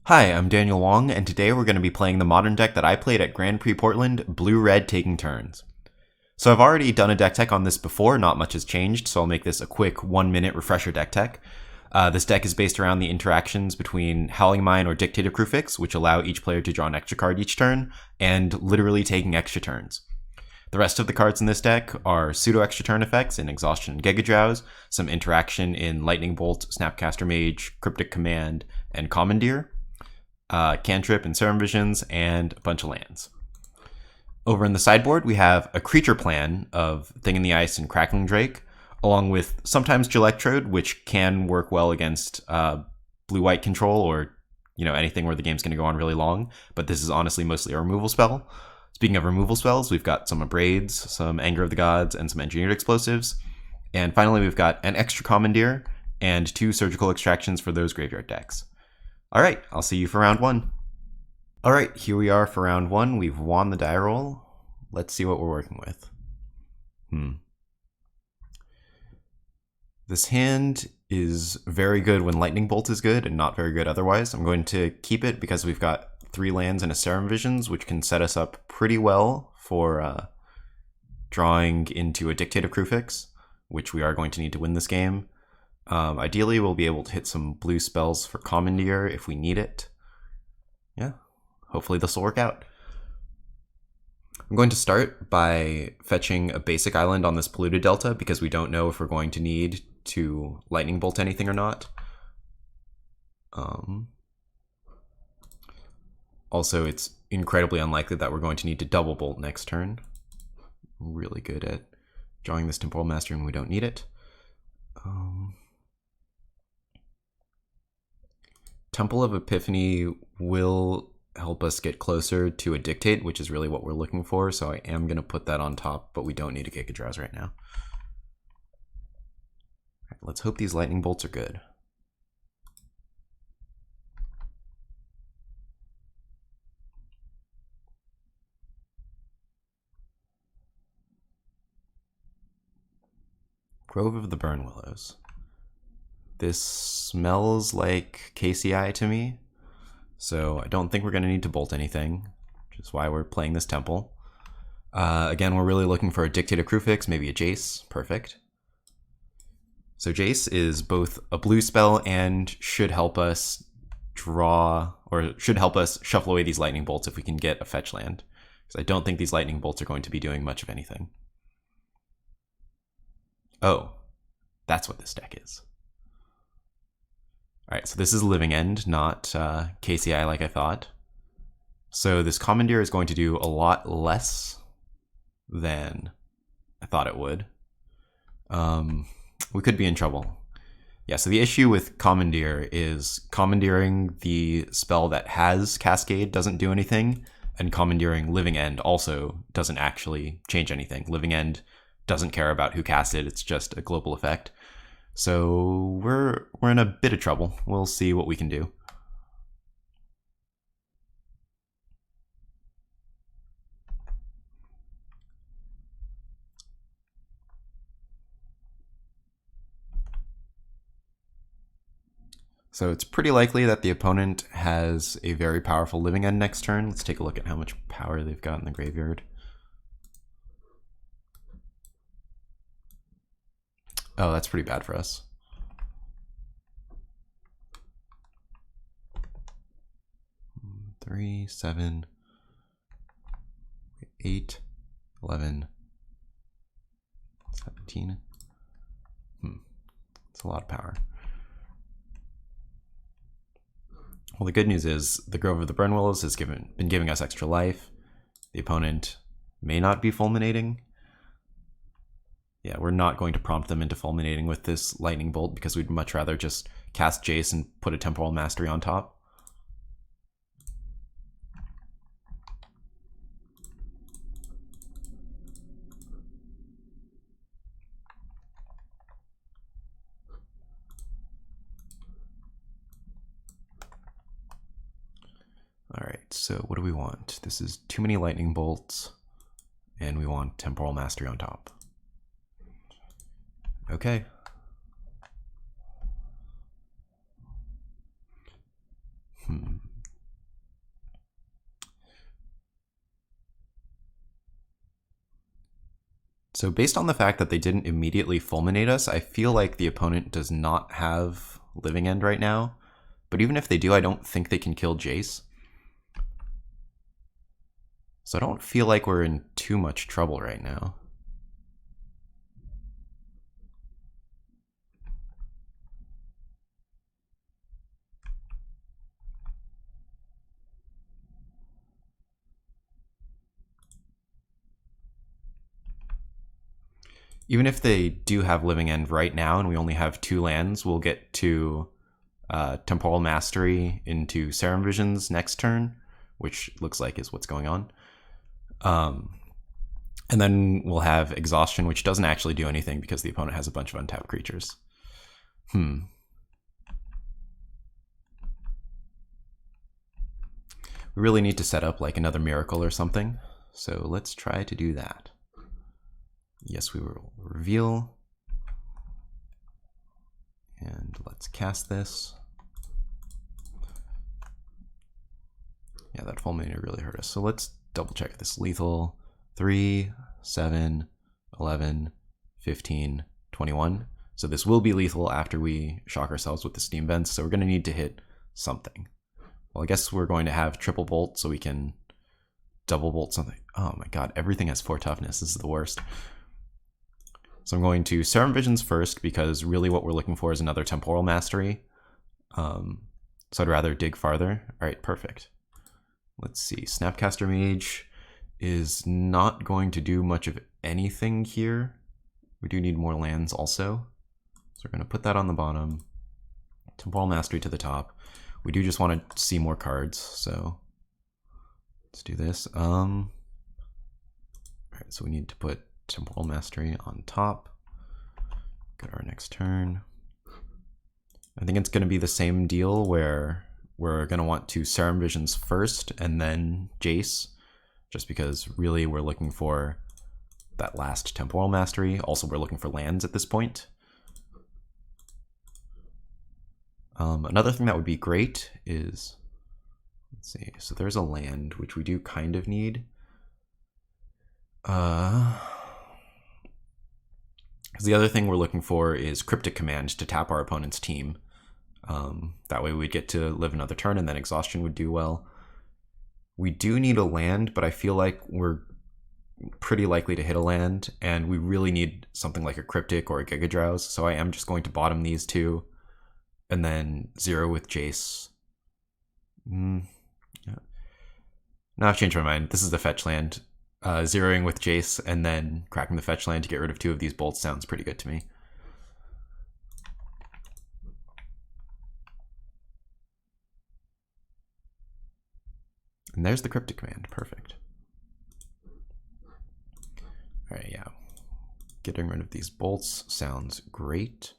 Hi, I'm Daniel Wong, and today we're going to be playing the modern deck that I played at Grand Prix Portland, Blue-Red Taking Turns. So I've already done a deck tech on this before, not much has changed, so I'll make this a quick 1-minute refresher deck tech. This deck is based around the interactions between Howling Mine or Dictate of Kruphix, which allow each player to draw an extra card each turn, and literally taking extra turns. The rest of the cards in this deck are pseudo-extra turn effects in Exhaustion and Gigadrowse, some interaction in Lightning Bolt, Snapcaster Mage, Cryptic Command, and Commandeer, cantrip and Serum Visions, and a bunch of lands. Over in the sideboard, we have a creature plan of Thing in the Ice and Crackling Drake, along with sometimes Gelectrode, which can work well against blue-white control or anything where the game's going to go on really long, but this is honestly mostly a removal spell. Speaking of removal spells, we've got some Abrades, some Anger of the Gods, and some Engineered Explosives. And finally, we've got an extra Commandeer and 2 Surgical Extractions for those graveyard decks. Alright, I'll see you for round 1. Alright, here we are for round 1. We've won the die roll. Let's see what we're working with. This hand is very good when Lightning Bolt is good and not very good otherwise. I'm going to keep it because we've got 3 lands and a Serum Visions, which can set us up pretty well for drawing into a Dictate of Kruphix, which we are going to need to win this game. Ideally, we'll be able to hit some blue spells for Commandeer if we need it. Yeah, hopefully this will work out. I'm going to start by fetching a basic island on this Polluted Delta because we don't know if we're going to need to Lightning Bolt anything or not. Also, it's incredibly unlikely that we're going to need to double bolt next turn. I'm really good at drawing this Temporal Mastery when we don't need it. Temple of Epiphany will help us get closer to a Dictate, which is really what we're looking for, so I am going to put that on top, but we don't need a Gigadrowse right now. Right, let's hope these Lightning Bolts are good. Grove of the Burn Willows. This smells like KCI to me, so I don't think we're going to need to bolt anything, which is why we're playing this temple. Again, we're really looking for a Dictate of Kruphix, maybe a Jace. Perfect. So Jace is both a blue spell and should help us draw, or should help us shuffle away these lightning bolts if we can get a fetch land, because I don't think these lightning bolts are going to be doing much of anything. Oh, that's what this deck is. Alright, so this is Living End, not KCI like I thought. So this Commandeer is going to do a lot less than I thought it would. We could be in trouble. Yeah, so the issue with Commandeer is commandeering the spell that has Cascade doesn't do anything, and commandeering Living End also doesn't actually change anything. Living End doesn't care about who cast it, it's just a global effect. So we're in a bit of trouble. We'll see what we can do. So it's pretty likely that the opponent has a very powerful Living End next turn. Let's take a look at how much power they've got in the graveyard. Oh, that's pretty bad for us. Three, 7, 8, 11, 17. It's a lot of power. Well, the good news is the Grove of the Burn Willows has been giving us extra life. The opponent may not be fulminating. Yeah, we're not going to prompt them into fulminating with this Lightning Bolt because we'd much rather just cast Jace and put a Temporal Mastery on top. Alright, so what do we want? This is too many Lightning Bolts, and we want Temporal Mastery on top. Okay. So based on the fact that they didn't immediately fulminate us, I feel like the opponent does not have Living End right now. But even if they do, I don't think they can kill Jace. So I don't feel like we're in too much trouble right now. Even if they do have Living End right now and we only have 2 lands, we'll get to Temporal Mastery into Serum Visions next turn, which looks like is what's going on. And then we'll have Exhaustion, which doesn't actually do anything because the opponent has a bunch of untapped creatures. We really need to set up like another Miracle or something. So let's try to do that. Yes, we will reveal. And let's cast this. Yeah, that fulminator really hurt us. So let's double check this. Lethal 3, 7, 11, 15, 21. So this will be lethal after we shock ourselves with the steam vents. So we're going to need to hit something. Well, I guess we're going to have triple bolt so we can double bolt something. Oh my god, everything has 4 toughness. This is the worst. So I'm going to Serum Visions first because really what we're looking for is another Temporal Mastery. So I'd rather dig farther. All right, perfect. Let's see. Snapcaster Mage is not going to do much of anything here. We do need more lands also. So we're going to put that on the bottom. Temporal Mastery to the top. We do just want to see more cards, so let's do this. All right, so we need to put Temporal Mastery on top. Go to our next turn. I think it's going to be the same deal where we're going to want to Serum Visions first and then Jace, just because really we're looking for that last Temporal Mastery. Also, we're looking for lands at this point. Another thing that would be great is, let's see, so there's a land which we do kind of need. Because the other thing we're looking for is Cryptic Command to tap our opponent's team. That way we'd get to live another turn and then Exhaustion would do well. We do need a land, but I feel like we're pretty likely to hit a land, and we really need something like a Cryptic or a Gigadrowse, so I am just going to bottom these two, and then zero with Jace. Yeah. No, I've changed my mind. This is the fetch land. Zeroing with Jace and then cracking the fetch land to get rid of 2 of these bolts sounds pretty good to me. And there's the Cryptic Command. Perfect. All right, yeah. Getting rid of these bolts sounds great.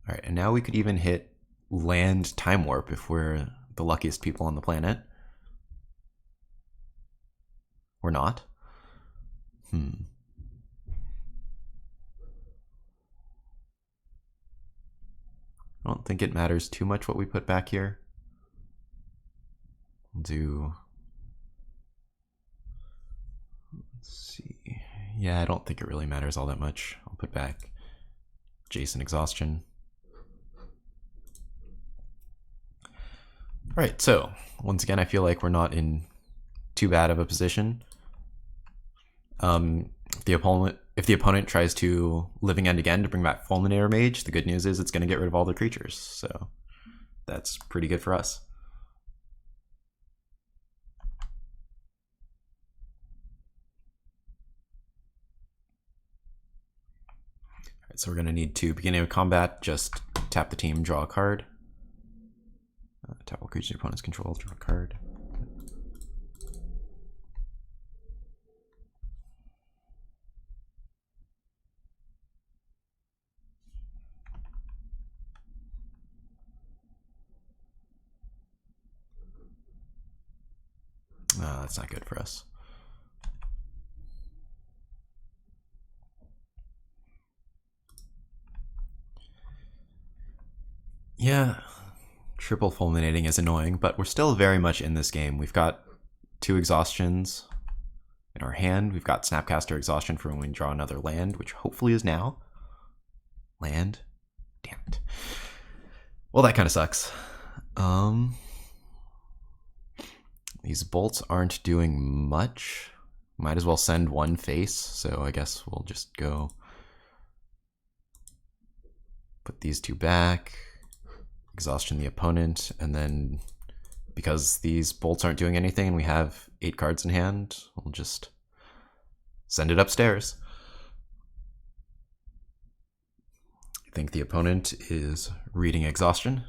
All right, and now we could even hit land Time Warp if we're the luckiest people on the planet. We're not. I don't think it matters too much what we put back here. We'll do... Let's see. Yeah, I don't think it really matters all that much. I'll put back Jace and Exhaustion. All right, so once again, I feel like we're not in too bad of a position. If the opponent tries to Living End again to bring back Fulminator Mage, the good news is it's going to get rid of all the creatures, so that's pretty good for us. All right, so we're going to need to, beginning of combat, just tap the team, draw a card. Tap all creatures your opponent's control, draw a card. That's not good for us. Yeah, Triple fulminating is annoying, but we're still very much in this game. We've got 2 exhaustions in our hand. We've got Snapcaster Exhaustion for when we draw another land, which hopefully is now. Land? Damn it. Well, that kind of sucks. These bolts aren't doing much. Might as well send one face, so I guess we'll just go put these 2 back, exhaustion the opponent, and then because these bolts aren't doing anything and we have 8 cards in hand, we'll just send it upstairs. I think the opponent is reading exhaustion.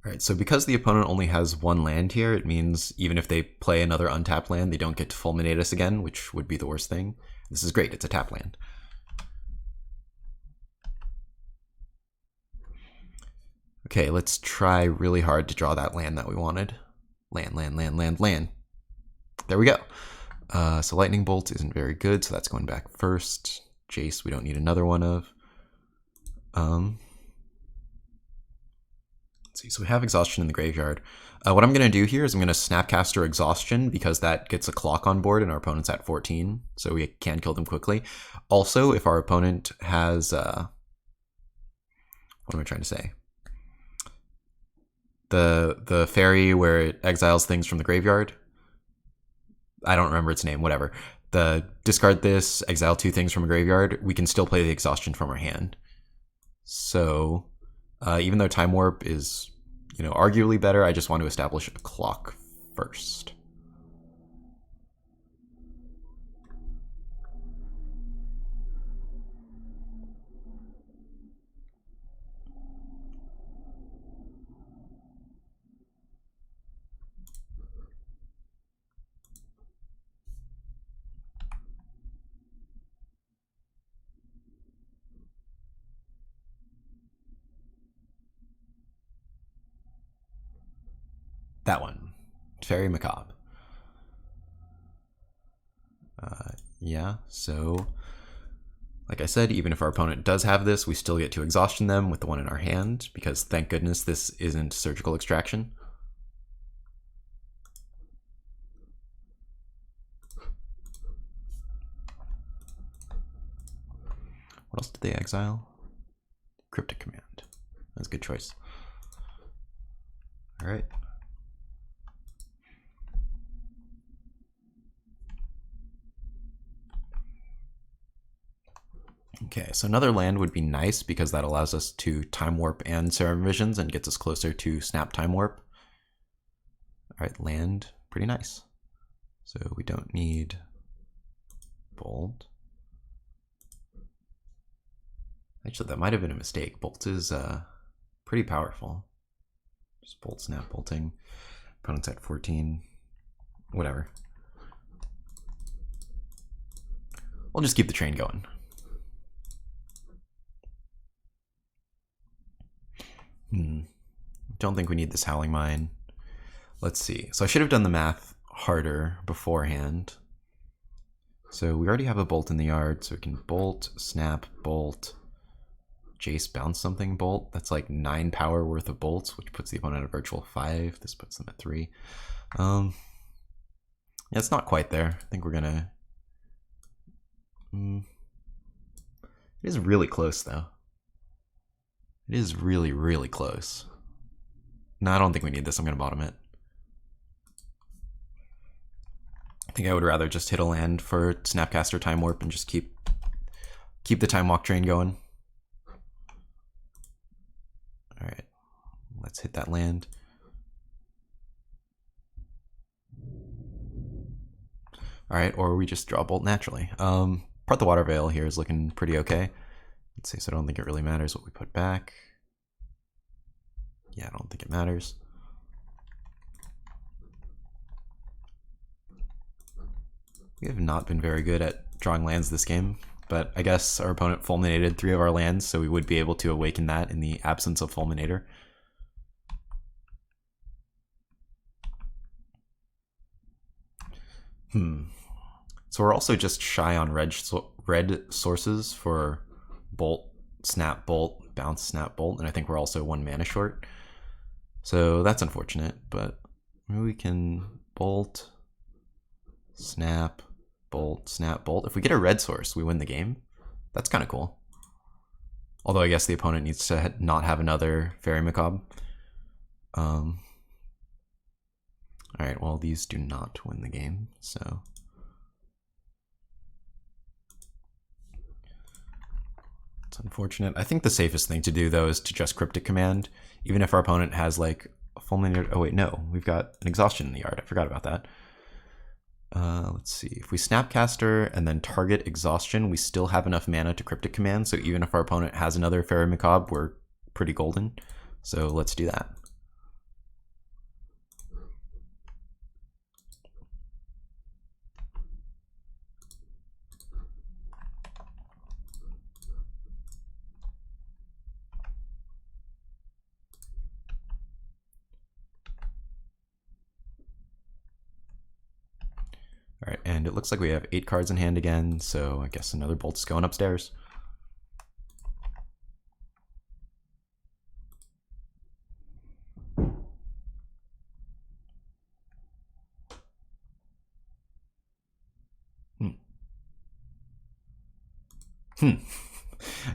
Alright, so because the opponent only has 1 land here, it means even if they play another untapped land, they don't get to fulminate us again, which would be the worst thing. This is great, it's a tap land. Okay, let's try really hard to draw that land that we wanted. Land. There we go. So Lightning Bolt isn't very good, so that's going back first. Jace, we don't need another one of. Let's see, so we have Exhaustion in the graveyard. What I'm going to do here is I'm going to Snapcaster Exhaustion because that gets a clock on board and our opponent's at 14, so we can kill them quickly. Also, if our opponent has... what am I trying to say? The fairy where it exiles things from the graveyard. I don't remember its name, whatever. Discard this, exile 2 things from a graveyard, we can still play the Exhaustion from our hand. So... even though Time Warp is, arguably better, I just want to establish a clock first. That one. Very macabre. Yeah, so... like I said, even if our opponent does have this, we still get to exhaustion them with the one in our hand, because thank goodness this isn't surgical extraction. What else did they exile? Cryptic Command. That's a good choice. Alright. Okay, so another land would be nice because that allows us to Time Warp and Serum Visions and gets us closer to Snap Time Warp. Alright, land, pretty nice. So we don't need Bolt. Actually, that might have been a mistake. Bolt is pretty powerful. Just Bolt, Snap, Bolting. Opponent's at 14. Whatever. We'll just keep the train going. Don't think we need this Howling Mine. Let's see. So I should have done the math harder beforehand. So we already have a Bolt in the yard, so we can Bolt, Snap, Bolt, Jace, bounce something, Bolt. That's like 9 power worth of bolts, which puts the opponent at a virtual 5. This puts them at 3. Yeah, it's not quite there. I think we're gonna... it is really close, though. It is really, really close. No, I don't think we need this. I'm going to bottom it. I think I would rather just hit a land for Snapcaster Time Warp and just keep the Time Walk train going. Alright, let's hit that land. Alright, or we just draw Bolt naturally. Part the Waterveil here is looking pretty okay. Let's see, so I don't think it really matters what we put back. Yeah, I don't think it matters. We have not been very good at drawing lands this game, but I guess our opponent fulminated 3 of our lands, so we would be able to awaken that in the absence of fulminator. So we're also just shy on red sources for Bolt, Snap, Bolt, Bounce, Snap, Bolt, and I think we're also 1 mana short. So that's unfortunate, but maybe we can Bolt, Snap, Bolt, Snap, Bolt. If we get a red source, we win the game. That's kind of cool. Although I guess the opponent needs to not have another Fairy Macabre. Alright, well, these do not win the game, so... it's unfortunate. I think the safest thing to do, though, is to just Cryptic Command. Even if our opponent has, like, a fulminator... oh, wait, no. We've got an Exhaustion in the yard. I forgot about that. Let's see. If we Snapcaster and then target Exhaustion, we still have enough mana to Cryptic Command, so even if our opponent has another Fairy Macabre, we're pretty golden. So let's do that. Alright, and it looks like we have 8 cards in hand again, so I guess another Bolt's going upstairs.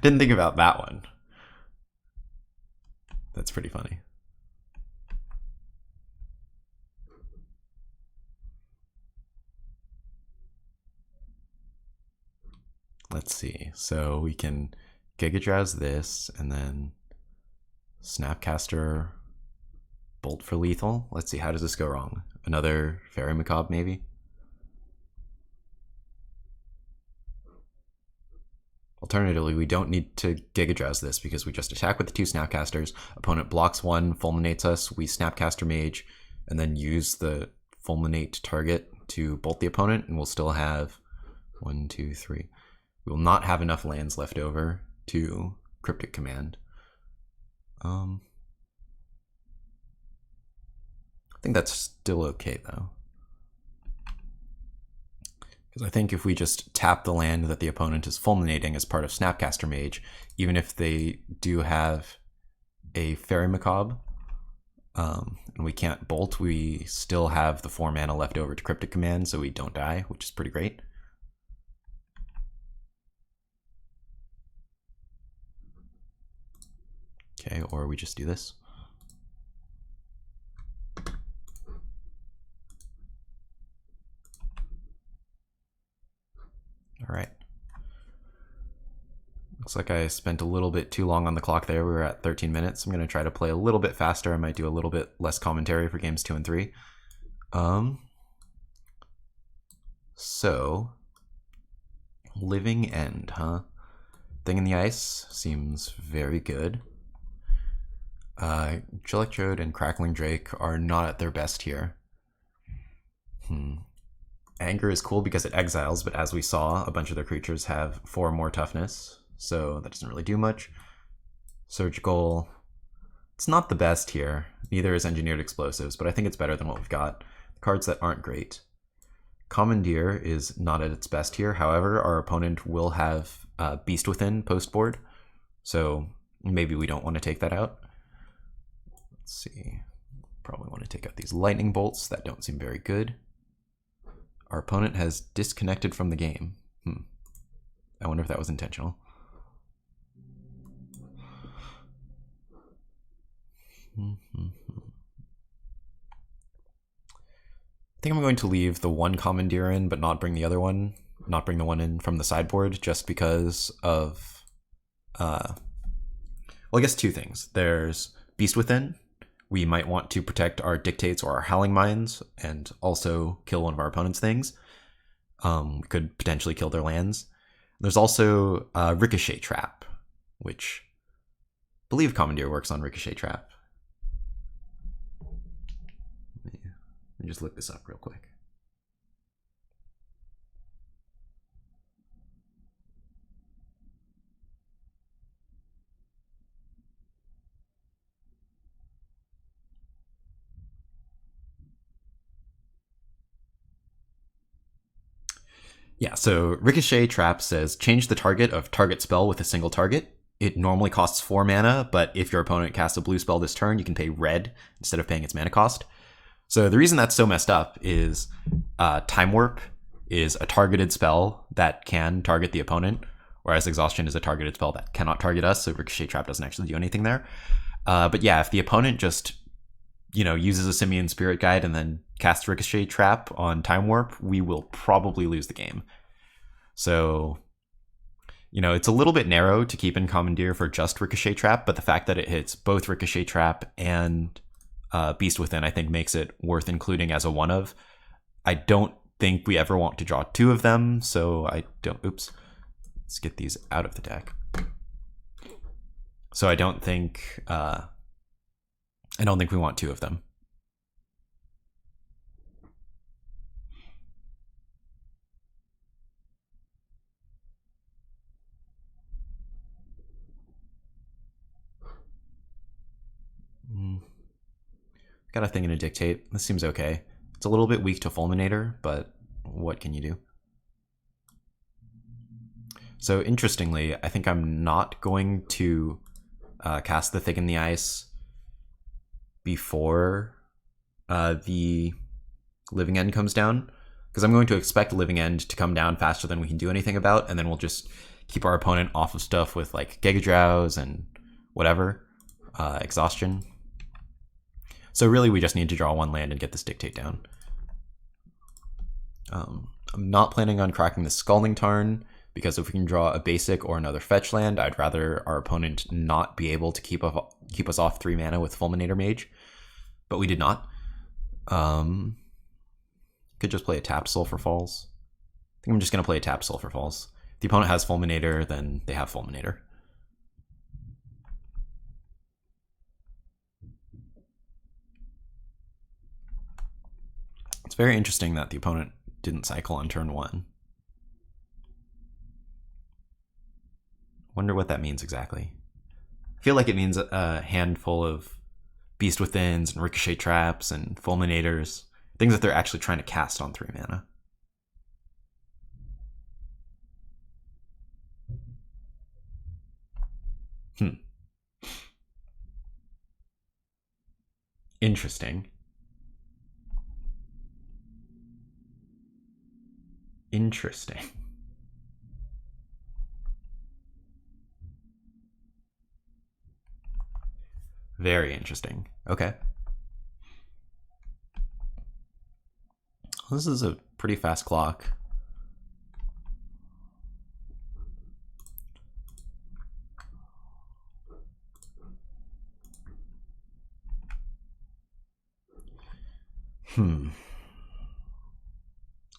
Didn't think about that one. That's pretty funny. Let's see. So we can Gigadrowse this, and then Snapcaster, Bolt for lethal. Let's see, how does this go wrong? Another Fairy Macabre, maybe? Alternatively, we don't need to Gigadrowse this because we just attack with the 2 Snapcasters. Opponent blocks 1, fulminates us. We Snapcaster Mage, and then use the fulminate target to bolt the opponent, and we'll still have 1, 2, 3. We will not have enough lands left over to Cryptic Command. I think that's still okay, though. Because I think if we just tap the land that the opponent is fulminating as part of Snapcaster Mage, even if they do have a Fairy Macabre, and we can't bolt, we still have the 4 mana left over to Cryptic Command, so we don't die, which is pretty great. Okay, or we just do this. All right. Looks like I spent a little bit too long on the clock there. We were at 13 minutes. I'm going to try to play a little bit faster. I might do a little bit less commentary for games 2 and 3. So, Living End, huh? Thing in the Ice seems very good. Gelectrode and Crackling Drake are not at their best here. Anger is cool because it exiles, but as we saw, a bunch of their creatures have 4 more toughness, so that doesn't really do much. Surgical, it's not the best here. Neither is Engineered Explosives, but I think it's better than what we've got. Cards that aren't great. Commandeer is not at its best here. However, our opponent will have Beast Within post board, so maybe we don't want to take that out. Let's see. Probably want to take out these lightning bolts. That don't seem very good. Our opponent has disconnected from the game. I wonder if that was intentional. I think I'm going to leave the 1 Commandeer in, but not bring the other one. Not bring the one in from the sideboard, just because of... well, I guess 2 things. There's Beast Within. We might want to protect our Dictates or our Howling Mines, and also kill one of our opponent's things. We could potentially kill their lands. There's also Ricochet Trap, which I believe Commandeer works on Ricochet Trap. Let me just look this up real quick. Yeah, so Ricochet Trap says change the target of target spell with a single target. It normally costs 4 mana, but if your opponent casts a blue spell this turn, you can pay red instead of paying its mana cost. So the reason that's so messed up is Time Warp is a targeted spell that can target the opponent, whereas Exhaustion is a targeted spell that cannot target us, so Ricochet Trap doesn't actually do anything there. But yeah, if the opponent just uses a Simian Spirit Guide and then casts Ricochet Trap on Time Warp, we will probably lose the game. So, it's a little bit narrow to keep in Commandeer for just Ricochet Trap, but the fact that it hits both Ricochet Trap and Beast Within, I think, makes it worth including as a one of. I don't think we ever want to draw 2 of them, so I don't... Oops. Let's get these out of the deck. So I don't think we want 2 of them. Got a thing in a Dictate. This seems okay. It's a little bit weak to Fulminator, but what can you do? So interestingly, I think I'm not going to cast the Thicken the Ice before the Living End comes down, because I'm going to expect Living End to come down faster than we can do anything about, and then we'll just keep our opponent off of stuff with like Gigadrowse and whatever, Exhaustion. So really we just need to draw 1 land and get this Dictate down. I'm not planning on cracking the Scalding Tarn, because if we can draw a basic or another fetch land, I'd rather our opponent not be able to keep us off 3 mana with Fulminator Mage. But we did not. Could just play a tapped Sulfur Falls. I think I'm just going to play a tapped Sulfur Falls. If the opponent has Fulminator, then they have Fulminator. It's very interesting that the opponent didn't cycle on turn 1. Wonder what that means exactly. I feel like it means a handful of Beast Withins and Ricochet Traps and Fulminators, things that they're actually trying to cast on 3 mana. Interesting. Interesting. Very interesting. Okay. This is a pretty fast clock.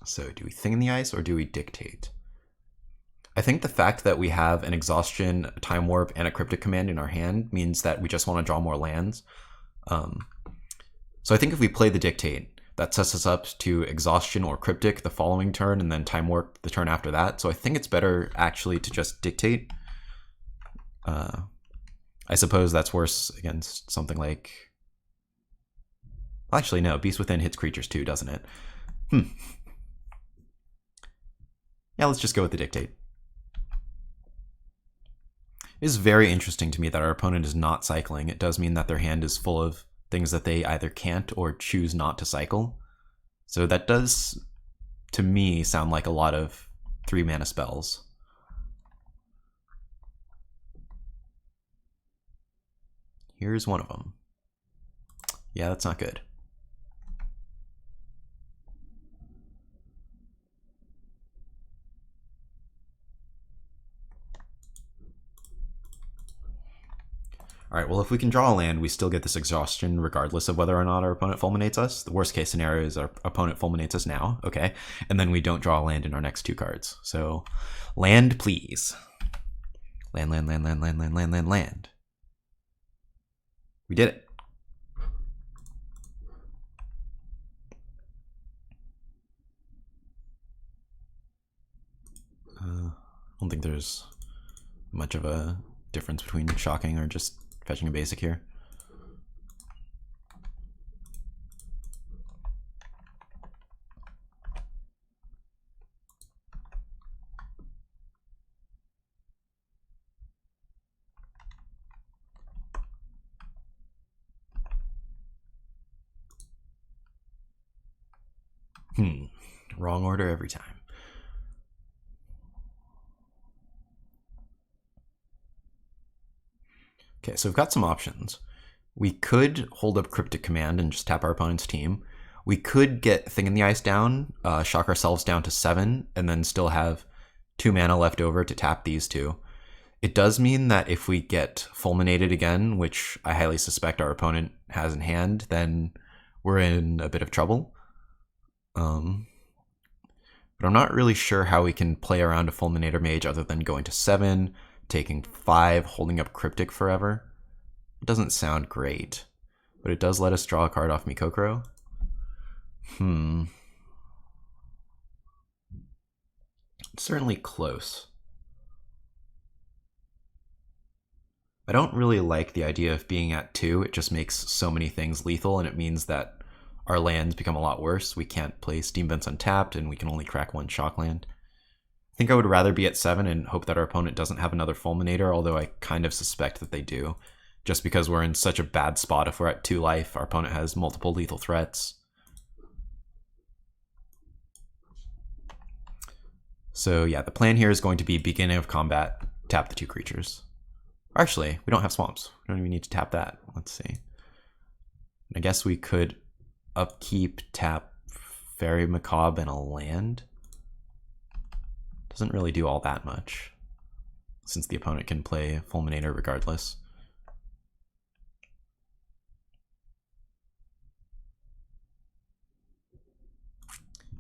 So do we Thicken the Ice or do we Dictate? I think the fact that we have an Exhaustion, a Time Warp, and a Cryptic Command in our hand means that we just want to draw more lands. So I think if we play the Dictate, that sets us up to Exhaustion or Cryptic the following turn, and then Time Warp the turn after that. So I think it's better actually to just Dictate. I suppose that's worse against something like... Actually, no. Beast Within hits creatures too, doesn't it? Yeah, let's just go with the Dictate. It is very interesting to me that our opponent is not cycling. It does mean that their hand is full of things that they either can't or choose not to cycle. So that does, to me, sound like a lot of 3 mana spells. Here's one of them. Yeah, that's not good. Alright, well, if we can draw a land, we still get this Exhaustion regardless of whether or not our opponent fulminates us. The worst case scenario is our opponent fulminates us now, okay? And then we don't draw a land in our next 2 cards. So, land, please. Land, land, land, land, land, land, land, land, land. We did it. I don't think there's much of a difference between shocking or just fetching a basic here. Wrong order every time. Okay, so we've got some options. We could hold up Cryptic Command and just tap our opponent's team. We could get Thing in the Ice down, shock ourselves down to 7, and then still have 2 mana left over to tap these two. It does mean that if we get Fulminated again, which I highly suspect our opponent has in hand, then we're in a bit of trouble. But I'm not really sure how we can play around a Fulminator Mage other than going to 7, taking 5, holding up Cryptic forever. It doesn't sound great, but it does let us draw a card off Mikokoro. It's certainly close. I don't really like the idea of being at 2. It just makes so many things lethal, and it means that our lands become a lot worse. We can't play Steam Vents untapped, and we can only crack 1 shock land. I think I would rather be at 7 and hope that our opponent doesn't have another Fulminator, although I kind of suspect that they do. Just because we're in such a bad spot. If we're at 2 life, our opponent has multiple lethal threats. So yeah, the plan here is going to be beginning of combat, tap the 2 creatures. Actually, we don't have swamps. We don't even need to tap that. Let's see. I guess we could upkeep, tap Fairy Macabre and a land. Doesn't really do all that much, since the opponent can play Fulminator regardless.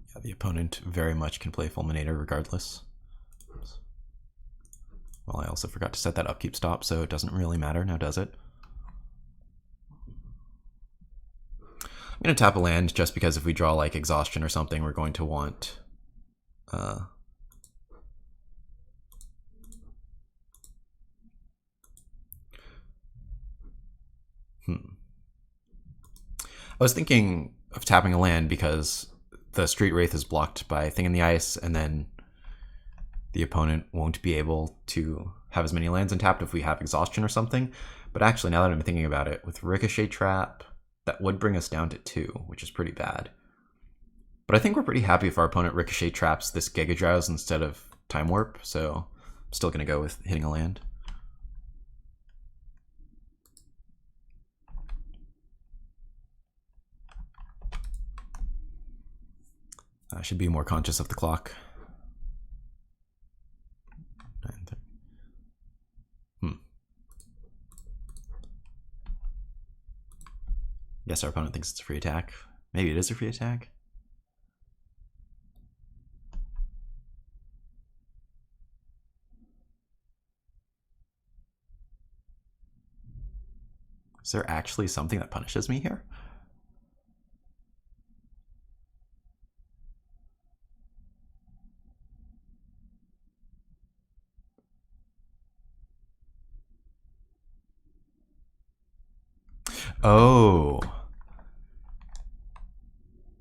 Yeah, the opponent very much can play Fulminator regardless. Well, I also forgot to set that upkeep stop, so it doesn't really matter now, does it? I'm going to tap a land just because if we draw like Exhaustion or something, we're going to want I was thinking of tapping a land because the Street Wraith is blocked by Thing in the Ice, and then the opponent won't be able to have as many lands untapped if we have Exhaustion or something. But actually, now that I'm thinking about it, with Ricochet Trap, that would bring us down to 2, which is pretty bad. But I think we're pretty happy if our opponent Ricochet Traps this Gigadrowse instead of Time Warp, so I'm still going to go with hitting a land. I should be more conscious of the clock. 9:30. Guess our opponent thinks it's a free attack. Maybe it is a free attack. Is there actually something that punishes me here? Oh.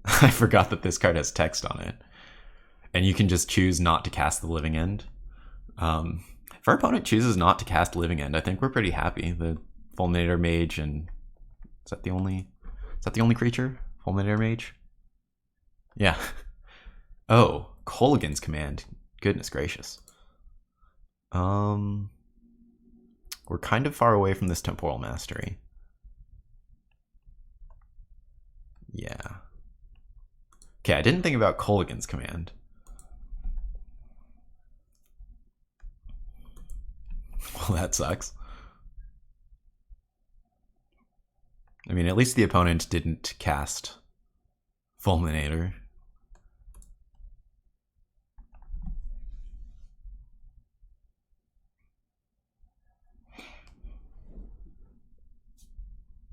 I forgot that this card has text on it. And you can just choose not to cast the Living End. If our opponent chooses not to cast Living End, I think we're pretty happy. The Fulminator Mage and... Is that the only creature? Fulminator Mage? Yeah. Oh, Kolaghan's Command. Goodness gracious. We're kind of far away from this Temporal Mastery. Yeah. Okay, I didn't think about Kolaghan's Command. Well, that sucks. I mean, at least the opponent didn't cast Fulminator.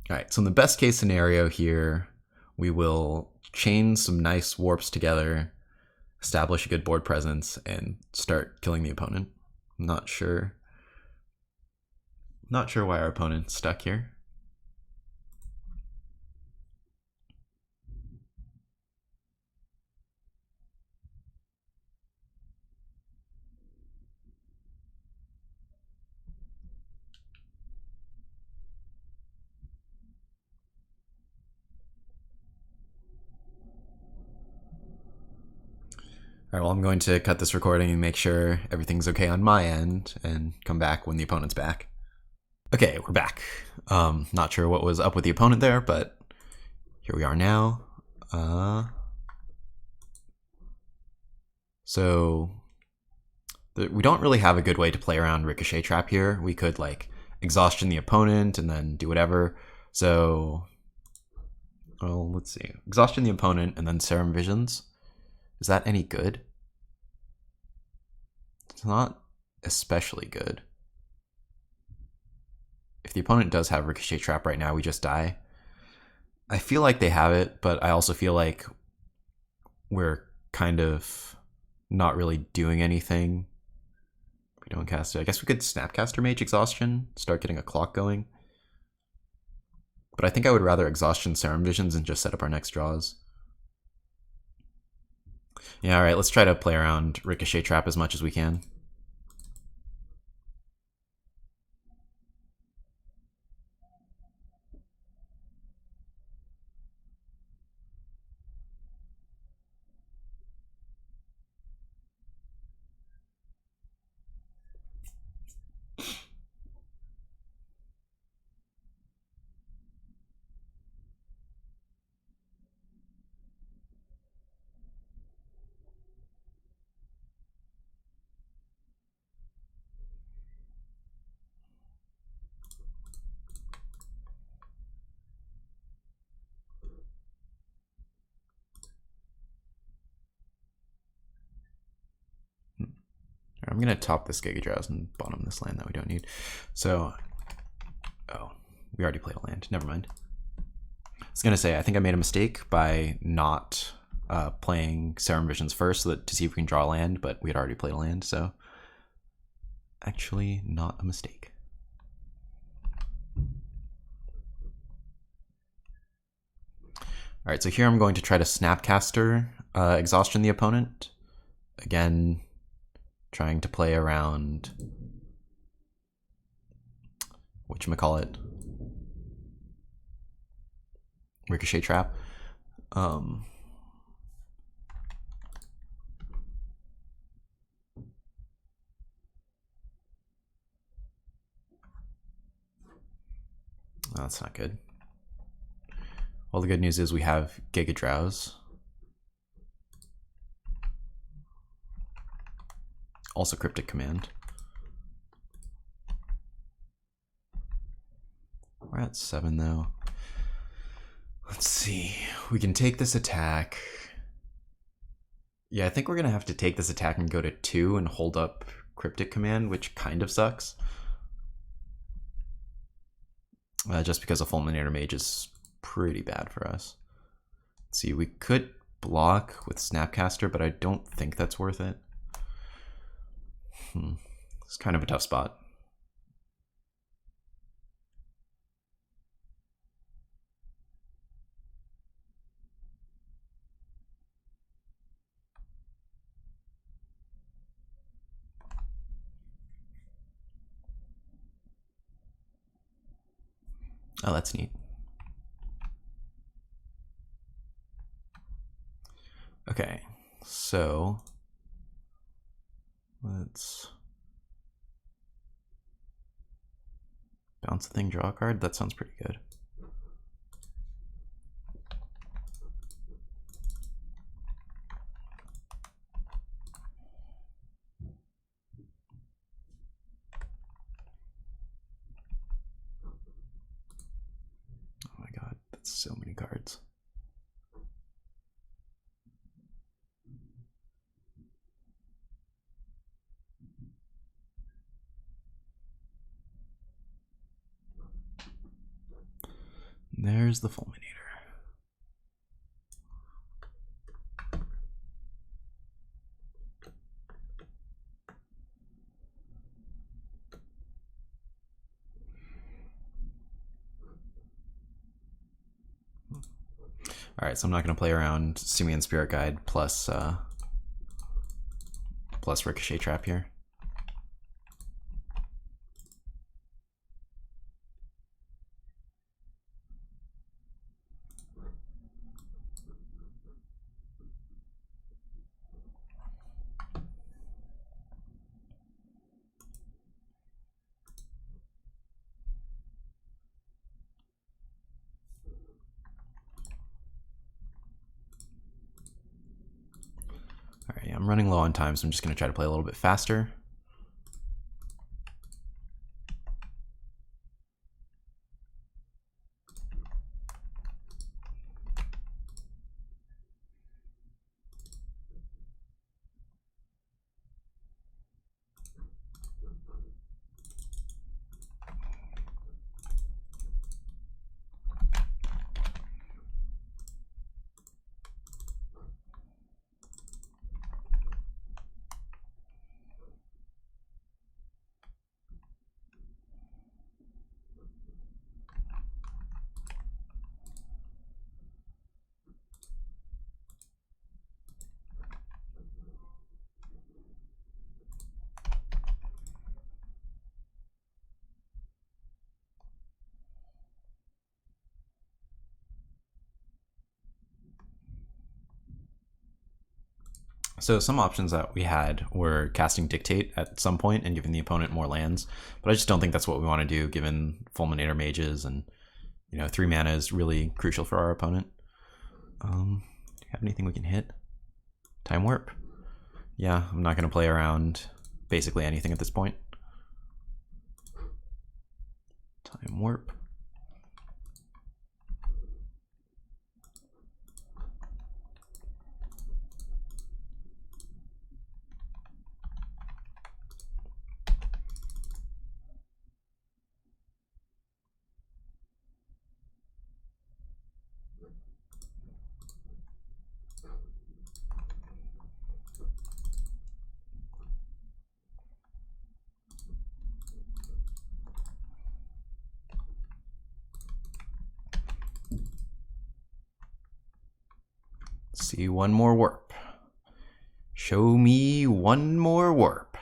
Alright, so in the best case scenario here, we will chain some nice warps together, establish a good board presence, and start killing the opponent. I'm not sure why our opponent's stuck here. Alright, well, I'm going to cut this recording and make sure everything's okay on my end and come back when the opponent's back. Okay, we're back. Not sure what was up with the opponent there, but here we are now. We don't really have a good way to play around Ricochet Trap here. We could, like, Exhaustion the opponent and then do whatever. So, well, let's see. Exhaustion the opponent and then Serum Visions. Is that any good? It's not especially good. If the opponent does have Ricochet Trap right now, we just die. I feel like they have it, but I also feel like we're kind of not really doing anything. We don't cast it. I guess we could Snapcaster Mage Exhaustion, start getting a clock going. But I think I would rather Exhaustion Serum Visions and just set up our next draws. Yeah, alright, let's try to play around Ricochet Trap as much as we can. I'm going to top this Gigadrowse and bottom this land that we don't need. So, oh, we already played a land. Never mind. I was going to say, I think I made a mistake by not playing Serum Visions first to see if we can draw a land, but we had already played a land, so actually not a mistake. All right, so here I'm going to try to Snapcaster Exhaustion the opponent. Again, trying to play around whatchamacallit, Ricochet Trap. That's not good. Well, the good news is we have Gigadrowse. Also Cryptic Command. We're at 7 though. Let's see. We can take this attack. Yeah, I think we're going to have to take this attack and go to 2 and hold up Cryptic Command, which kind of sucks. Just because a Fulminator Mage is pretty bad for us. Let's see, we could block with Snapcaster, but I don't think that's worth it. It's kind of a tough spot. Oh, that's neat. Okay, so let's bounce the thing, draw a card. That sounds pretty good. Oh my god, that's so many cards. There's the Fulminator. Alright, so I'm not going to play around Simian Spirit Guide plus Ricochet Trap here. I'm running low on time, so I'm just going to try to play a little bit faster. So some options that we had were casting Dictate at some point and giving the opponent more lands, but I just don't think that's what we want to do given Fulminator Mages, and 3 mana is really crucial for our opponent. Do you have anything we can hit? Time Warp. Yeah, I'm not going to play around basically anything at this point. Time Warp. See one more warp. Show me one more warp.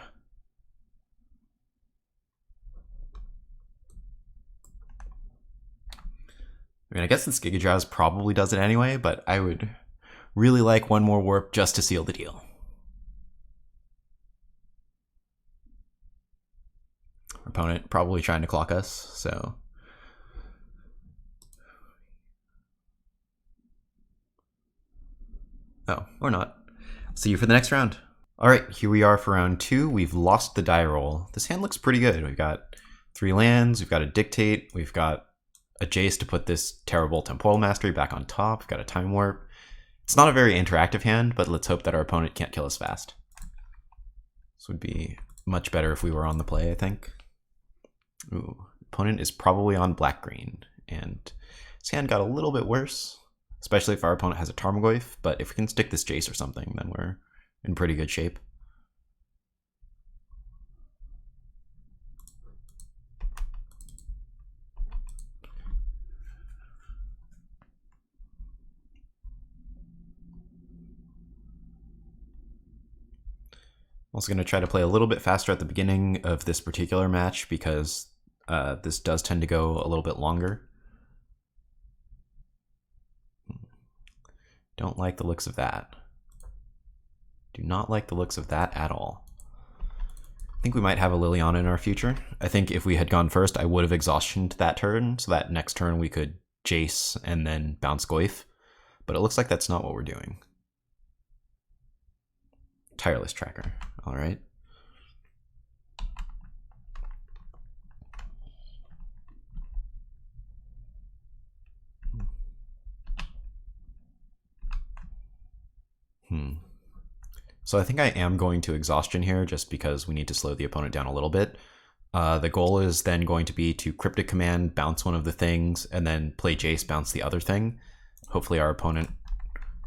I mean, I guess this Gigadrowse probably does it anyway, but I would really like one more warp just to seal the deal. Our opponent probably trying to clock us, so... Oh, or not. See you for the next round. Alright, here we are for round 2. We've lost the die roll. This hand looks pretty good. We've got 3 lands, we've got a Dictate, we've got a Jace to put this terrible Temporal Mastery back on top, we've got a Time Warp. It's not a very interactive hand, but let's hope that our opponent can't kill us fast. This would be much better if we were on the play, I think. Ooh, opponent is probably on black-green, and this hand got a little bit worse. Especially if our opponent has a Tarmogoyf, but if we can stick this Jace or something, then we're in pretty good shape. I'm also going to try to play a little bit faster at the beginning of this particular match because this does tend to go a little bit longer. Don't like the looks of that. Do not like the looks of that at all. I think we might have a Liliana in our future. I think if we had gone first, I would have Exhaustioned that turn, so that next turn we could Jace and then bounce Goyf. But it looks like that's not what we're doing. Tireless Tracker. All right. So I think I am going to Exhaustion here just because we need to slow the opponent down a little bit. The goal is then going to be to Cryptic Command, bounce one of the things, and then play Jace, bounce the other thing. Hopefully our opponent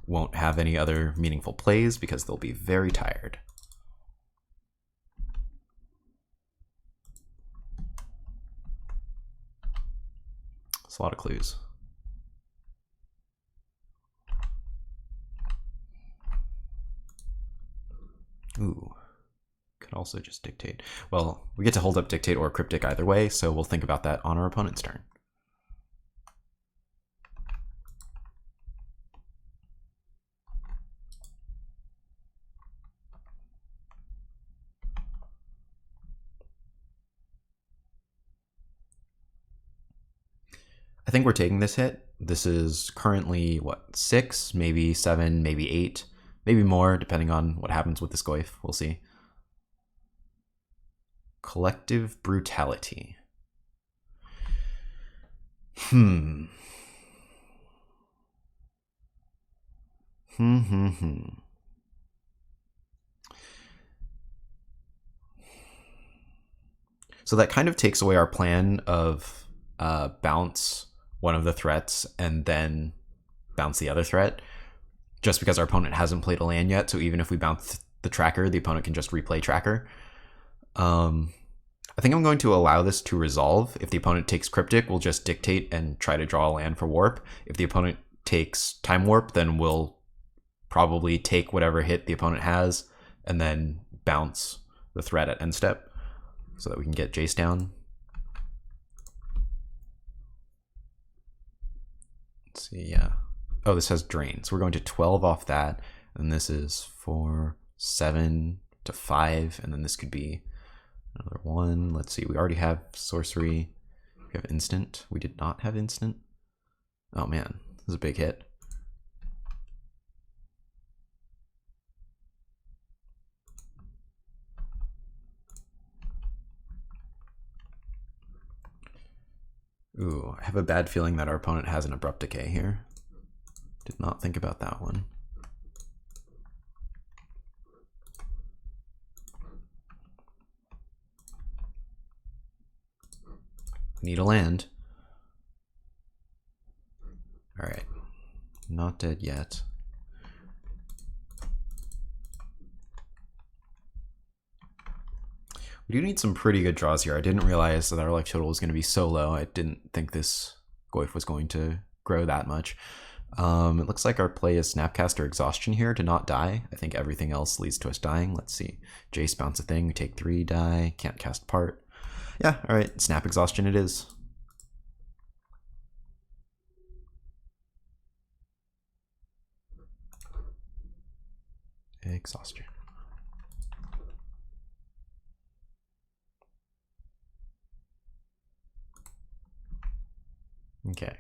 won't have any other meaningful plays because they'll be very tired. It's a lot of clues. Ooh, could also just Dictate. Well, we get to hold up Dictate or Cryptic either way, so we'll think about that on our opponent's turn. I think we're taking this hit. This is currently, what, 6, maybe 7, maybe 8. Maybe more, depending on what happens with this Goyf. We'll see. Collective Brutality. So that kind of takes away our plan of bounce one of the threats and then bounce the other threat, just because our opponent hasn't played a land yet. So even if we bounce the tracker, the opponent can just replay tracker. I think I'm going to allow this to resolve. If the opponent takes Cryptic, we'll just Dictate and try to draw a land for Warp. If the opponent takes Time Warp, then we'll probably take whatever hit the opponent has and then bounce the threat at end step so that we can get Jace down. Let's see, yeah. Oh, this has Drain. So we're going to 12 off that. And this is 4, 7 to 5. And then this could be another 1. Let's see, we already have Sorcery. We have Instant. We did not have Instant. Oh man, this is a big hit. Ooh, I have a bad feeling that our opponent has an Abrupt Decay here. Did not think about that one. Need a land. All right, not dead yet. We do need some pretty good draws here. I didn't realize that our life total was going to be so low. I didn't think this Goyf was going to grow that much. It looks like our play is Snapcaster Exhaustion here to not die. I think everything else leads to us dying. Let's see. Jace bounce a thing. We take 3, die. Can't cast Part. Yeah, all right. Snap Exhaustion it is. Exhaustion. Okay.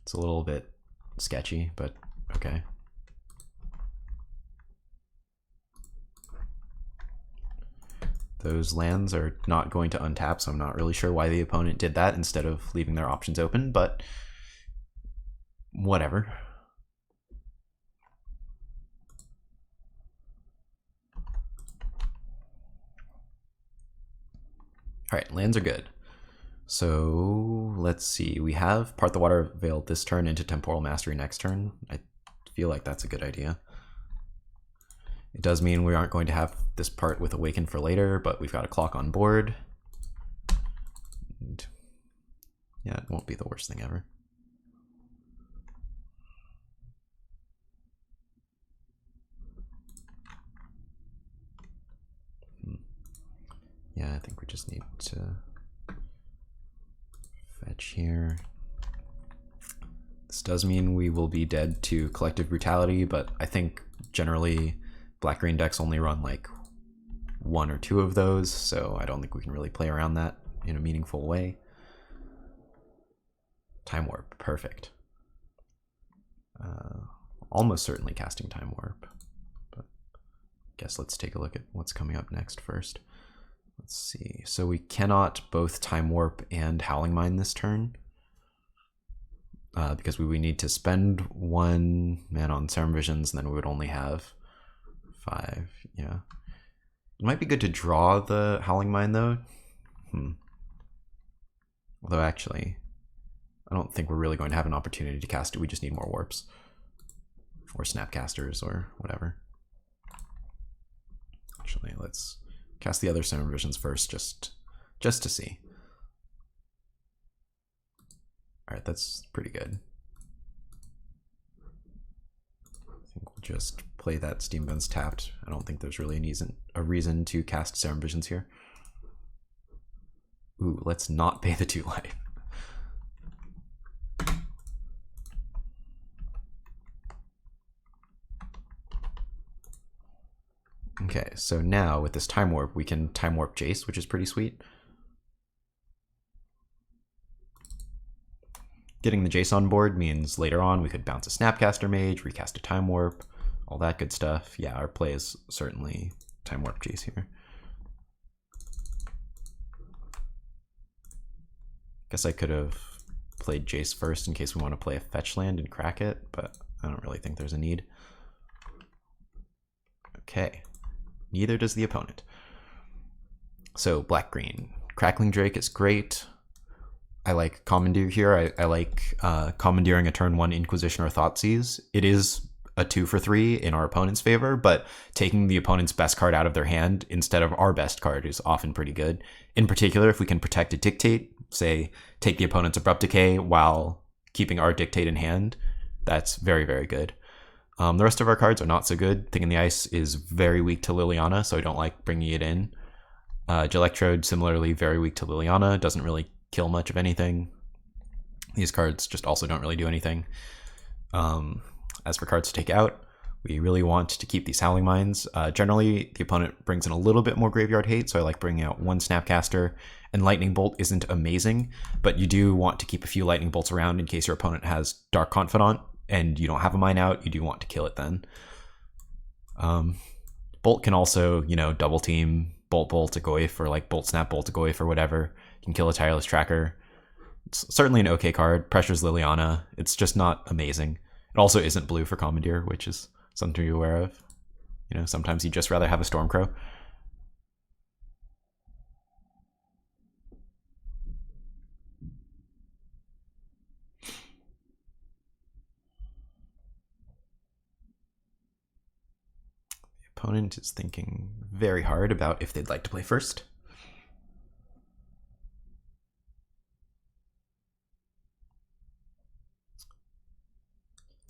It's a little bit sketchy, but okay. Those lands are not going to untap, so I'm not really sure why the opponent did that instead of leaving their options open, but whatever. All right, lands are good. So let's see, we have Part the Waterveil this turn into Temporal Mastery next turn. I feel like that's a good idea. It does mean we aren't going to have this part with Awaken for later, but we've got a clock on board. And yeah, it won't be the worst thing ever. Yeah, I think we just need to fetch here. This does mean we will be dead to Collective Brutality, but I think generally black-green decks only run like 1 or 2 of those, so I don't think we can really play around that in a meaningful way. Time Warp, perfect. Almost certainly casting Time Warp, but I guess let's take a look at what's coming up next first. Let's see, so we cannot both Time Warp and Howling Mine this turn, because we would need to spend 1 mana on Serum Visions, and then we would only have 5, yeah. It might be good to draw the Howling Mine though. Although actually, I don't think we're really going to have an opportunity to cast it, we just need more warps. Or Snapcasters or whatever. Actually, let's cast the other Serum Visions first, just to see. All right, that's pretty good. I think we'll just play that Steam Guns tapped. I don't think there's really a reason to cast Serum Visions here. Ooh, let's not pay the 2 life. Okay, so now with this Time Warp, we can Time Warp Jace, which is pretty sweet. Getting the Jace on board means later on we could bounce a Snapcaster Mage, recast a Time Warp, all that good stuff. Yeah, our play is certainly Time Warp Jace here. Guess I could have played Jace first in case we want to play a fetch land and crack it, but I don't really think there's a need. Okay, neither does the opponent. So black-green. Crackling Drake is great. I like Commandeer here. I like Commandeering a turn 1 Inquisition or Thoughtseize. It is a 2 for 3 in our opponent's favor, but taking the opponent's best card out of their hand instead of our best card is often pretty good. In particular, if we can protect a Dictate, say take the opponent's Abrupt Decay while keeping our Dictate in hand, that's very, very good. The rest of our cards are not so good. Thing in the Ice is very weak to Liliana, so I don't like bringing it in. Gelectrode, similarly, very weak to Liliana, doesn't really kill much of anything. These cards just also don't really do anything. As for cards to take out, we really want to keep these Howling Mines. Generally, the opponent brings in a little bit more graveyard hate, so I like bringing out 1 Snapcaster, and Lightning Bolt isn't amazing, but you do want to keep a few Lightning Bolts around in case your opponent has Dark Confidant, and you don't have a mine out, you do want to kill it then. Bolt can also, double team Bolt to Goyf, or like Bolt Snap Bolt to Goyf or whatever. You can kill a Tireless Tracker. It's certainly an okay card. Pressures Liliana. It's just not amazing. It also isn't blue for Commandeer, which is something to be aware of. Sometimes you'd just rather have a Stormcrow. The opponent is thinking very hard about if they'd like to play first.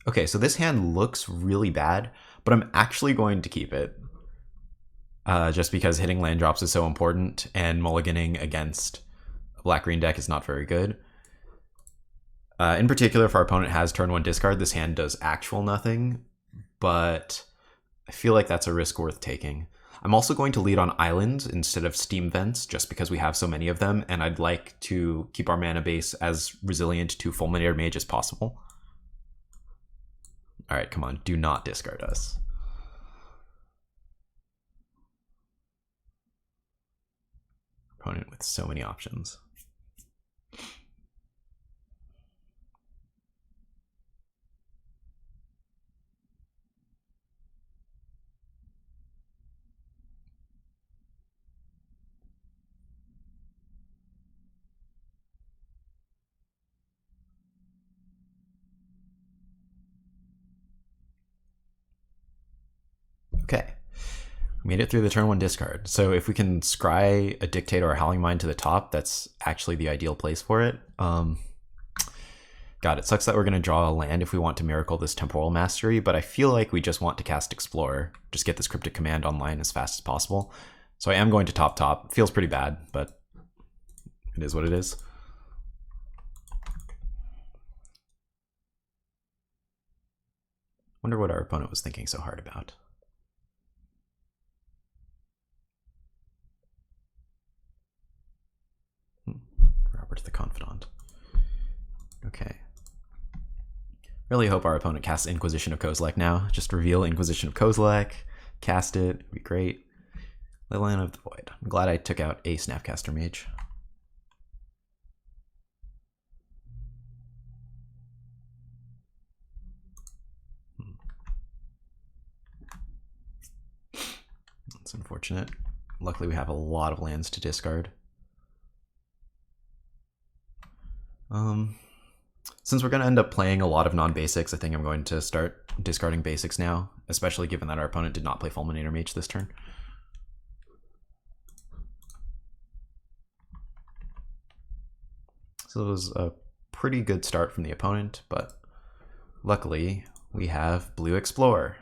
Okay, so this hand looks really bad, but I'm actually going to keep it. Just because hitting land drops is so important, and mulliganing against a black-green deck is not very good. In particular, if our opponent has turn 1 discard, this hand does actual nothing, but I feel like that's a risk worth taking. I'm also going to lead on islands instead of steam vents, just because we have so many of them, and I'd like to keep our mana base as resilient to Fulminator Mage as possible. All right, come on, do not discard us. Opponent with so many options. Okay, we made it through the turn 1 discard. So if we can scry a Dictate or a Howling Mine to the top, that's actually the ideal place for it. God, it sucks that we're going to draw a land if we want to miracle this Temporal Mastery, but I feel like we just want to cast Explorer, just get this Cryptic Command online as fast as possible. So I am going to top. Feels pretty bad, but it is what it is. Wonder what our opponent was thinking so hard about. Robert the Confidant. Okay. Really hope our opponent casts Inquisition of Kozilek now. Just reveal Inquisition of Kozilek, cast it, it'd be great. Liliana of the Void. I'm glad I took out a Snapcaster Mage. That's unfortunate. Luckily we have a lot of lands to discard. Since we're going to end up playing a lot of non-basics, I think I'm going to start discarding basics now, especially given that our opponent did not play Fulminator Mage this turn. So it was a pretty good start from the opponent, but luckily we have Blue Explorer.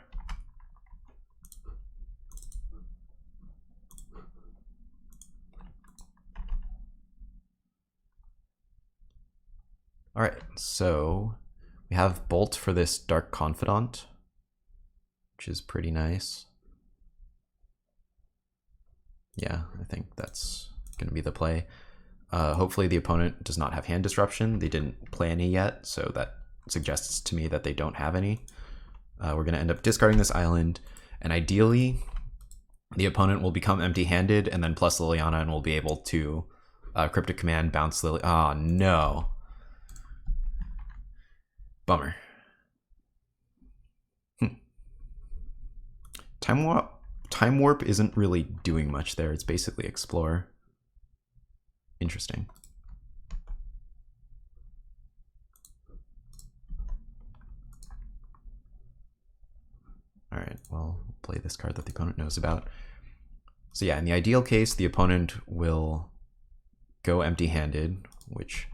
All right, so we have Bolt for this Dark Confidant, which is pretty nice. Yeah, I think that's going to be the play. Hopefully the opponent does not have hand disruption. They didn't play any yet, so that suggests to me that they don't have any. We're going to end up discarding this island, and ideally, the opponent will become empty-handed, and then plus Liliana, and we'll be able to Cryptic Command, bounce Lily. Oh, no. Bummer. Time Warp isn't really doing much there. It's basically Explore. Interesting. Alright, well, we'll play this card that the opponent knows about. So yeah, in the ideal case, the opponent will go empty-handed, which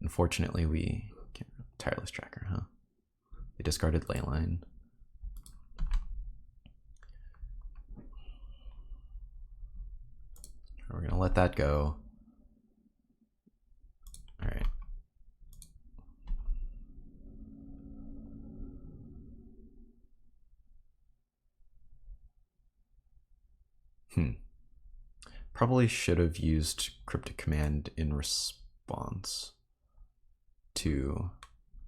unfortunately we can't. Tireless Tracker, huh? They discarded Leyline. We're gonna let that go. All right. Probably should have used Cryptic Command in response to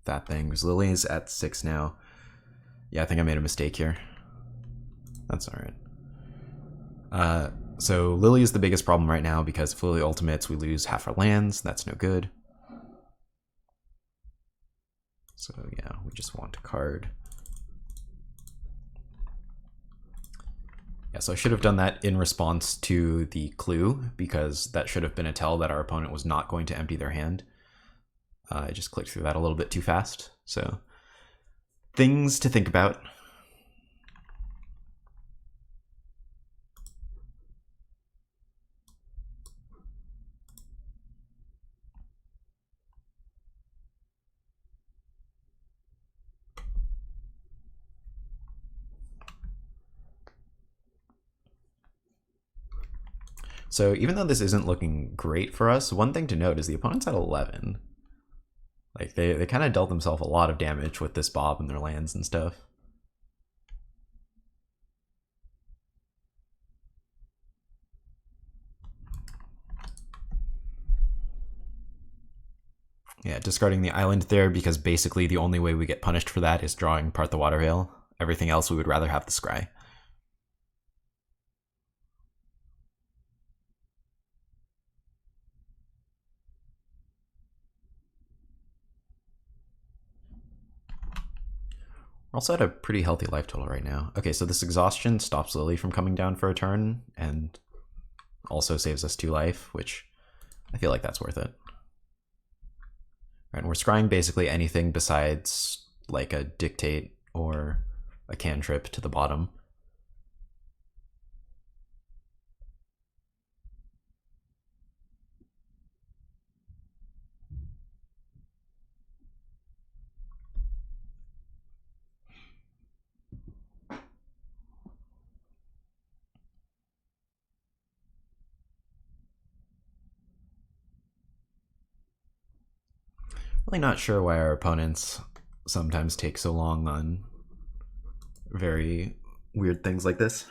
that thing, because Lily is at 6 now. Yeah, I think I made a mistake here. That's all right. So Lily is the biggest problem right now, because if Lily ultimates, we lose half our lands. That's no good. So yeah, we just want a card. Yeah, so I should have done that in response to the clue, because that should have been a tell that our opponent was not going to empty their hand. I just clicked through that a little bit too fast. So things to think about. So even though this isn't looking great for us, one thing to note is the opponent's at 11. Like, they kind of dealt themselves a lot of damage with this Bob and their lands and stuff. Yeah, discarding the island there, because basically the only way we get punished for that is drawing part the Waterveil. Everything else we would rather have the Scry. We're also at a pretty healthy life total right now. Okay, so this Exhaustion stops Lily from coming down for a turn, and also saves us 2 life, which I feel like that's worth it. Right, and we're scrying basically anything besides like a Dictate or a Cantrip to the bottom. Really not sure why our opponents sometimes take so long on very weird things like this.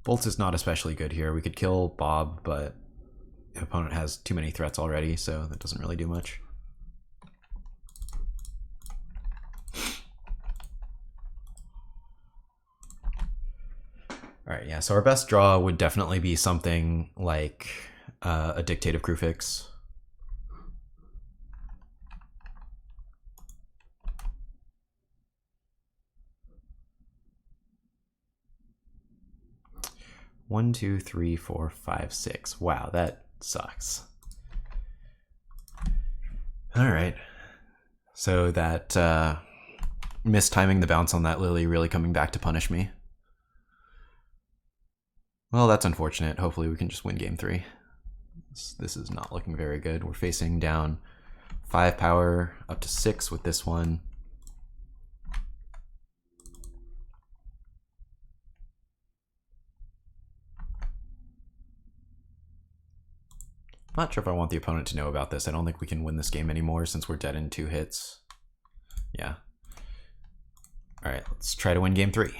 Bolt is not especially good here. We could kill Bob, but the opponent has too many threats already, so that doesn't really do much. All right, yeah, so our best draw would definitely be something like a Dictate of Kruphix. One, two, three, four, five, six. Wow, that sucks. All right. So that mistiming the bounce on that Lily really coming back to punish me. Well, that's unfortunate. Hopefully we can just win game 3. This is not looking very good. We're facing down 5 power up to 6 with this one. I'm not sure if I want the opponent to know about this. I don't think we can win this game anymore since we're dead in 2 hits. Yeah. All right, let's try to win game 3.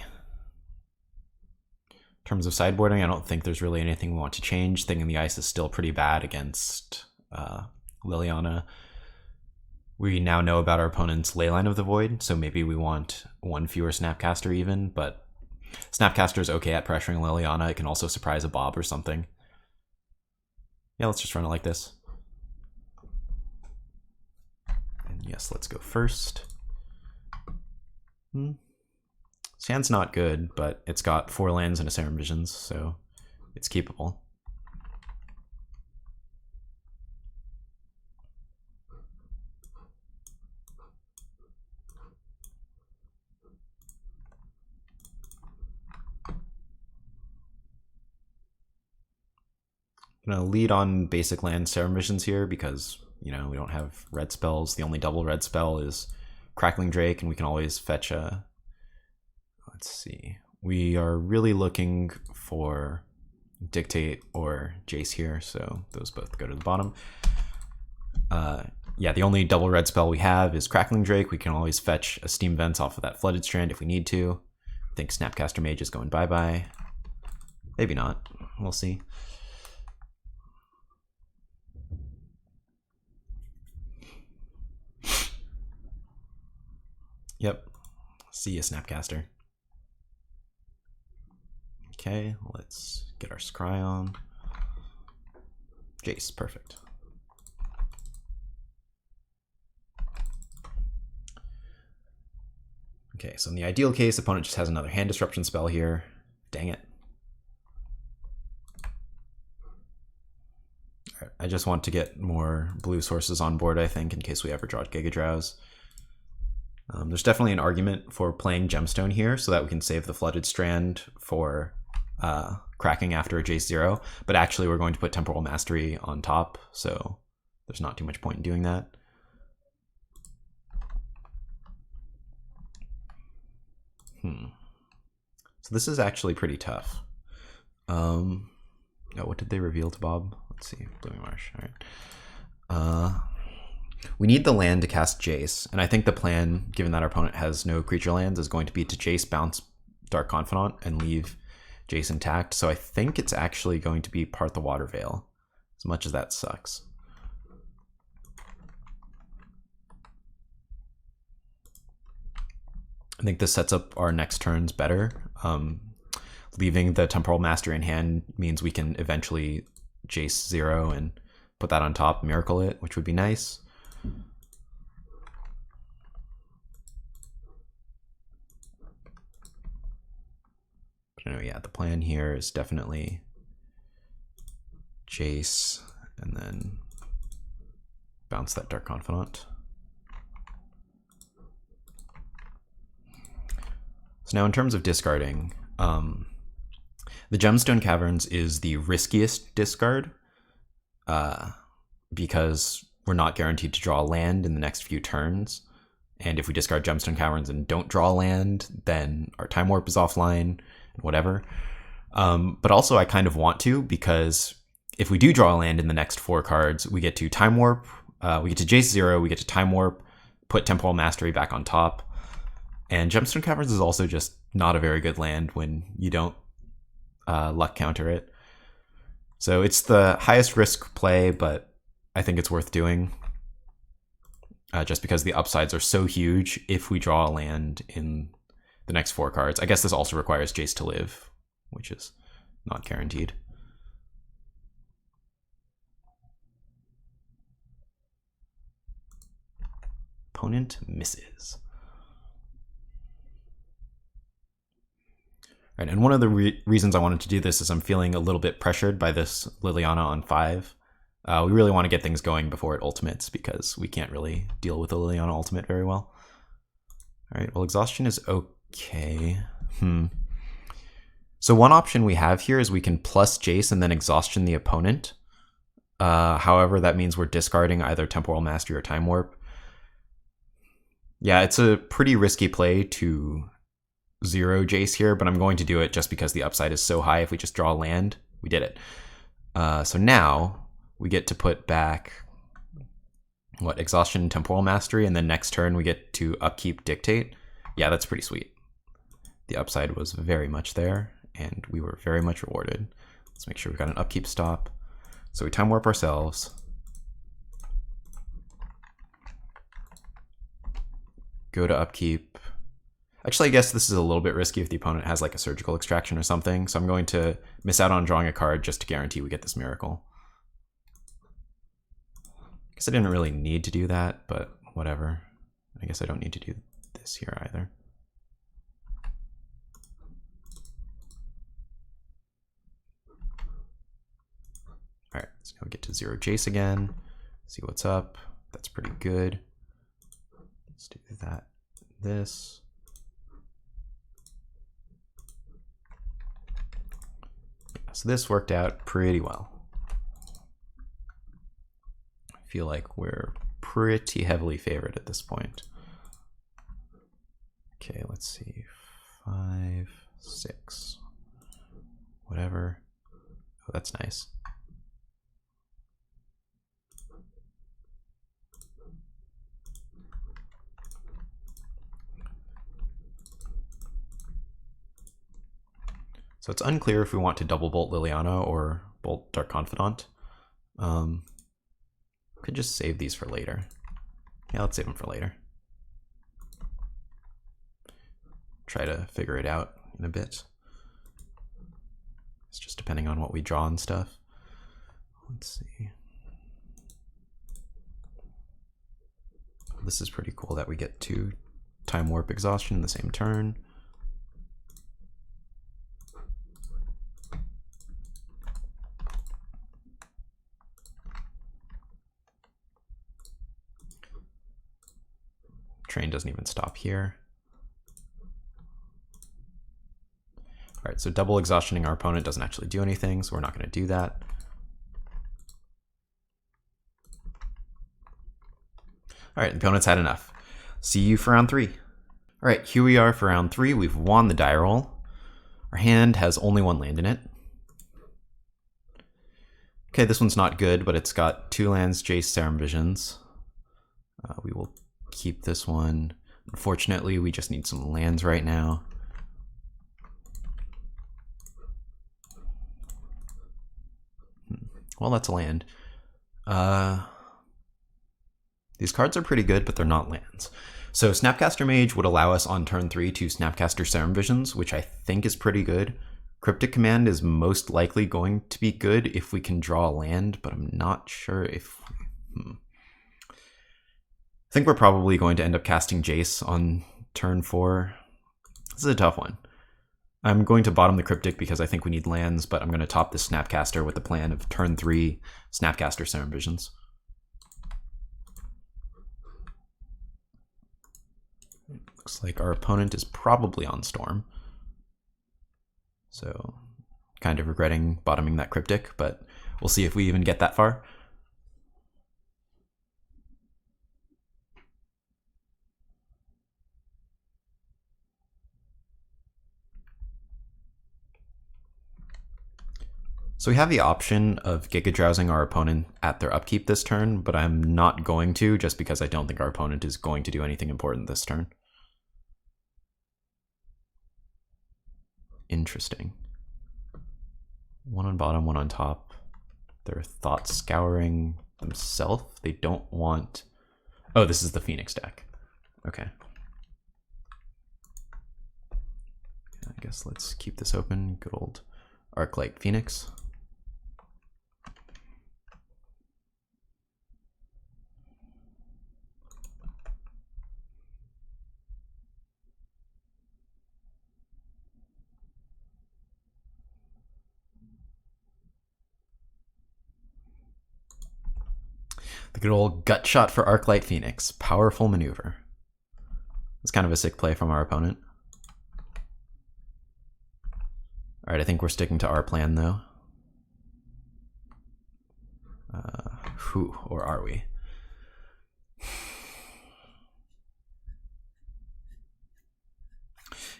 terms of sideboarding, I don't think there's really anything we want to change. Thing in the Ice is still pretty bad against Liliana. We now know about our opponent's Leyline of the Void, so maybe we want one fewer Snapcaster even, but Snapcaster is okay at pressuring Liliana. It can also surprise a Bob or something. Yeah, let's just run it like this. And yes, let's go first. This hand's not good, but it's got 4 lands and a Serum Visions, so it's keepable. I'm gonna lead on basic land Serum Visions here because, you know, we don't have red spells. The only double red spell is Crackling Drake, and we can always fetch a... Let's see. We are really looking for Dictate or Jace here, so those both go to the bottom. Yeah, the only double red spell we have is Crackling Drake. We can always fetch a Steam Vents off of that Flooded Strand if we need to. I think Snapcaster Mage is going bye-bye. Maybe not. We'll see. Yep. See ya, Snapcaster. Okay, let's get our scry on. Jace, perfect. Okay, so in the ideal case, opponent just has another hand disruption spell here. Dang it. All right, I just want to get more blue sources on board, I think, in case we ever draw Gigadrowse. There's definitely an argument for playing Gemstone here so that we can save the Flooded Strand for cracking after a Jace 0, but actually we're going to put Temporal Mastery on top, so there's not too much point in doing that. So this is actually pretty tough. Oh, what did they reveal to Bob? Let's see, Blooming Marsh, all right. We need the land to cast Jace, and I think the plan, given that our opponent has no creature lands, is going to be to Jace bounce Dark Confidant and leave Jace intact, so I think it's actually going to be part the Waterveil, as much as that sucks. I think this sets up our next turns better. Leaving the Temporal Mastery in hand means we can eventually Jace 0 and put that on top, Miracle it, which would be nice. But anyway, yeah, the plan here is definitely Jace and then bounce that Dark Confidant. So now in terms of discarding, the Gemstone Caverns is the riskiest discard because we're not guaranteed to draw a land in the next few turns. And if we discard Gemstone Caverns and don't draw a land, then our Time Warp is offline and whatever. But also I kind of want to, because if we do draw a land in the next 4 cards, we get to Time Warp, we get to Jace 0, we get to Time Warp, put Temporal Mastery back on top. And Gemstone Caverns is also just not a very good land when you don't luck counter it. So it's the highest risk play, but I think it's worth doing. Just because the upsides are so huge if we draw a land in the next 4 cards. I guess this also requires Jace to live, which is not guaranteed. Opponent misses. Right, and one of the reasons I wanted to do this is I'm feeling a little bit pressured by this Liliana on 5. We really want to get things going before it ultimates because we can't really deal with the Liliana ultimate very well. All right, well, Exhaustion is okay. So one option we have here is we can plus Jace and then Exhaustion the opponent. However, that means we're discarding either Temporal Mastery or Time Warp. Yeah, it's a pretty risky play to 0 Jace here, but I'm going to do it just because the upside is so high. If we just draw land, we did it. So now we get to put back Exhaustion, Temporal Mastery, and then next turn we get to upkeep Dictate. Yeah, that's pretty sweet. The upside was very much there, and we were very much rewarded. Let's make sure we've got an upkeep stop. So we time warp ourselves. Go to upkeep. Actually, I guess this is a little bit risky if the opponent has like a surgical extraction or something, so I'm going to miss out on drawing a card just to guarantee we get this miracle. I guess I didn't really need to do that, but whatever. I guess I don't need to do this here either. All right, so now we get to 0 Jace again. See what's up. That's pretty good. Let's do that. This. Yeah, so this worked out pretty well. I feel like we're pretty heavily favored at this point. Okay, let's see. 5, 6. Whatever. Oh, that's nice. So it's unclear if we want to double bolt Liliana or bolt Dark Confidant. Could just save these for later. Yeah, let's save them for later. Try to figure it out in a bit. It's just depending on what we draw and stuff. Let's see. This is pretty cool that we get to time warp exhaustion in the same turn. Train doesn't even stop here. All right, so double exhaustioning our opponent doesn't actually do anything, so we're not going to do that. All right, the opponent's had enough. See you for round 3. All right, here we are for round 3. We've won the die roll. Our hand has only 1 land in it. Okay, this one's not good, but it's got 2 lands, Jace, Serum Visions. We will keep this one. Unfortunately, we just need some lands right now. Well, that's a land. These cards are pretty good, but they're not lands. So Snapcaster Mage would allow us on turn 3 to Snapcaster Serum Visions, which I think is pretty good. Cryptic Command is most likely going to be good if we can draw a land, but I'm not sure if... I think we're probably going to end up casting Jace on turn 4. This is a tough one. I'm going to bottom the Cryptic because I think we need lands, but I'm going to top this Snapcaster with the plan of turn 3 Snapcaster Serum Visions. Looks like our opponent is probably on Storm. So kind of regretting bottoming that Cryptic, but we'll see if we even get that far. So we have the option of Gigadrowsing our opponent at their upkeep this turn, but I'm not going to just because I don't think our opponent is going to do anything important this turn. Interesting. 1 on bottom, 1 on top. They're thought scouring themselves. They don't want... Oh, this is the Phoenix deck. Okay. I guess let's keep this open. Good old Arclight Phoenix. The good old gut shot for Arclight Phoenix. Powerful maneuver. It's kind of a sick play from our opponent. All right, I think we're sticking to our plan though. Or are we?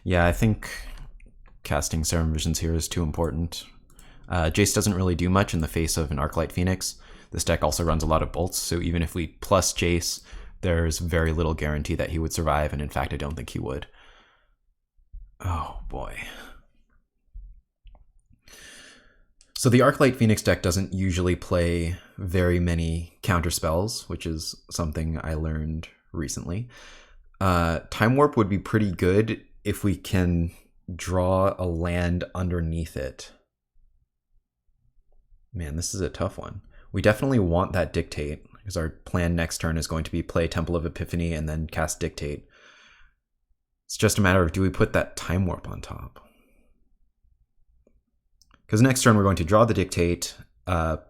Yeah, I think casting Serum Visions here is too important. Jace doesn't really do much in the face of an Arclight Phoenix. This deck also runs a lot of bolts, so even if we plus Jace, there's very little guarantee that he would survive, and in fact, I don't think he would. Oh boy. So the Arclight Phoenix deck doesn't usually play very many counter spells, which is something I learned recently. Time Warp would be pretty good if we can draw a land underneath it. Man, this is a tough one. We definitely want that Dictate, because our plan next turn is going to be play Temple of Epiphany and then cast Dictate. It's just a matter of, do we put that Time Warp on top? Because next turn we're going to draw the Dictate,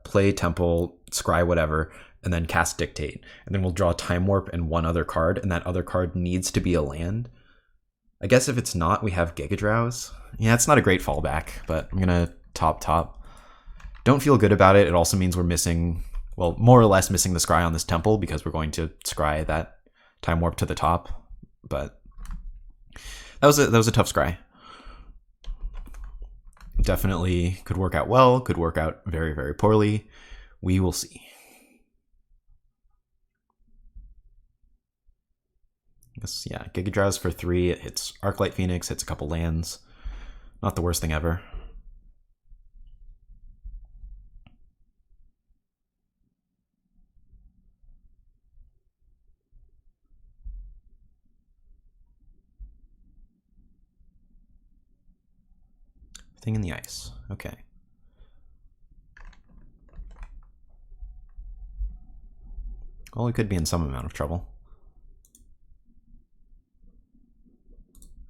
play Temple, scry whatever, and then cast Dictate. And then we'll draw Time Warp and one other card, and that other card needs to be a land. I guess if it's not, we have Gigadrowse. Yeah, it's not a great fallback, but I'm going to top. Don't feel good about it. It also means we're missing, well, more or less missing the scry on this Temple, because we're going to scry that Time Warp to the top. But that was a tough scry. Definitely could work out well, could work out very, very poorly. We will see. Yes, yeah, Gigadrowse for 3. It hits Arclight Phoenix, hits a couple lands. Not the worst thing ever. Thing in the ice. Okay. Well, we could be in some amount of trouble.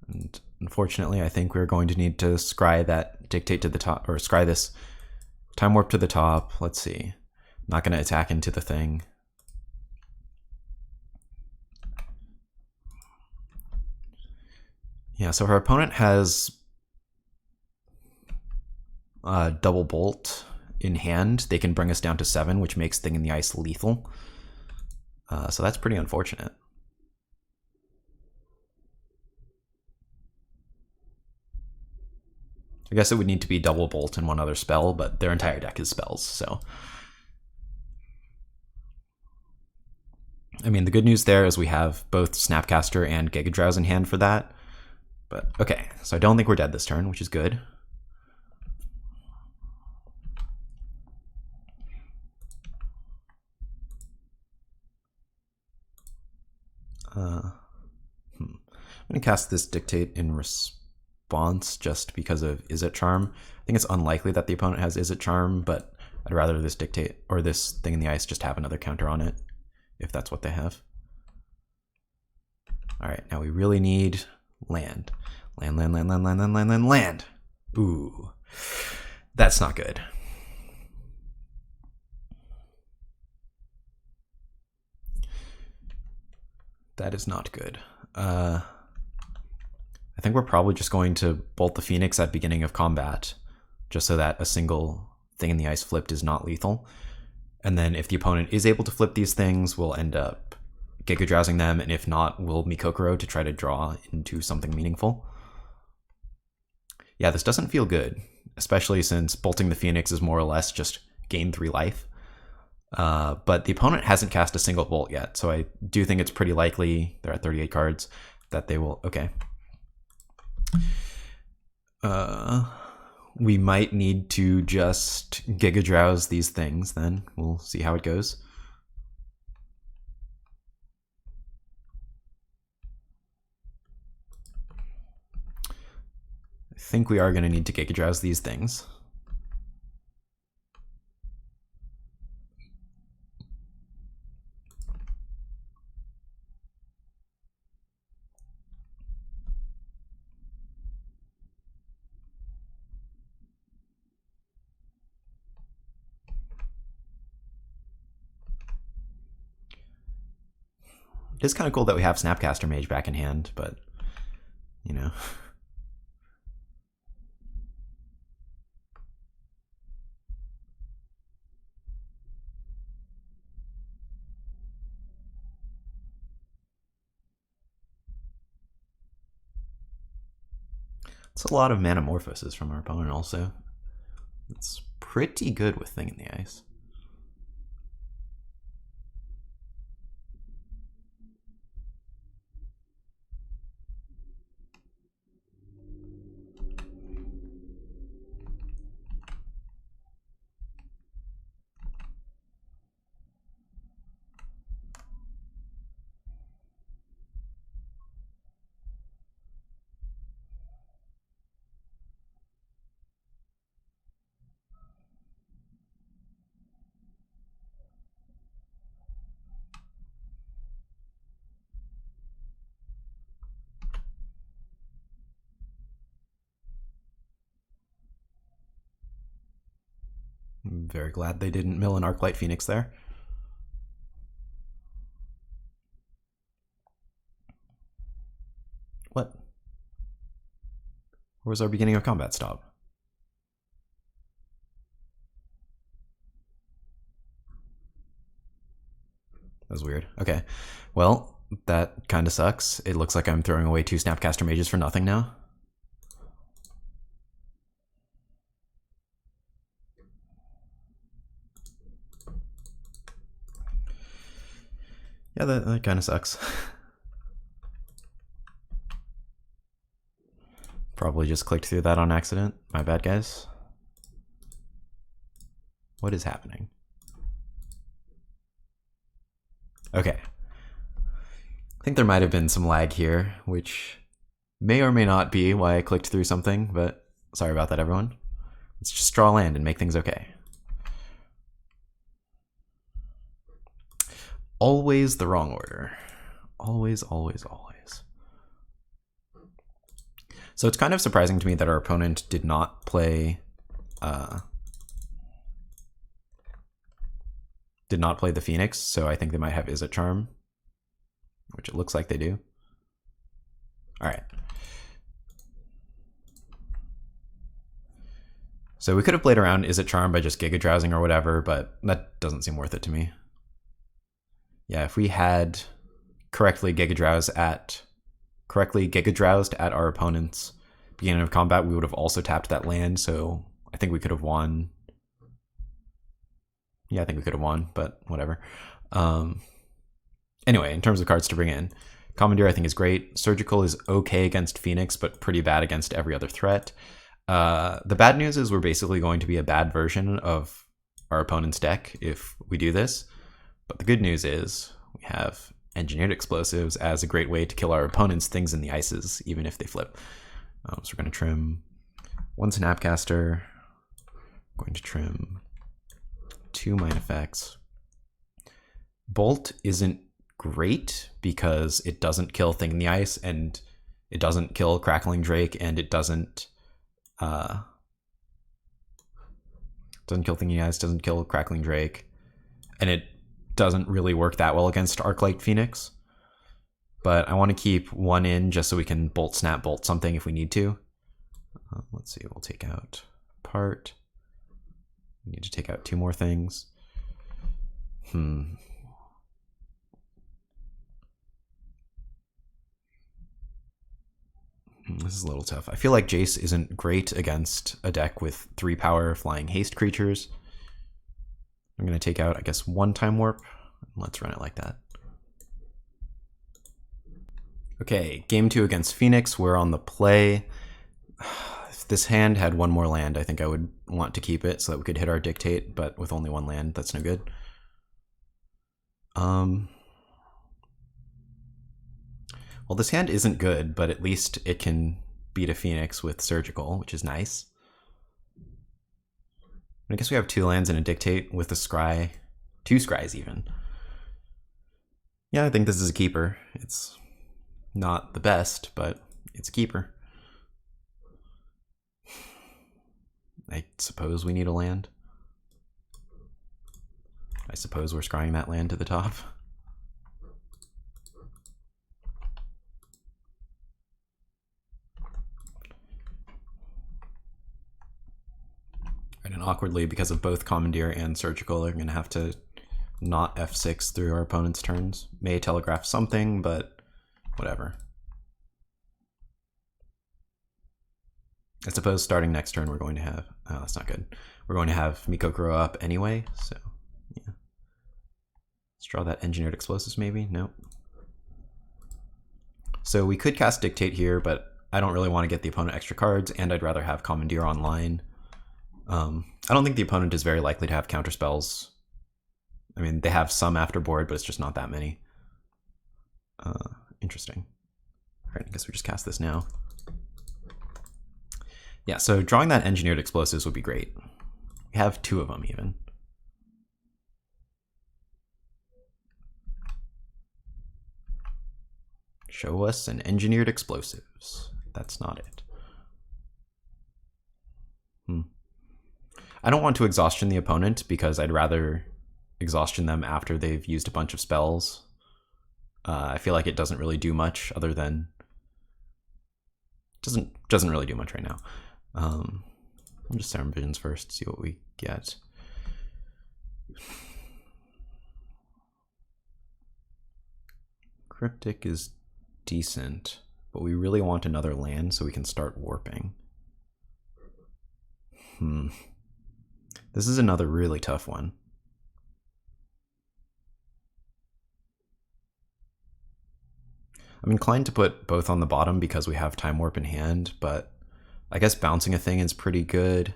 And unfortunately, I think we're going to need to scry that Dictate to the top, or scry this Time Warp to the top. Let's see. Not going to attack into the thing. Yeah, so her opponent has double bolt in hand. They can bring us down to 7, which makes Thing in the Ice lethal. So that's pretty unfortunate. I guess it would need to be double bolt and one other spell, but their entire deck is spells, so. I mean, the good news there is we have both Snapcaster and Gigadrowse in hand for that. But okay, so I don't think we're dead this turn, which is good. I'm going to cast this Dictate in response just because of Izzet Charm. I think it's unlikely that the opponent has Izzet Charm, but I'd rather this Dictate, or this Thing in the Ice, just have another counter on it, if that's what they have. Alright, now we really need land. Land. Ooh. That's not good. That is not good. I think we're probably just going to bolt the Phoenix at beginning of combat, just so that a single Thing in the Ice flipped is not lethal. And then if the opponent is able to flip these things, we'll end up Gigadrowsing them, and if not, we'll Mikokoro to try to draw into something meaningful. Yeah, this doesn't feel good, especially since bolting the Phoenix is more or less just gain 3 life. But the opponent hasn't cast a single bolt yet, so I do think it's pretty likely, they're at 38 cards, that they will... Okay. We might need to just Gigadrowse these things then. We'll see how it goes. I think we are going to need to Gigadrowse these things. It is kind of cool that we have Snapcaster Mage back in hand, but, you know. It's a lot of Manamorphoses from our opponent also. It's pretty good with Thing in the Ice. very glad they didn't mill an Arclight Phoenix there. What? Where was our beginning of combat stop? That was weird. Okay. Well, that kind of sucks. It looks like I'm throwing away 2 Snapcaster Mages for nothing now. Yeah, that kind of sucks. Probably just clicked through that on accident. My bad, guys. What is happening? Okay. I think there might have been some lag here, which may or may not be why I clicked through something, but sorry about that, everyone. Let's just draw land and make things okay. Always the wrong order. Always, always, always. So it's kind of surprising to me that our opponent did not play the Phoenix, so I think they might have Izzet Charm, which it looks like they do. All right. So we could have played around Izzet Charm by just Gigadrowsing or whatever, but that doesn't seem worth it to me. Yeah, if we had correctly Gigadrowsed at our opponent's beginning of combat, we would have also tapped that land, so I think we could have won. Yeah, I think we could have won, but whatever. Anyway, in terms of cards to bring in, Commandeer I think is great. Surgical is okay against Phoenix, but pretty bad against every other threat. The bad news is we're basically going to be a bad version of our opponent's deck if we do this. But the good news is we have Engineered Explosives as a great way to kill our opponent's things in the ices, even if they flip. So we're going to trim 1 Snapcaster. Going to trim 2 Mind Effects. Bolt isn't great because it doesn't kill Thing in the Ice, and it doesn't kill Crackling Drake, and it doesn't kill Thing in the Ice, doesn't kill Crackling Drake, and it doesn't really work that well against Arclight Phoenix. But I want to keep 1 in just so we can bolt, snap, bolt something if we need to. Let's see, we'll take out part. We need to take out 2 more things. This is a little tough. I feel like Jace isn't great against a deck with 3 power flying haste creatures. I'm going to take out, I guess, 1 Time Warp. Let's run it like that. Okay, game 2 against Phoenix. We're on the play. If this hand had 1 more land, I think I would want to keep it so that we could hit our Dictate, but with only 1 land, that's no good. Well, this hand isn't good, but at least it can beat a Phoenix with Surgical, which is nice. I guess we have 2 lands and a Dictate with a Scry. 2 Scries even. Yeah, I think this is a keeper. It's not the best, but it's a keeper. I suppose we need a land. I suppose we're scrying that land to the top. And awkwardly, because of both Commandeer and Surgical, are going to have to not F6 through our opponent's turns. May telegraph something, but whatever. I suppose starting next turn we're going to have... Oh, that's not good. We're going to have Mikokoro up anyway, so yeah. Let's draw that Engineered Explosives maybe? Nope. So we could cast Dictate here, but I don't really want to get the opponent extra cards, and I'd rather have Commandeer online. I don't think the opponent is very likely to have counter spells. I mean, they have some after board, but it's just not that many. Interesting. All right, I guess we just cast this now. Yeah, so drawing that Engineered Explosives would be great. We have 2 of them even. Show us an Engineered Explosives. That's not it. I don't want to exhaustion the opponent because I'd rather exhaustion them after they've used a bunch of spells. I feel like it doesn't really do much other than doesn't really do much right now. I'll just Serum Visions first, see what we get. Cryptic is decent, but we really want another land so we can start warping. This is another really tough one. I'm inclined to put both on the bottom because we have Time Warp in hand, but I guess bouncing a thing is pretty good.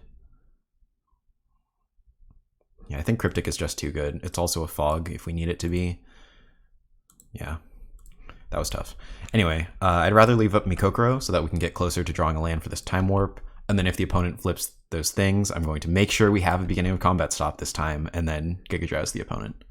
Yeah, I think Cryptic is just too good. It's also a fog if we need it to be. Yeah, that was tough. Anyway, I'd rather leave up Mikokoro so that we can get closer to drawing a land for this Time Warp. And then if the opponent flips those things, I'm going to make sure we have a beginning of combat stop this time, and then Gigadrowse the opponent.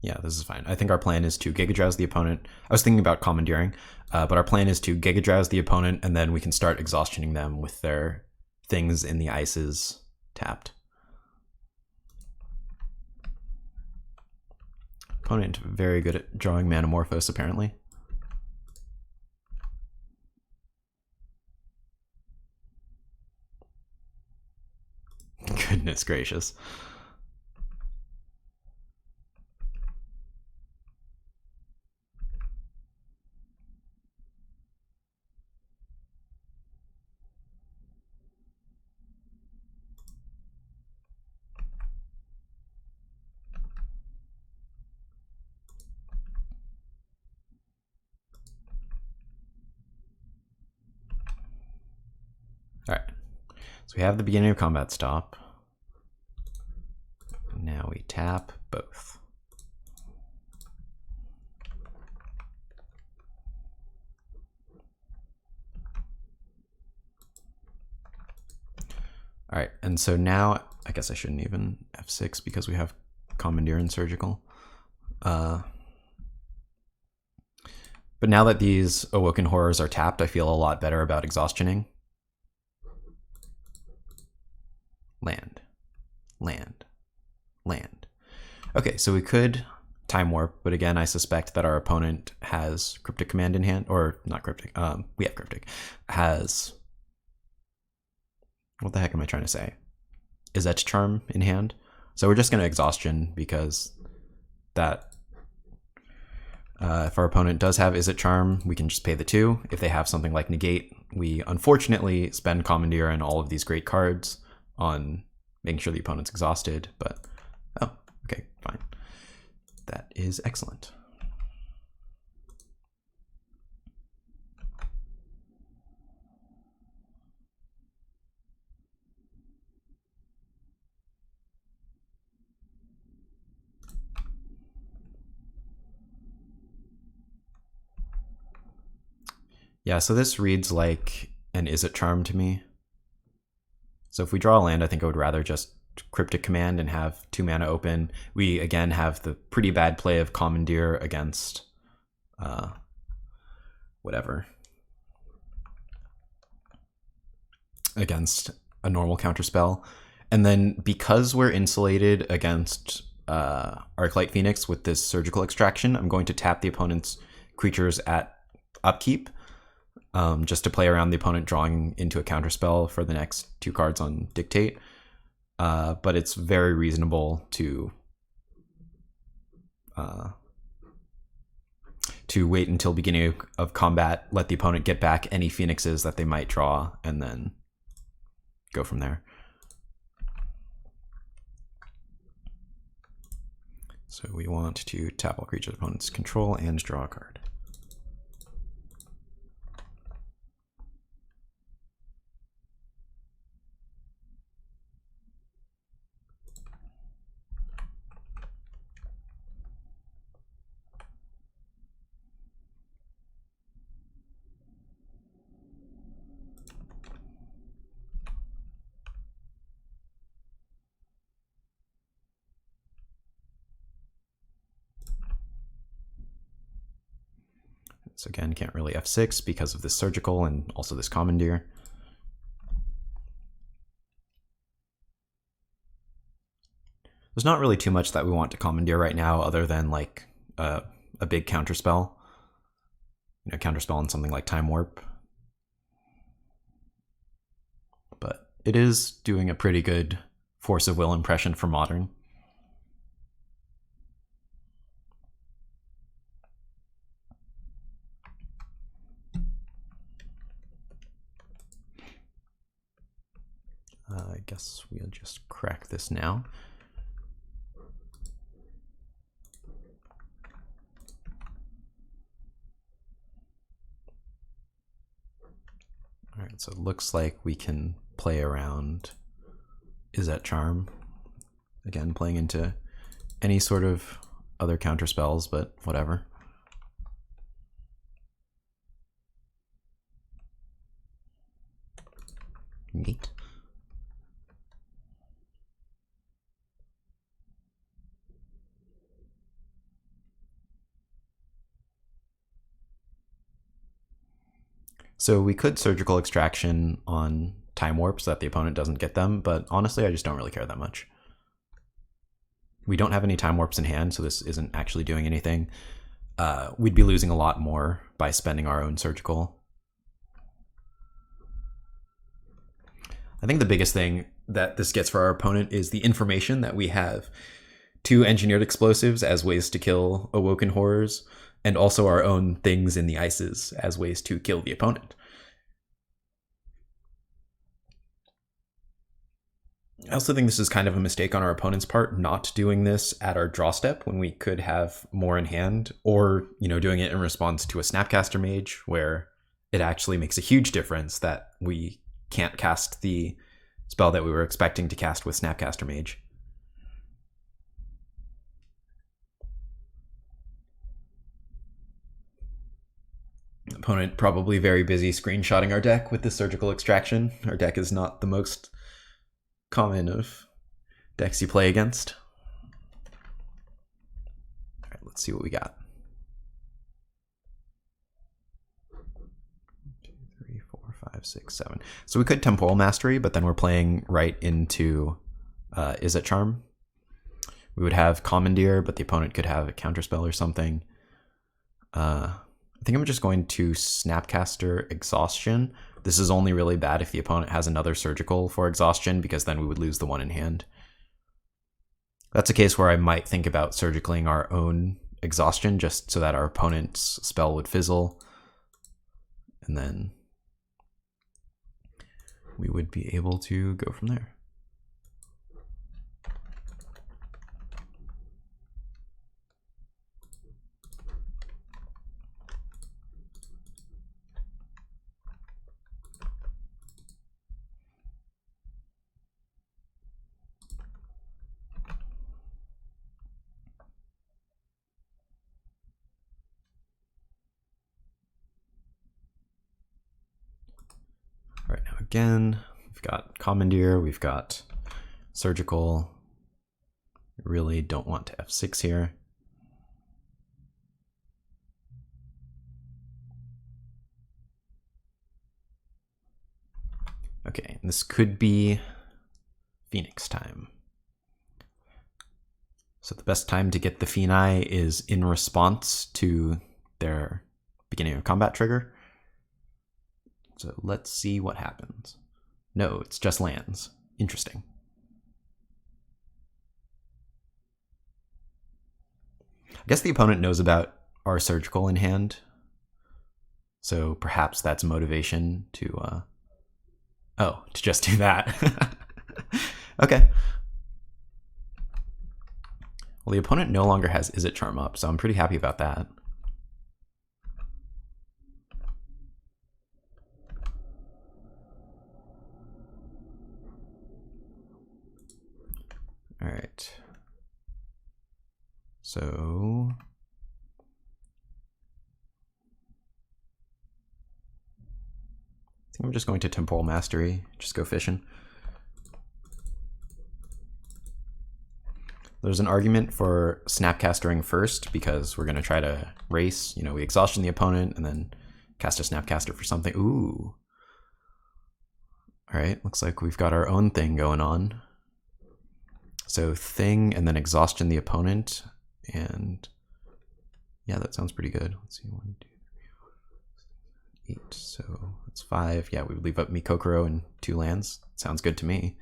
Yeah, this is fine. I think our plan is to Gigadrowse the opponent. I was thinking about commandeering, but our plan is to Gigadrowse the opponent, and then we can start exhaustioning them with their things in the ices tapped. Opponent very good at drawing Manamorphose, apparently. Goodness gracious. All right, so we have the beginning of combat stop. Now we tap both. All right, and so now, I guess I shouldn't even F6 because we have Commandeer and Surgical. But now that these Awoken Horrors are tapped, I feel a lot better about exhaustioning. Land, land, land. Okay, so we could Time Warp, but again, I suspect that our opponent has Cryptic Command in hand, or not Cryptic, we have Cryptic, has, what the heck am I trying to say? Is Etch Charm in hand? So we're just going to Exhaustion because that, if our opponent does have Is It Charm, we can just pay the 2. If they have something like Negate, we unfortunately spend Commandeer and all of these great cards on making sure the opponent's exhausted, but oh, okay, fine. That is excellent. Yeah, so this reads like an Is It Charm to me. So if we draw a land, I think I would rather just Cryptic Command and have 2 mana open. We, again, have the pretty bad play of Commandeer against whatever. Against a normal counterspell. And then because we're insulated against Arclight Phoenix with this Surgical Extraction, I'm going to tap the opponent's creatures at upkeep. Just to play around the opponent drawing into a counterspell for the next 2 cards on Dictate. But it's very reasonable to wait until beginning of combat, let the opponent get back any Phoenixes that they might draw, and then go from there. So we want to tap all creatures opponent's control and draw a card. So again, can't really F6 because of this Surgical and also this Commandeer. There's not really too much that we want to Commandeer right now other than like a big counterspell. You know, counterspell on something like Time Warp. But it is doing a pretty good Force of Will impression for Modern. I guess we'll just crack this now. All right, so it looks like we can play around Izzet Charm. Again, playing into any sort of other counter spells, but whatever. Neat. So we could Surgical Extraction on Time Warp so that the opponent doesn't get them, but honestly I just don't really care that much. We don't have any Time Warps in hand, so this isn't actually doing anything. We'd be losing a lot more by spending our own Surgical. I think the biggest thing that this gets for our opponent is the information that we have 2 Engineered Explosives as ways to kill Awoken Horrors, and also our own things in the ices as ways to kill the opponent. I also think this is kind of a mistake on our opponent's part, not doing this at our draw step when we could have more in hand, or, you know, doing it in response to a Snapcaster Mage where it actually makes a huge difference that we can't cast the spell that we were expecting to cast with Snapcaster Mage. Opponent probably very busy screenshotting our deck with the Surgical Extraction. Our deck is not the most common of decks you play against. All right, let's see what we got. 2, 3, 4, 5, 6, 7. So we could Temporal Mastery, but then we're playing right into Izzet Charm. We would have Commandeer, but the opponent could have a counterspell or something. I think I'm just going to Snapcaster Exhaustion. This is only really bad if the opponent has another Surgical for Exhaustion, because then we would lose the one in hand. That's a case where I might think about Surgicaling our own Exhaustion just so that our opponent's spell would fizzle. And then we would be able to go from there. Right now, again, we've got Commandeer, we've got Surgical. Really don't want to F6 here. Okay, this could be Phoenix time. So the best time to get the Phoenix is in response to their beginning of combat trigger. So let's see what happens. No, it's just lands. Interesting. I guess the opponent knows about our Surgical in hand. So perhaps that's motivation to just do that. Okay. Well, the opponent no longer has Izzet Charm up, so I'm pretty happy about that. All right. So I think I'm just going to Temporal Mastery, just go fishing. There's an argument for Snapcastering first because we're going to try to race. You know, we exhaustion the opponent and then cast a Snapcaster for something. Ooh. All right, looks like we've got our own thing going on. So thing and then exhaustion the opponent. And yeah, that sounds pretty good. Let's see, 1, 2, 3, 4, 8. So that's 5. Yeah, we would leave up Mikokoro and 2 lands. Sounds good to me.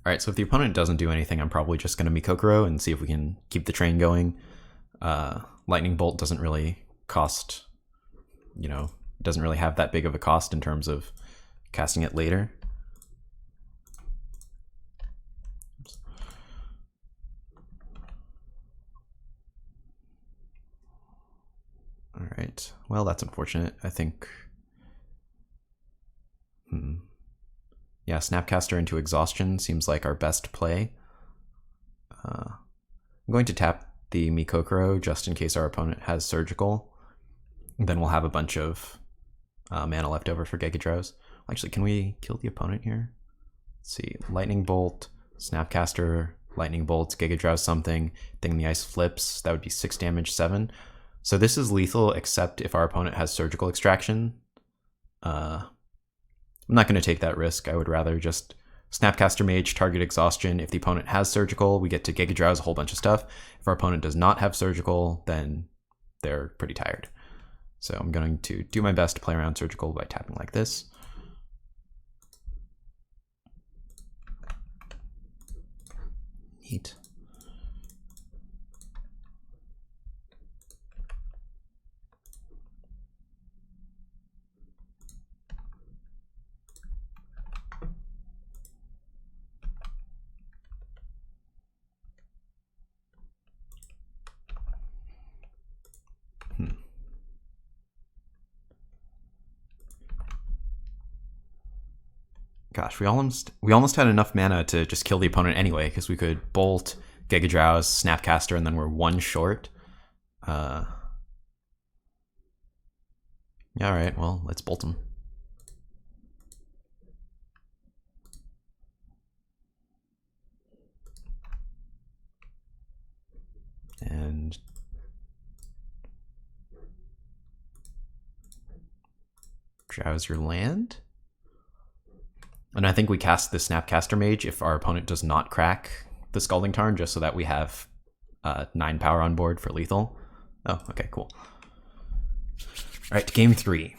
All right, so if the opponent doesn't do anything, I'm probably just going to Mikokoro and see if we can keep the train going. Lightning Bolt doesn't really cost, you know, doesn't really have that big of a cost in terms of casting it later. Oops. All right, well, that's unfortunate. I think... Yeah, Snapcaster into Exhaustion seems like our best play. I'm going to tap the Mikokoro just in case our opponent has Surgical. Then we'll have a bunch of mana left over for Gigadrowse. Actually, can we kill the opponent here? Let's see, Lightning Bolt, Snapcaster, Lightning Bolt, Gigadrowse something, Thing in the Ice flips, that would be 6 damage, 7. So this is lethal except if our opponent has Surgical Extraction. I'm not going to take that risk. I would rather just Snapcaster Mage, target Exhaustion. If the opponent has Surgical, we get to Gigadrowse a whole bunch of stuff. If our opponent does not have Surgical, then they're pretty tired. So I'm going to do my best to play around Surgical by tapping like this. Neat. Gosh, we almost had enough mana to just kill the opponent anyway, because we could Bolt, Gigadrowse, Snapcaster, and then we're 1 short. Yeah, alright, well, let's Bolt him. And drowse your land. And I think we cast the Snapcaster Mage if our opponent does not crack the Scalding Tarn, just so that we have 9 power on board for lethal. Oh, okay, cool. All right, game 3.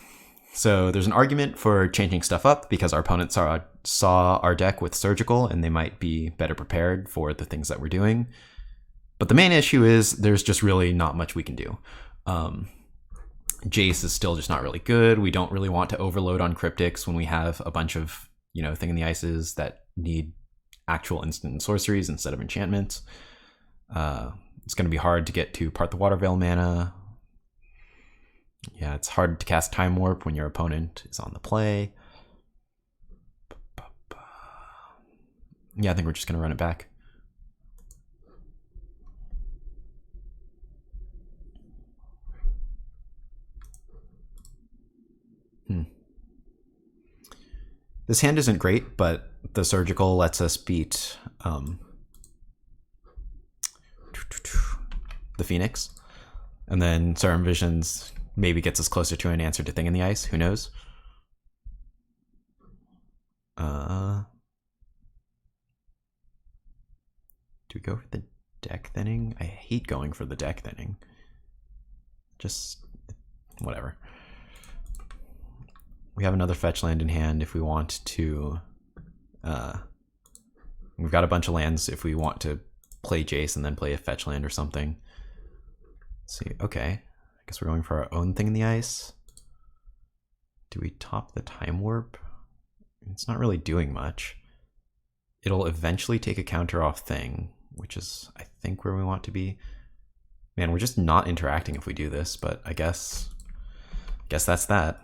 So there's an argument for changing stuff up because our opponents saw our deck with Surgical and they might be better prepared for the things that we're doing. But the main issue is there's just really not much we can do. Jace is still just not really good. We don't really want to overload on Cryptics when we have a bunch of, you know, Thing in the Ices that need actual instant sorceries instead of enchantments. It's going to be hard to get to part the Waterveil mana. Yeah, it's hard to cast Time Warp when your opponent is on the play. Yeah, I think we're just going to run it back. This hand isn't great, but the Surgical lets us beat the Phoenix. And then Serum Visions maybe gets us closer to an answer to Thing in the Ice. Who knows? Do we go for the deck thinning? I hate going for the deck thinning. Just whatever. We have another fetch land in hand if we want to... we've got a bunch of lands if we want to play Jace and then play a fetch land or something. Let's see, okay. I guess we're going for our own Thing in the Ice. Do we top the Time Warp? It's not really doing much. It'll eventually take a counter off Thing, which is, I think, where we want to be. Man, we're just not interacting if we do this, but I guess that's that.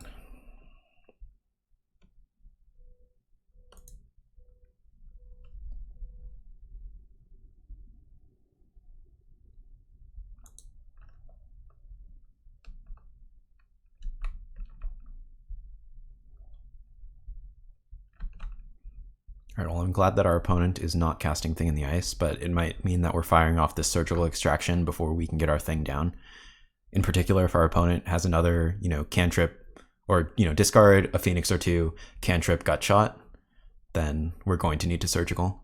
Alright, well, I'm glad that our opponent is not casting Thing in the Ice, but it might mean that we're firing off this Surgical Extraction before we can get our thing down. In particular, if our opponent has another, cantrip, or, discard a Phoenix or two, cantrip, gut shot, then we're going to need to Surgical.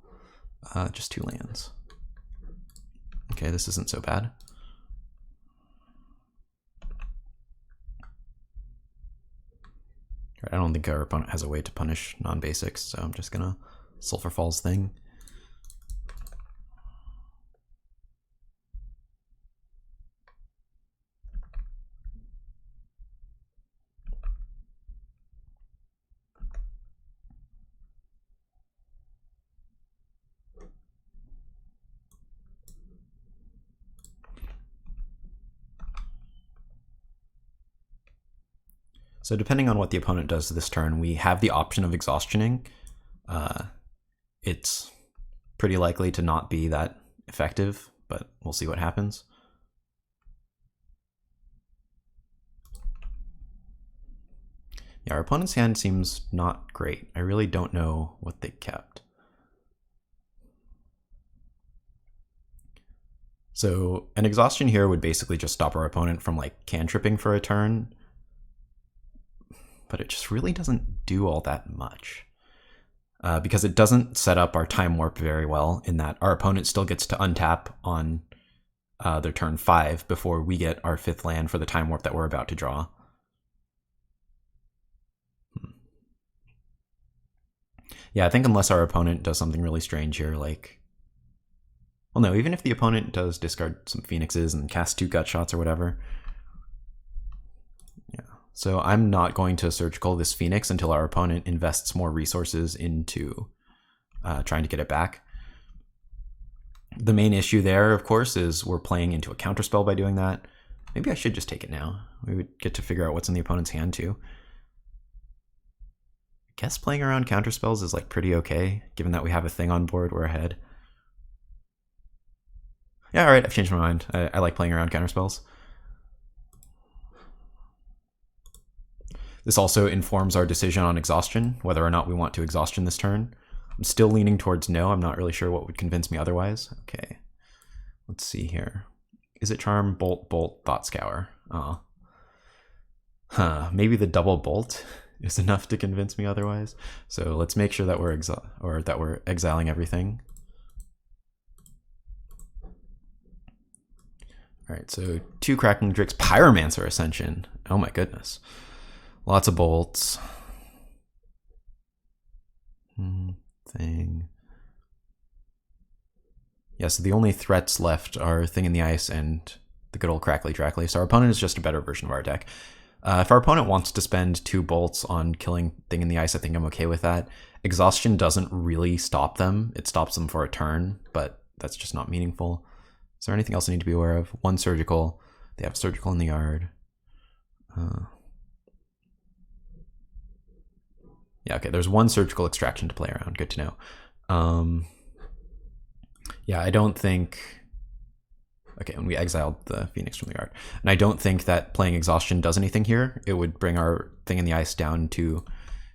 Just 2 lands. Okay, this isn't so bad. I don't think our opponent has a way to punish non-basics, so I'm just gonna Sulfur Falls thing. So depending on what the opponent does this turn, we have the option of exhaustioning. It's pretty likely to not be that effective, but we'll see what happens. Yeah, our opponent's hand seems not great. I really don't know what they kept. So an exhaustion here would basically just stop our opponent from like cantripping for a turn, but it just really doesn't do all that much. Because it doesn't set up our Time Warp very well, in that our opponent still gets to untap on their turn 5 before we get our 5th land for the Time Warp that we're about to draw. Yeah, I think unless our opponent does something really strange here, like... Well, no, even if the opponent does discard some Phoenixes and cast 2 gut shots or whatever. Yeah, so I'm not going to Surgical this Phoenix until our opponent invests more resources into trying to get it back. The main issue there, of course, is we're playing into a counterspell by doing that. Maybe I should just take it now. We would get to figure out what's in the opponent's hand too. I guess playing around counterspells is like pretty okay, given that we have a thing on board, we're ahead. Yeah, alright, I've changed my mind. I like playing around counterspells. This also informs our decision on exhaustion, whether or not we want to exhaustion this turn. I'm still leaning towards no. I'm not really sure what would convince me otherwise. Okay, let's see here. Is it Charm, Bolt, Bolt, Thought Scour? Oh. Maybe the double Bolt is enough to convince me otherwise. So let's make sure that we're exiling everything. Alright, so 2 Crackling Drakes, Pyromancer Ascension. Oh my goodness. Lots of bolts. Thing. Yeah, so the only threats left are Thing in the Ice and the good old Crackly Dracly. So our opponent is just a better version of our deck. If our opponent wants to spend 2 bolts on killing Thing in the Ice, I think I'm okay with that. Exhaustion doesn't really stop them. It stops them for a turn, but that's just not meaningful. Is there anything else I need to be aware of? 1 Surgical. They have Surgical in the yard. Yeah, okay, there's 1 Surgical Extraction to play around. Good to know. Yeah, I don't think... Okay, when we exiled the Phoenix from the yard. And I don't think that playing Exhaustion does anything here. It would bring our Thing in the Ice down to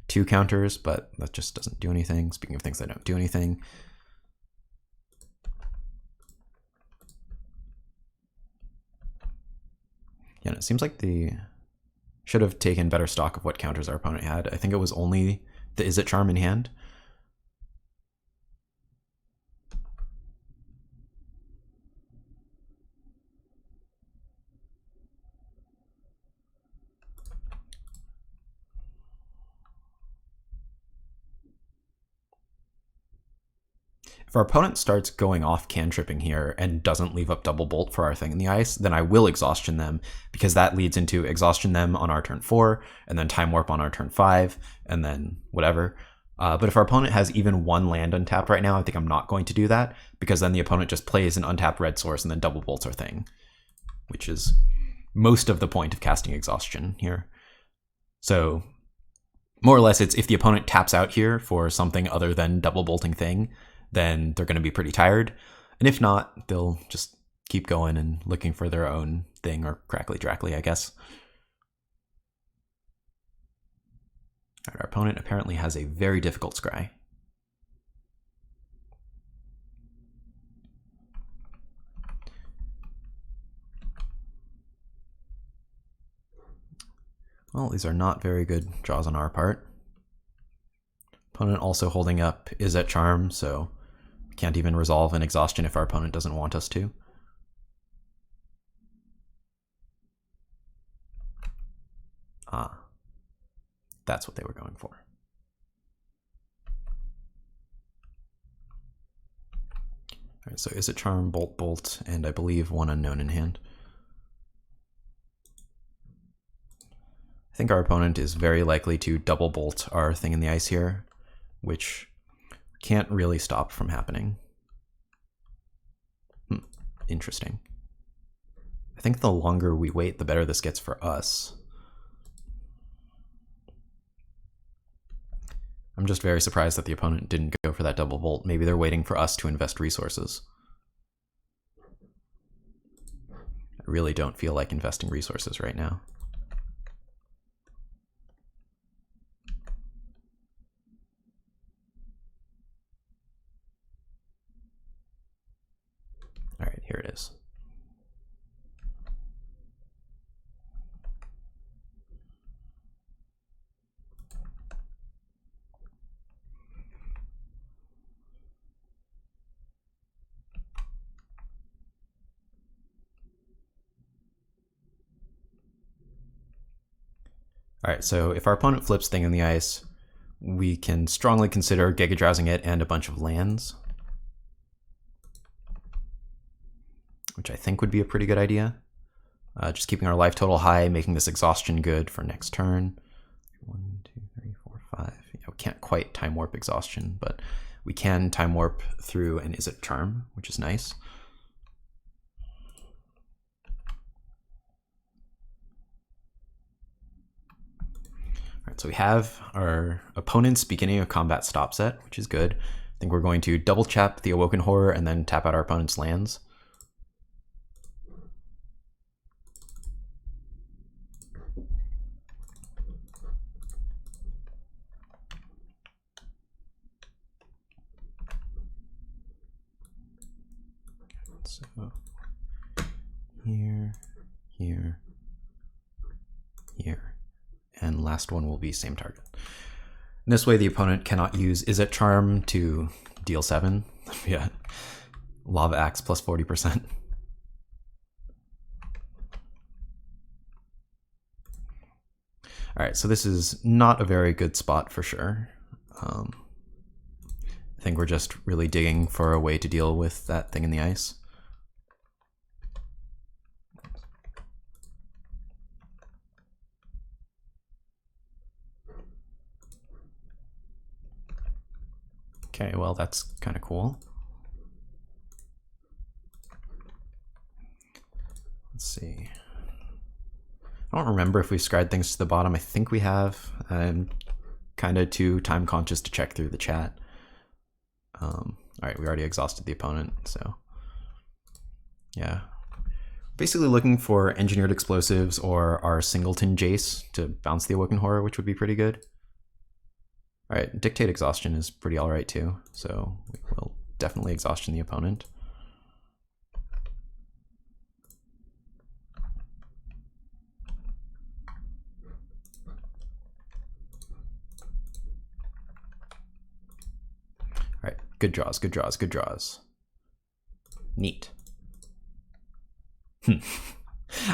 2 counters, but that just doesn't do anything. Speaking of things that don't do anything. Yeah, and it seems like the... Should have taken better stock of what counters our opponent had. I think it was only the Is It Charm in hand. If our opponent starts going off cantripping here and doesn't leave up double bolt for our Thing in the Ice, then I will exhaustion them, because that leads into exhaustion them on our turn 4, and then Time Warp on our turn 5, and then whatever. But if our opponent has even 1 land untapped right now, I think I'm not going to do that, because then the opponent just plays an untapped red source and then double bolts our Thing, which is most of the point of casting exhaustion here. So more or less, it's if the opponent taps out here for something other than double bolting Thing, then they're going to be pretty tired. And if not, they'll just keep going and looking for their own thing, or Crackly Dracly, I guess. All right, our opponent apparently has a very difficult scry. Well, these are not very good draws on our part. Opponent also holding up is at Charm, so we can't even resolve an Exhaustion if our opponent doesn't want us to. Ah, that's what they were going for. All right, so is it Charm, Bolt, Bolt, and I believe one unknown in hand. I think our opponent is very likely to double bolt our thing in the ice here, which can't really stop from happening. Interesting. I think the longer we wait, the better this gets for us. I'm just very surprised that the opponent didn't go for that double bolt. Maybe they're waiting for us to invest resources. I really don't feel like investing resources right now. All right, here it is. All right, so if our opponent flips Thing in the Ice, we can strongly consider Gigadrowsing it and a bunch of lands, which I think would be a pretty good idea. Just keeping our life total high, making this Exhaustion good for next turn. 1, 2, 3, 4, 5. You know, can't quite Time Warp Exhaustion, but we can Time Warp through an Is It Charm, which is nice. All right, so we have our opponent's beginning of combat stop set, which is good. I think we're going to double tap the Awoken Horror and then tap out our opponent's lands. So here, here, here. And last one will be same target. And this way the opponent cannot use Is It Charm to deal 7. Yeah. Lava Axe plus 40%. Alright, so this is not a very good spot for sure. I think we're just really digging for a way to deal with that Thing in the Ice. Okay, well, that's kind of cool. Let's see. I don't remember if we scryed things to the bottom. I think we have. I'm kind of too time conscious to check through the chat. All right, we already exhausted the opponent, so yeah. Basically looking for Engineered Explosives or our Singleton Jace to bounce the Awoken Horror, which would be pretty good. All right, Dictate Exhaustion is pretty all right too, so we will definitely Exhaustion the opponent. All right, good draws, good draws, good draws. Neat. I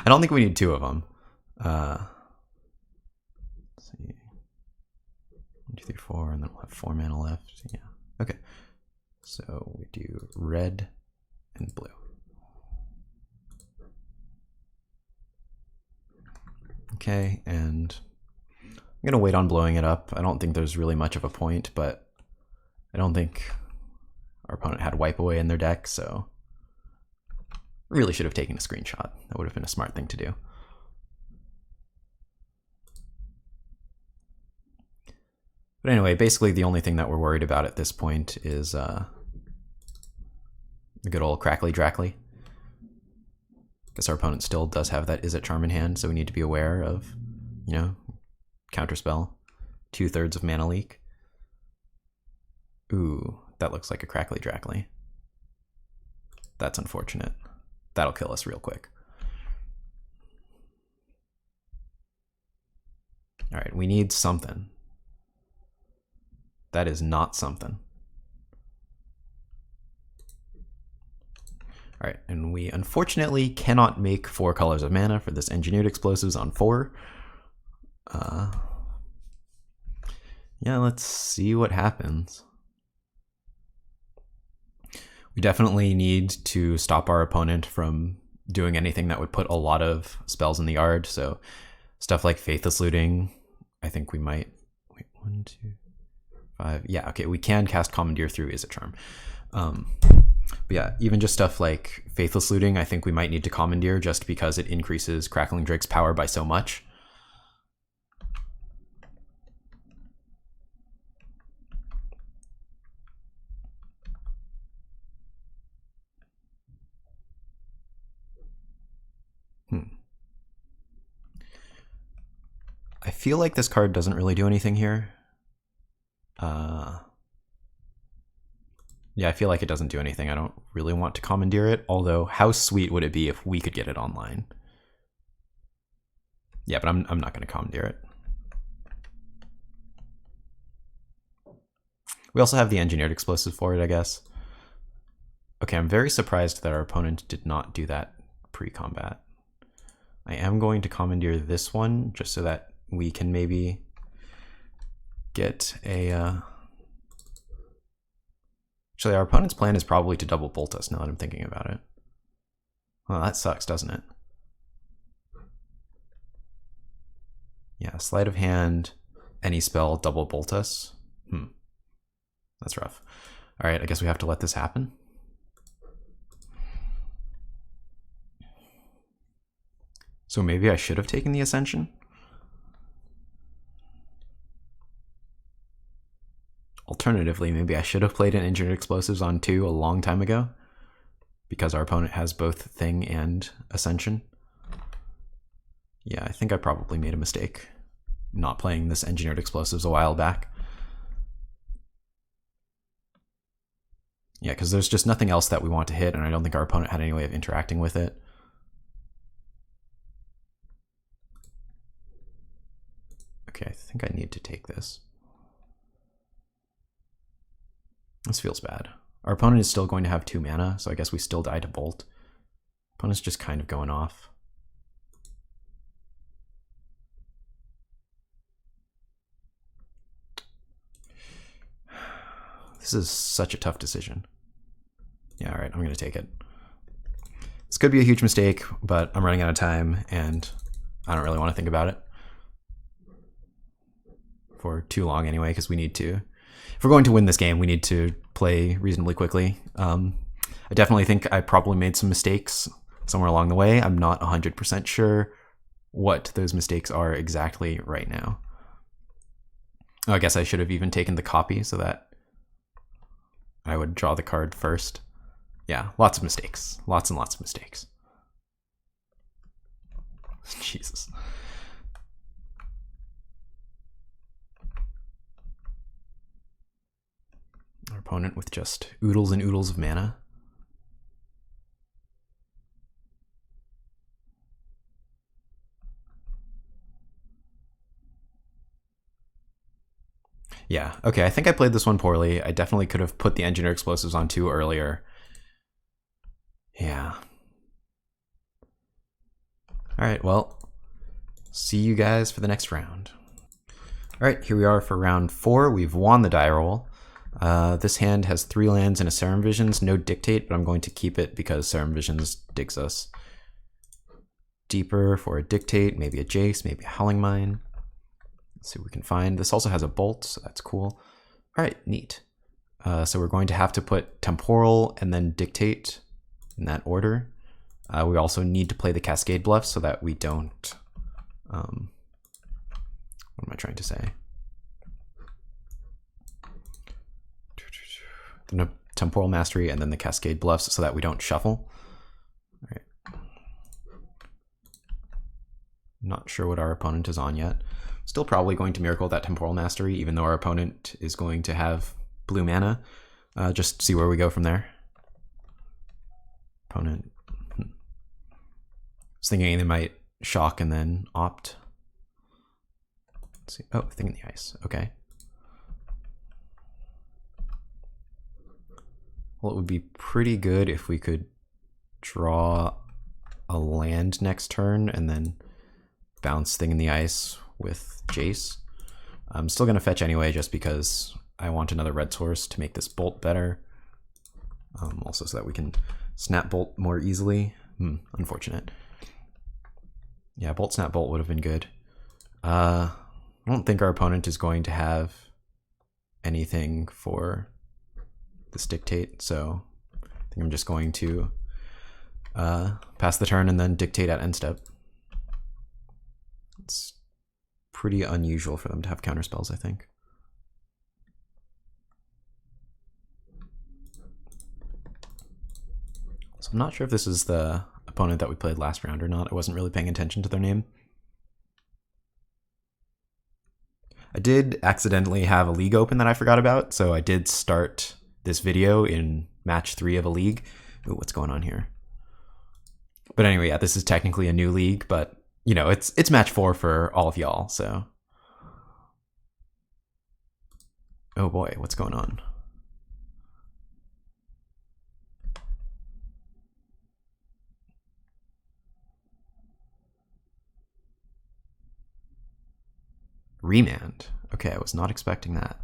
don't think we need 2 of them. Let's see. 1, 2, 3, 4, and then we'll have 4 mana left. Yeah. Okay. So we do red and blue. Okay, and I'm gonna wait on blowing it up. I don't think there's really much of a point, but I don't think our opponent had Wipe Away in their deck, so really should have taken a screenshot. That would have been a smart thing to do. But anyway, basically the only thing that we're worried about at this point is the good old Crackly Drake. Guess our opponent still does have that Is It Charm in hand, so we need to be aware of, you know, counterspell. 2/3 of mana leak. Ooh, that looks like a Crackly Drake. That's unfortunate. That'll kill us real quick. All right, we need something. That is not something. All right, and we unfortunately cannot make 4 colors of mana for this Engineered Explosives on 4. Yeah, let's see what happens. We definitely need to stop our opponent from doing anything that would put a lot of spells in the yard. So stuff like Faithless Looting, I think we might. Wait, 1, 2, 5. Yeah, okay, we can cast Commandeer through Is a Charm. But yeah, even just stuff like Faithless Looting, I think we might need to Commandeer just because it increases Crackling Drake's power by so much. I feel like this card doesn't really do anything here. Yeah, I feel like it doesn't do anything. I don't really want to Commandeer it, although how sweet would it be if we could get it online? Yeah, but I'm not going to Commandeer it. We also have the Engineered Explosive for it, I guess. Okay, I'm very surprised that our opponent did not do that pre-combat. I am going to Commandeer this one, just so that we can maybe get a... Actually, our opponent's plan is probably to double bolt us, now that I'm thinking about it. Well, that sucks, doesn't it? Yeah, sleight of hand, any spell, double bolt us. That's rough. All right, I guess we have to let this happen. So maybe I should have taken the Ascension? Alternatively, maybe I should have played an Engineered Explosives on 2 a long time ago, because our opponent has both Thing and Ascension. Yeah, I think I probably made a mistake not playing this Engineered Explosives a while back. Yeah, because there's just nothing else that we want to hit, and I don't think our opponent had any way of interacting with it. Okay, I think I need to take this. This feels bad. Our opponent is still going to have 2 mana, so I guess we still die to Bolt. Opponent's just kind of going off. This is such a tough decision. Yeah, alright, I'm going to take it. This could be a huge mistake, but I'm running out of time, and I don't really want to think about it for too long anyway, because we need to... If we're going to win this game, we need to play reasonably quickly. I definitely think I probably made some mistakes somewhere along the way. I'm not 100% sure what those mistakes are exactly right now. Oh, I guess I should have even taken the copy so that I would draw the card first. Yeah, lots of mistakes. Lots and lots of mistakes. Jesus. Our opponent with just oodles and oodles of mana. Yeah, okay, I think I played this one poorly. I definitely could have put the Engineered Explosives on 2 earlier. Yeah. Alright, well, see you guys for the next round. Alright, here we are for round 4. We've won the die roll. This hand has 3 lands and a Serum Visions, no Dictate, but I'm going to keep it because Serum Visions digs us deeper for a Dictate, maybe a Jace, maybe a Howling Mine. Let's see what we can find. This also has a Bolt, so that's cool. All right, neat. So we're going to have to put Temporal and then Dictate in that order. We also need to play the Cascade Bluffs so that we don't... what am I trying to say? The Temporal Mastery and then the Cascade Bluffs so that we don't shuffle. All right. Not sure what our opponent is on yet. Still probably going to Miracle that Temporal Mastery, even though our opponent is going to have blue mana. Just see where we go from there. Opponent. I was thinking they might shock and then opt. Let's see. Oh, Thing in the Ice. Okay. Well, it would be pretty good if we could draw a land next turn and then bounce Thing in the Ice with Jace. I'm still going to fetch anyway just because I want another red source to make this bolt better. Also so that we can snap bolt more easily. Unfortunate. Yeah, bolt snap bolt would have been good. I don't think our opponent is going to have anything for this dictate, so I think I'm just going to pass the turn and then dictate at end step. It's pretty unusual for them to have counter spells, I think. So I'm not sure if this is the opponent that we played last round or not. I wasn't really paying attention to their name. I did accidentally have a league open that I forgot about, so I did start this video in match 3 of a league. Ooh, what's going on here? But anyway, yeah, this is technically a new league, but you know, it's match 4 for all of y'all, so. Oh boy, what's going on? Remand. Okay, I was not expecting that.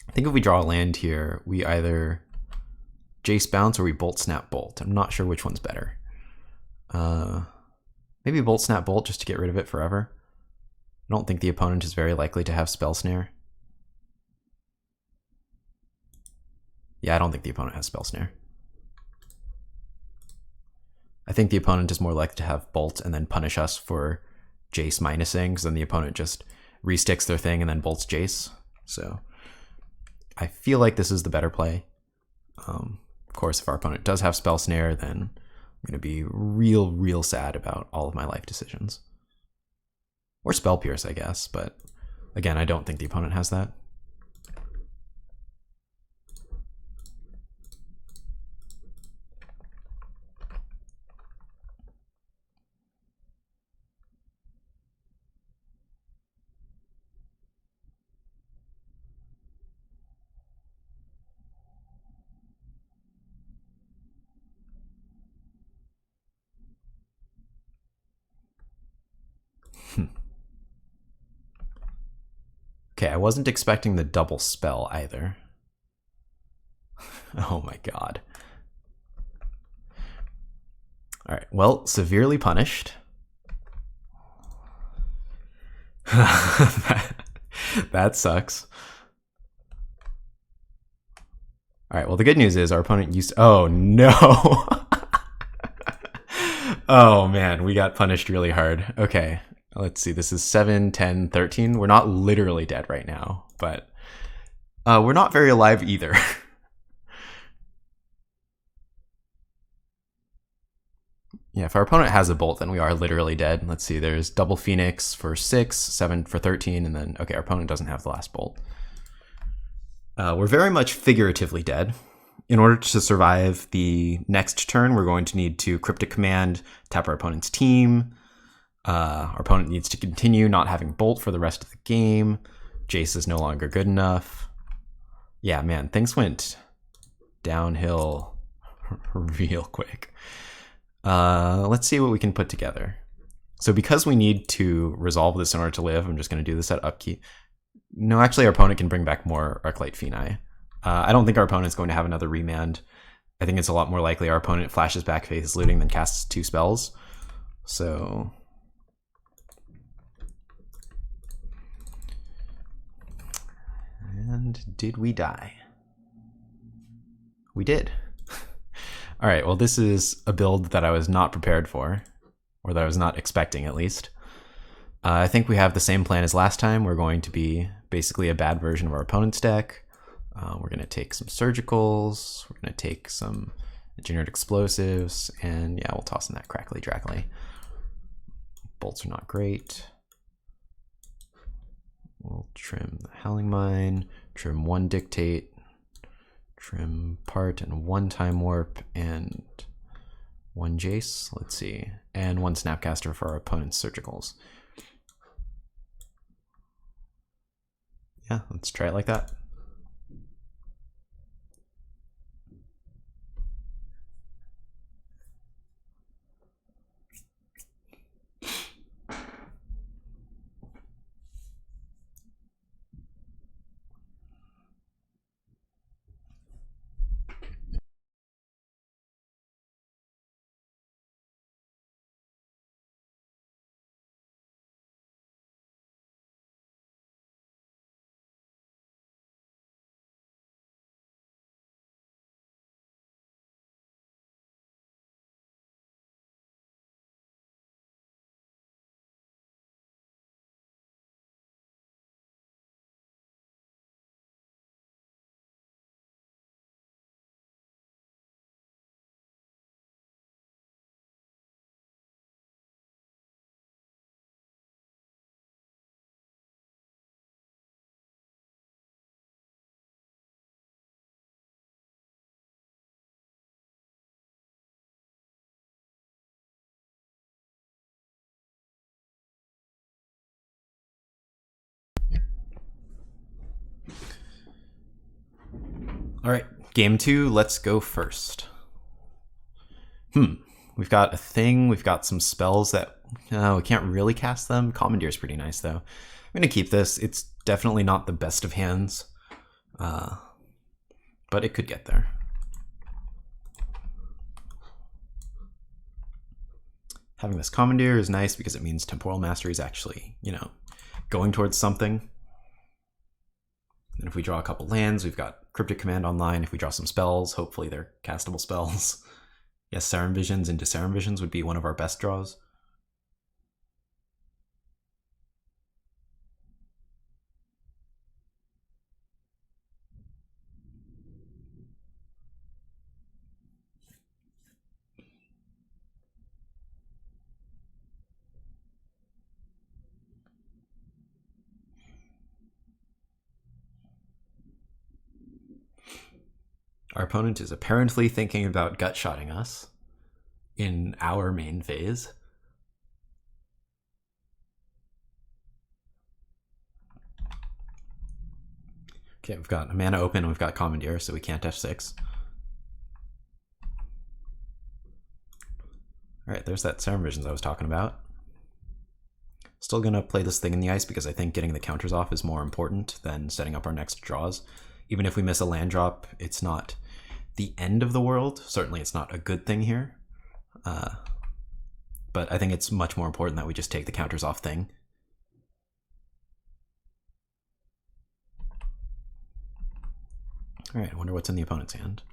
I think if we draw a land here, we either Jace bounce or we bolt snap bolt. I'm not sure which one's better. Maybe bolt snap bolt just to get rid of it forever. I don't think the opponent is very likely to have spell snare. Yeah, I don't think the opponent has spell snare. I think the opponent is more likely to have bolt and then punish us for Jace minusing, because then the opponent just resticks their thing and then bolts Jace. So I feel like this is the better play. Of course, if our opponent does have spell snare, then I'm going to be real sad about all of my life decisions. Or spell pierce, I guess, but again, I don't think the opponent has that. Okay, I wasn't expecting the double spell either. Oh my god. Alright, well, severely punished. That sucks. Alright, well the good news is our opponent used... Oh no! Oh man, we got punished really hard. Okay. Let's see, this is 7, 10, 13. We're not literally dead right now, but we're not very alive either. Yeah, if our opponent has a bolt, then we are literally dead. Let's see, there's double Phoenix for 6, 7 for 13, and then, okay, our opponent doesn't have the last bolt. We're very much figuratively dead. In order to survive the next turn, we're going to need to Cryptic Command, tap our opponent's team. Our opponent needs to continue not having bolt for the rest of the game. Jace is no longer good enough. Yeah, man, things went downhill real quick. Let's see what we can put together. So because we need to resolve this in order to live, I'm just going to do this at upkeep. No, actually, our opponent can bring back more Arclight Phenai. I don't think our opponent's going to have another remand. I think it's a lot more likely our opponent flashes back Faithless Looting than casts 2 spells. So... And did we die? We did. All right, well, this is a build that I was not prepared for, or that I was not expecting at least. I think we have the same plan as last time. We're going to be basically a bad version of our opponent's deck. We're going to take some Surgicals, we're going to take some Engineered Explosives, and yeah, we'll toss in that Crackly Drake. Bolts are not great. We'll trim the Howling Mine, trim 1 Dictate, trim Part and 1 Time Warp, and 1 Jace, let's see, and 1 Snapcaster for our opponent's Surgicals. yeah, let's try it like that. All right, game 2, let's go first. We've got a thing, we've got some spells that we can't really cast them. Commandeer is pretty nice though. I'm gonna keep this. It's definitely not the best of hands, but it could get there. Having this Commandeer is nice because it means Temporal Mastery is actually, you know, going towards something. And if we draw a couple lands, we've got Cryptic Command online. If we draw some spells, hopefully they're castable spells. Yes, Serum Visions into Serum Visions would be one of our best draws. Our opponent is apparently thinking about gut-shotting us in our main phase. Okay, we've got a mana open and we've got Commandeer, so we can't F6. Alright, there's that Serum Visions I was talking about. Still gonna play this thing in the ice because I think getting the counters off is more important than setting up our next draws. Even if we miss a land drop, it's not the end of the world. Certainly it's not a good thing here. But I think it's much more important that we just take the counters off thing. Alright, I wonder what's in the opponent's hand.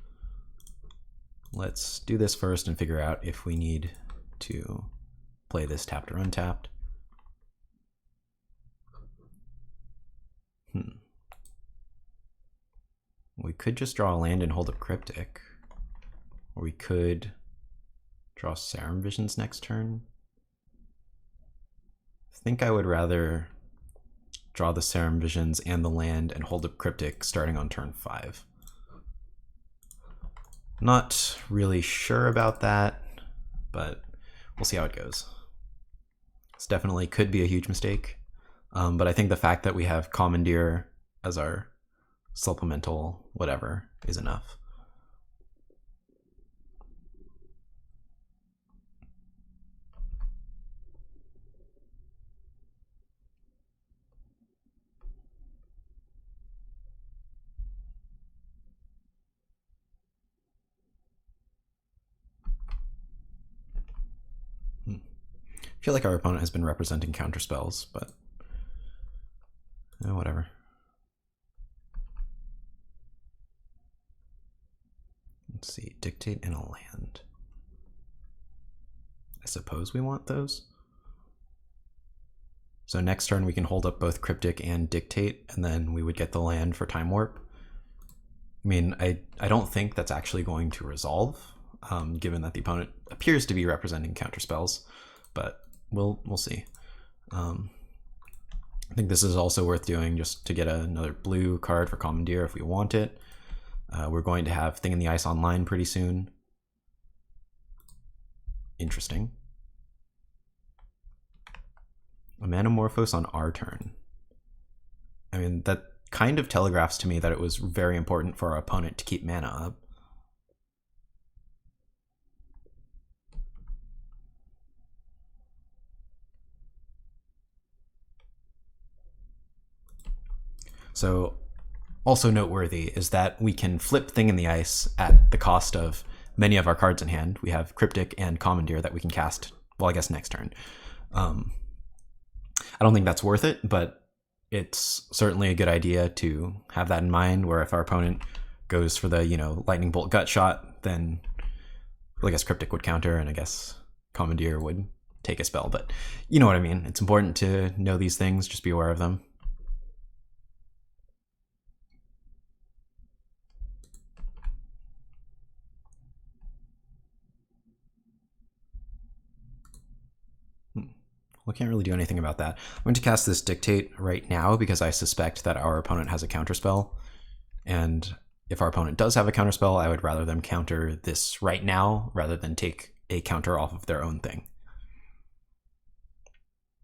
Let's do this first and figure out if we need to play this tapped or untapped. We could just draw a land and hold up Cryptic. Or we could draw Serum Visions next turn. I think I would rather draw the Serum Visions and the land and hold up Cryptic starting on turn 5. Not really sure about that, but we'll see how it goes. This definitely could be a huge mistake, but I think the fact that we have Commandeer as our supplemental whatever is enough. I feel like our opponent has been representing counter spells, but whatever. Let's see, Dictate and a land. I suppose we want those. So next turn we can hold up both Cryptic and Dictate, and then we would get the land for Time Warp. I mean, I don't think that's actually going to resolve, given that the opponent appears to be representing counter spells, but we'll see. I think this is also worth doing just to get another blue card for Commandeer if we want it. We're going to have Thing in the Ice online pretty soon. Interesting. A Manamorphose on our turn. I mean, that kind of telegraphs to me that it was very important for our opponent to keep mana up. So also noteworthy is that we can flip Thing in the Ice at the cost of many of our cards in hand. We have Cryptic and Commandeer that we can cast, well, I guess next turn. I don't think that's worth it, but it's certainly a good idea to have that in mind, where if our opponent goes for the, Lightning Bolt Gut Shot, then well, I guess Cryptic would counter, and I guess Commandeer would take a spell, but you know what I mean. It's important to know these things, just be aware of them. We can't really do anything about that. I'm going to cast this Dictate right now because I suspect that our opponent has a counterspell. And if our opponent does have a counterspell, I would rather them counter this right now rather than take a counter off of their own thing.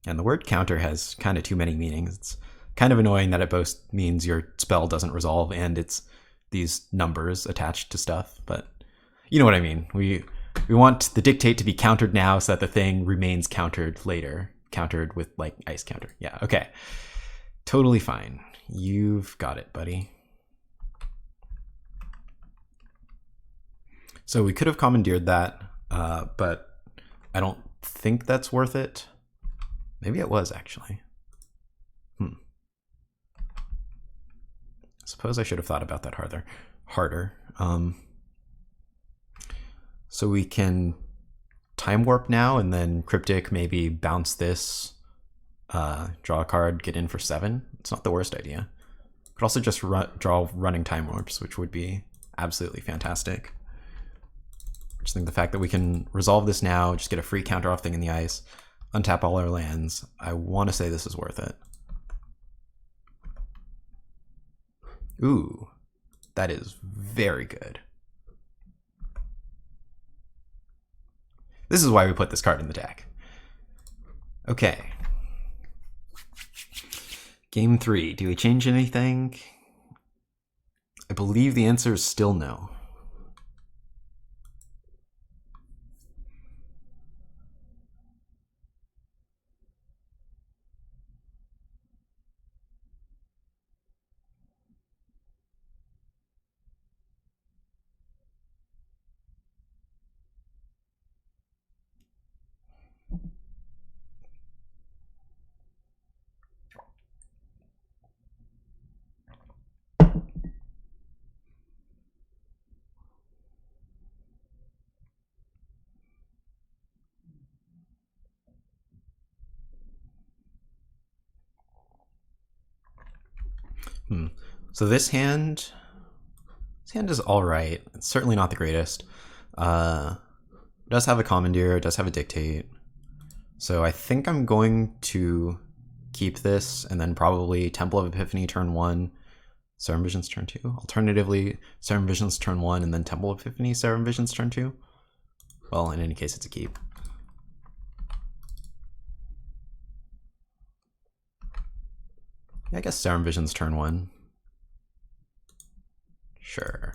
And the word counter has kind of too many meanings. It's kind of annoying that it both means your spell doesn't resolve and it's these numbers attached to stuff, but you know what I mean. We want the Dictate to be countered now so that the thing remains countered later. Countered with, like, ice counter. Yeah, okay. Totally fine. You've got it, buddy. So we could have commandeered that, but I don't think that's worth it. Maybe it was, actually. I suppose I should have thought about that harder. So we can Time Warp now, and then Cryptic maybe bounce this, draw a card, get in for 7. It's not the worst idea. Could also just draw running Time Warps, which would be absolutely fantastic. I just think the fact that we can resolve this now, just get a free counter off Thing in the Ice, untap all our lands, I want to say this is worth it. Ooh, that is very good. This is why we put this card in the deck. Okay. Game 3. Do we change anything? I believe the answer is still no. So this hand is all right. It's certainly not the greatest. It does have a Commandeer, it does have a Dictate. So I think I'm going to keep this and then probably Temple of Epiphany turn 1, Serum Visions turn 2. Alternatively, Serum Visions turn 1 and then Temple of Epiphany, Serum Visions turn 2. Well, in any case, it's a keep. I guess Serum Visions turn 1. Sure.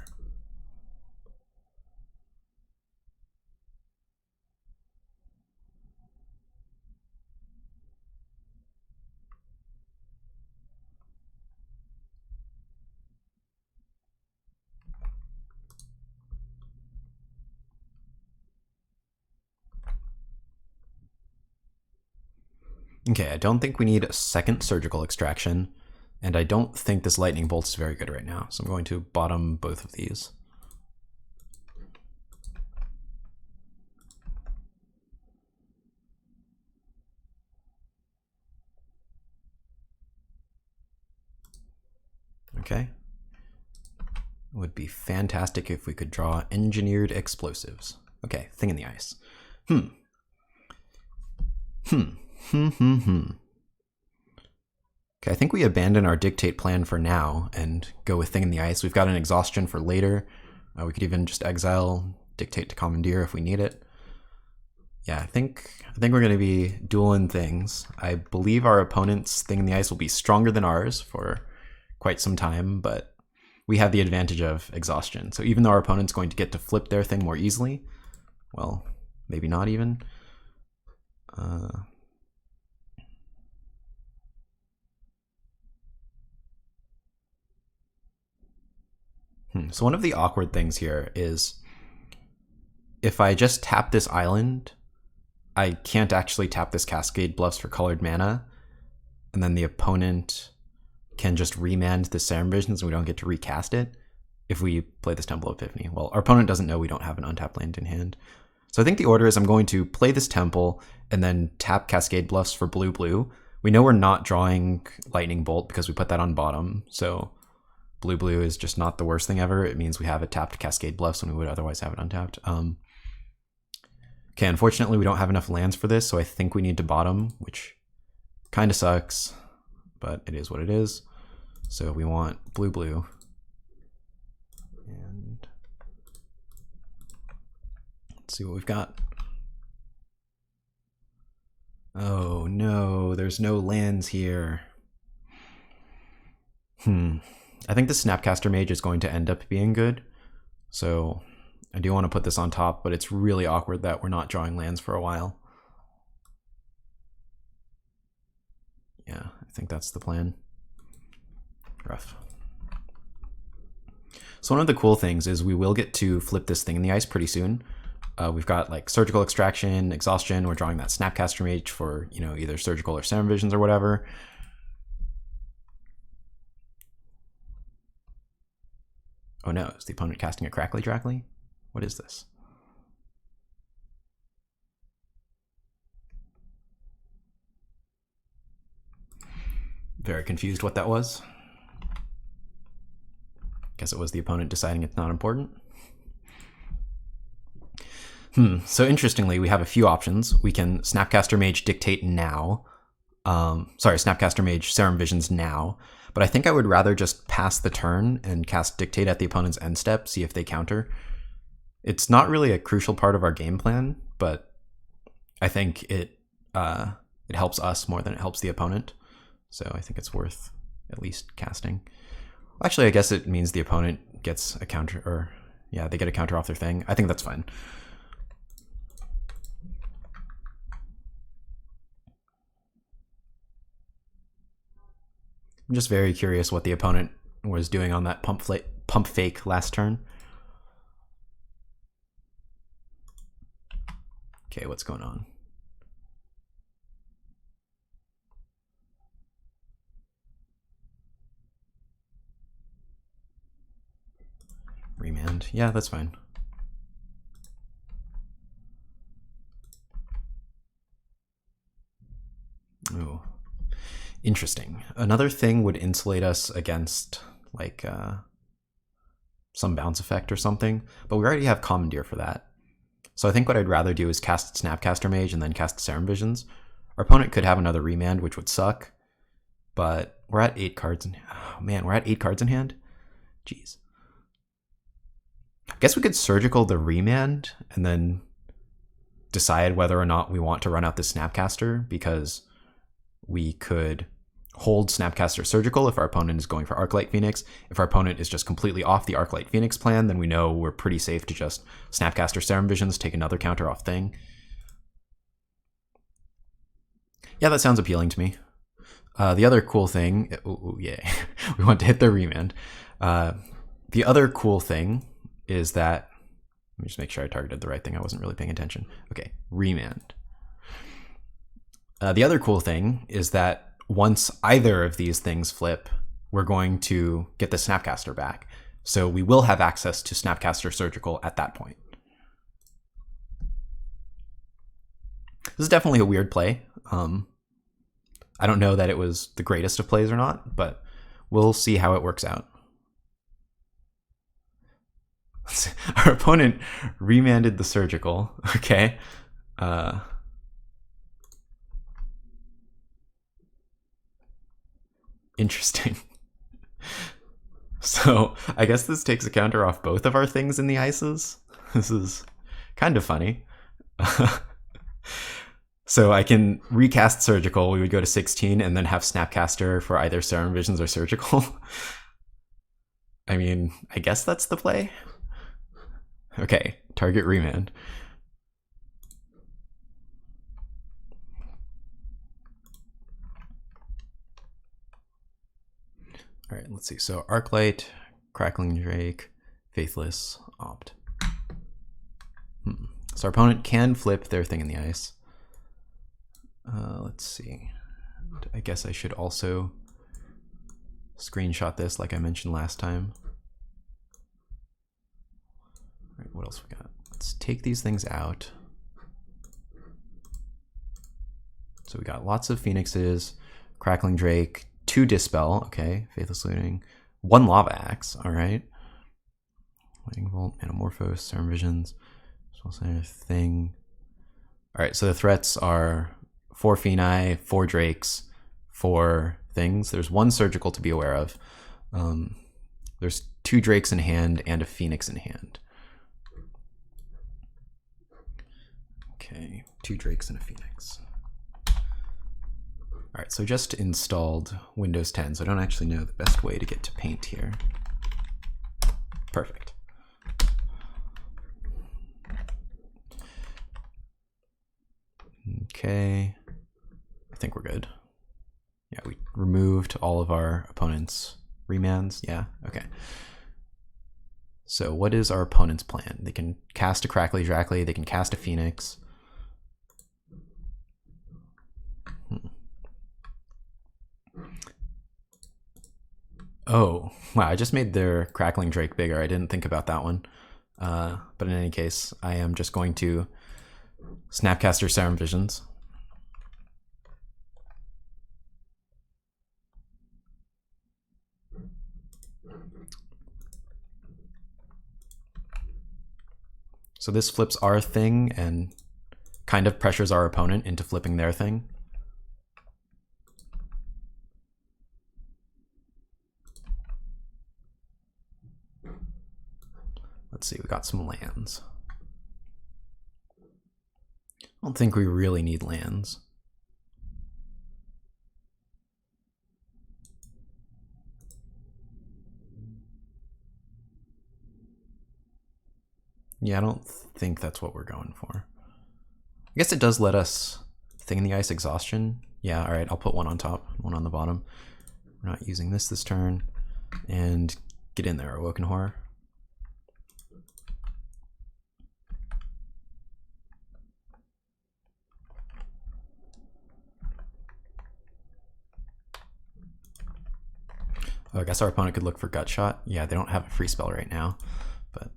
Okay, I don't think we need a second Surgical Extraction, and I don't think this Lightning Bolt is very good right now, so I'm going to bottom both of these. Okay. It would be fantastic if we could draw Engineered Explosives. Okay, Thing in the Ice. Okay, I think we abandon our Dictate plan for now and go with Thing in the Ice. We've got an Exhaustion for later. We could even just exile Dictate to Commandeer if we need it. Yeah, I think we're going to be dueling things. I believe our opponent's Thing in the Ice will be stronger than ours for quite some time, but we have the advantage of Exhaustion. So even though our opponent's going to get to flip their thing more easily, well, maybe not even. So one of the awkward things here is if I just tap this island, I can't actually tap this Cascade Bluffs for colored mana, and then the opponent can just remand the Serum Visions and we don't get to recast it if we play this Temple of Epiphany. Well, our opponent doesn't know we don't have an untapped land in hand. So I think the order is I'm going to play this Temple and then tap Cascade Bluffs for blue-blue. We know we're not drawing Lightning Bolt because we put that on bottom, so blue-blue is just not the worst thing ever. It means we have a tapped Cascade Bluffs when we would otherwise have it untapped. Okay, unfortunately we don't have enough lands for this, so I think we need to bottom, which kind of sucks, but it is what it is. So we want blue-blue. And let's see what we've got. Oh no, there's no lands here. I think the Snapcaster Mage is going to end up being good. So I do want to put this on top, but it's really awkward that we're not drawing lands for a while. Yeah, I think that's the plan. Rough. So one of the cool things is we will get to flip this thing in the ice pretty soon. We've got like Surgical Extraction, Exhaustion. We're drawing that Snapcaster Mage for, you know, either Surgical or Serum Visions or whatever. Oh no, is the opponent casting a Crackling Drake? What is this? Very confused what that was. Guess it was the opponent deciding it's not important. So interestingly, we have a few options. We can Snapcaster Mage Dictate now. Snapcaster Mage Serum Visions now. But I think I would rather just pass the turn and cast Dictate at the opponent's end step, see if they counter. It's not really a crucial part of our game plan, but I think it helps us more than it helps the opponent. So I think it's worth at least casting. Actually, I guess it means the opponent gets a counter, or yeah, they get a counter off their thing. I think that's fine. I'm just very curious what the opponent was doing on that pump fake last turn. Okay, what's going on? Remand. Yeah, that's fine. Oh. Interesting. Another thing would insulate us against like some bounce effect or something, but we already have Commandeer for that. So I think what I'd rather do is cast Snapcaster Mage and then cast Serum Visions. Our opponent could have another remand, which would suck, but we're at 8 cards. Oh man, we're at 8 cards in hand? Jeez. I guess we could Surgical the remand and then decide whether or not we want to run out the Snapcaster, because we could hold Snapcaster Surgical if our opponent is going for Arclight Phoenix. If our opponent is just completely off the Arclight Phoenix plan, then we know we're pretty safe to just Snapcaster Serum Visions, take another counter off thing. Yeah, that sounds appealing to me. The other cool thing, yeah, we want to hit the remand. The other cool thing is that, let me just make sure I targeted the right thing. I wasn't really paying attention. Okay, remand. The other cool thing is that once either of these things flip, we're going to get the Snapcaster back. So we will have access to Snapcaster Surgical at that point. This is definitely a weird play. I don't know that it was the greatest of plays or not, but we'll see how it works out. Our opponent remanded the Surgical. Okay. Interesting. So I guess this takes a counter off both of our things in the ices. This is kind of funny. So I can recast Surgical. We would go to 16 and then have Snapcaster for either Serum Visions or Surgical. I mean, I guess that's the play. Okay, target remand. All right, let's see. So Arclight, Crackling Drake, Faithless, Opt. So our opponent can flip their thing in the ice. Let's see. I guess I should also screenshot this like I mentioned last time. All right, what else we got? Let's take these things out. So we got lots of Phoenixes, Crackling Drake, 2 Dispel, okay, Faithless Looting, 1 Lava Axe, all right. Lightning Bolt, Metamorphose, Serum Visions, thing. All right, so the threats are 4 Phenai, 4 Drakes, 4 things. There's 1 Surgical to be aware of. There's 2 Drakes in hand and a Phoenix in hand. Okay, 2 Drakes and a Phoenix. All right, so just installed Windows 10, so I don't actually know the best way to get to Paint here. Perfect. Okay, I think we're good. Yeah, we removed all of our opponent's remands. Yeah, okay. So what is our opponent's plan? They can cast a Crackly Dracly, they can cast a Phoenix. Oh, wow, I just made their Crackling Drake bigger. I didn't think about that one. But in any case, I am just going to Snapcaster Serum Visions. So this flips our thing and kind of pressures our opponent into flipping their thing. Let's see, we got some lands. I don't think we really need lands. Yeah, I don't think that's what we're going for. I guess it does let us Thing in the Ice Exhaustion. Yeah, all right, I'll put 1 on top, 1 on the bottom. We're not using this turn. And get in there, Awoken Horror. Oh, I guess our opponent could look for Gut Shot. Yeah, they don't have a free spell right now, but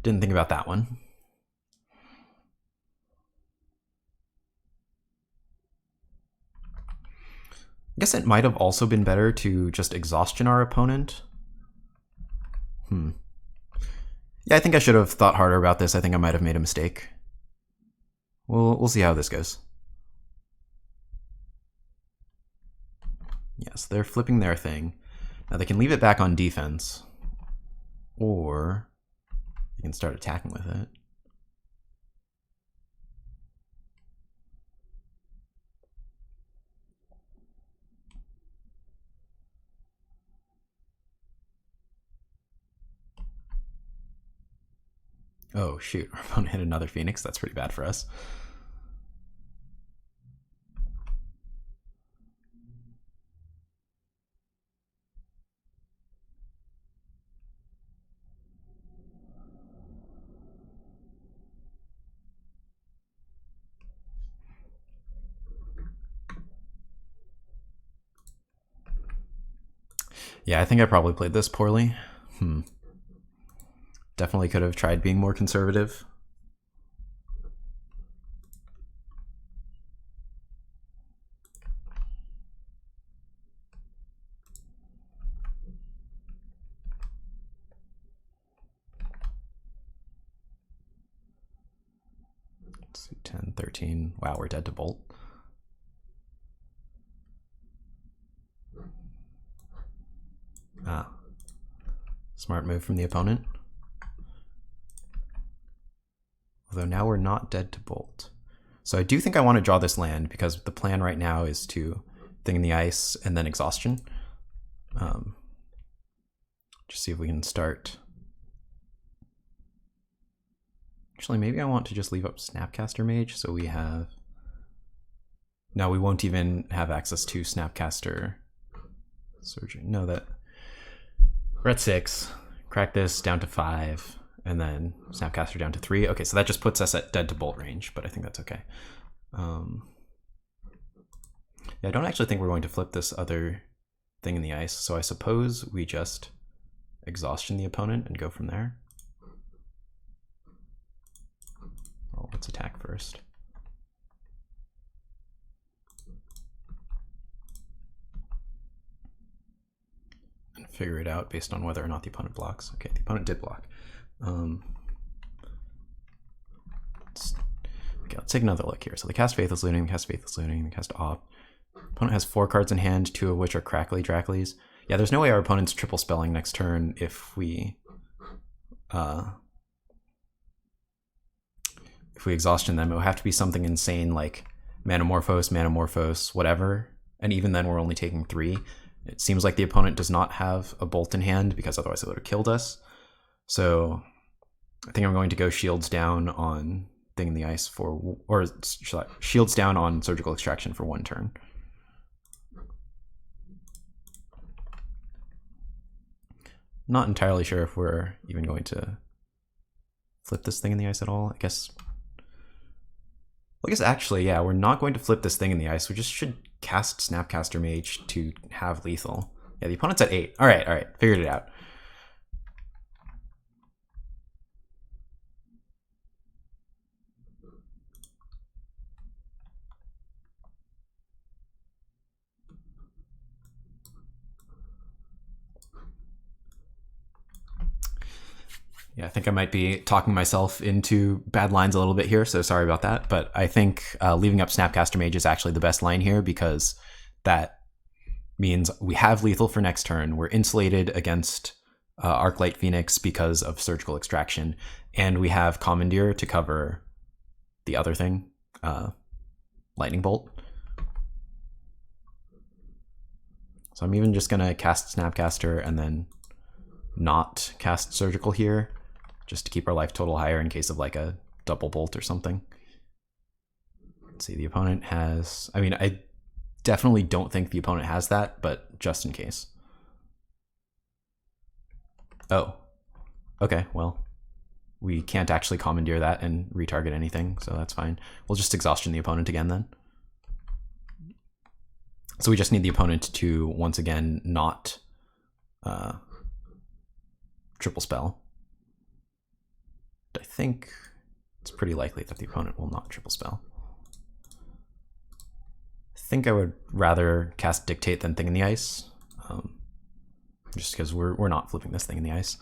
didn't think about that one. I guess it might have also been better to just Exhaustion our opponent. Yeah, I think I should have thought harder about this. I think I might have made a mistake. We'll see how this goes. Yes, they're flipping their thing. Now they can leave it back on defense, or they can start attacking with it. Oh shoot, our opponent hit another Phoenix. That's pretty bad for us. Yeah, I think I probably played this poorly. Definitely could have tried being more conservative. Let's see, 10, 13. Wow, we're dead to Bolt. Ah, smart move from the opponent. Although now we're not dead to Bolt. So I do think I want to draw this land because the plan right now is to Thing in the Ice and then Exhaustion. Just see if we can start. Actually, maybe I want to just leave up Snapcaster Mage so we have... No, we won't even have access to Snapcaster Surgery. No, that... We're at 6. Crack this down to 5. And then Snapcaster down to 3. Okay, so that just puts us at dead to bolt range, but I think that's okay. Yeah, I don't actually think we're going to flip this other Thing in the Ice, so I suppose we just Exhaustion the opponent and go from there. Oh, let's attack first. And figure it out based on whether or not the opponent blocks. Okay, the opponent did block. Let's take another look here. So the cast Faithless Looting, the cast Faithless Looting, the cast Op. Opponent has 4 cards in hand, 2 of which are Crackly Drakleys. Yeah, there's no way our opponent's triple spelling next turn if we Exhaustion them. It would have to be something insane like Manamorphose, whatever. And even then we're only taking 3. It seems like the opponent does not have a bolt in hand because otherwise it would have killed us. So I think I'm going to go Shields down on Thing in the Ice for, or Shields down on Surgical Extraction for 1 turn. Not entirely sure if we're even going to flip this Thing in the Ice at all. I guess actually, yeah, we're not going to flip this Thing in the Ice. We just should cast Snapcaster Mage to have lethal. Yeah, the opponent's at 8. All right, figured it out. Yeah, I think I might be talking myself into bad lines a little bit here, so sorry about that. But I think leaving up Snapcaster Mage is actually the best line here because that means we have lethal for next turn. We're insulated against Arclight Phoenix because of Surgical Extraction, and we have Commandeer to cover the other thing, Lightning Bolt. So I'm even just going to cast Snapcaster and then not cast Surgical here, just to keep our life total higher in case of like a double bolt or something. Let's see, the opponent has... I mean, I definitely don't think the opponent has that, but just in case. Oh. Okay, well, we can't actually Commandeer that and retarget anything, so that's fine. We'll just Exhaustion the opponent again then. So we just need the opponent to, once again, not triple spell. But I think it's pretty likely that the opponent will not triple spell. I think I would rather cast Dictate than Thing in the Ice, just because we're not flipping this Thing in the Ice.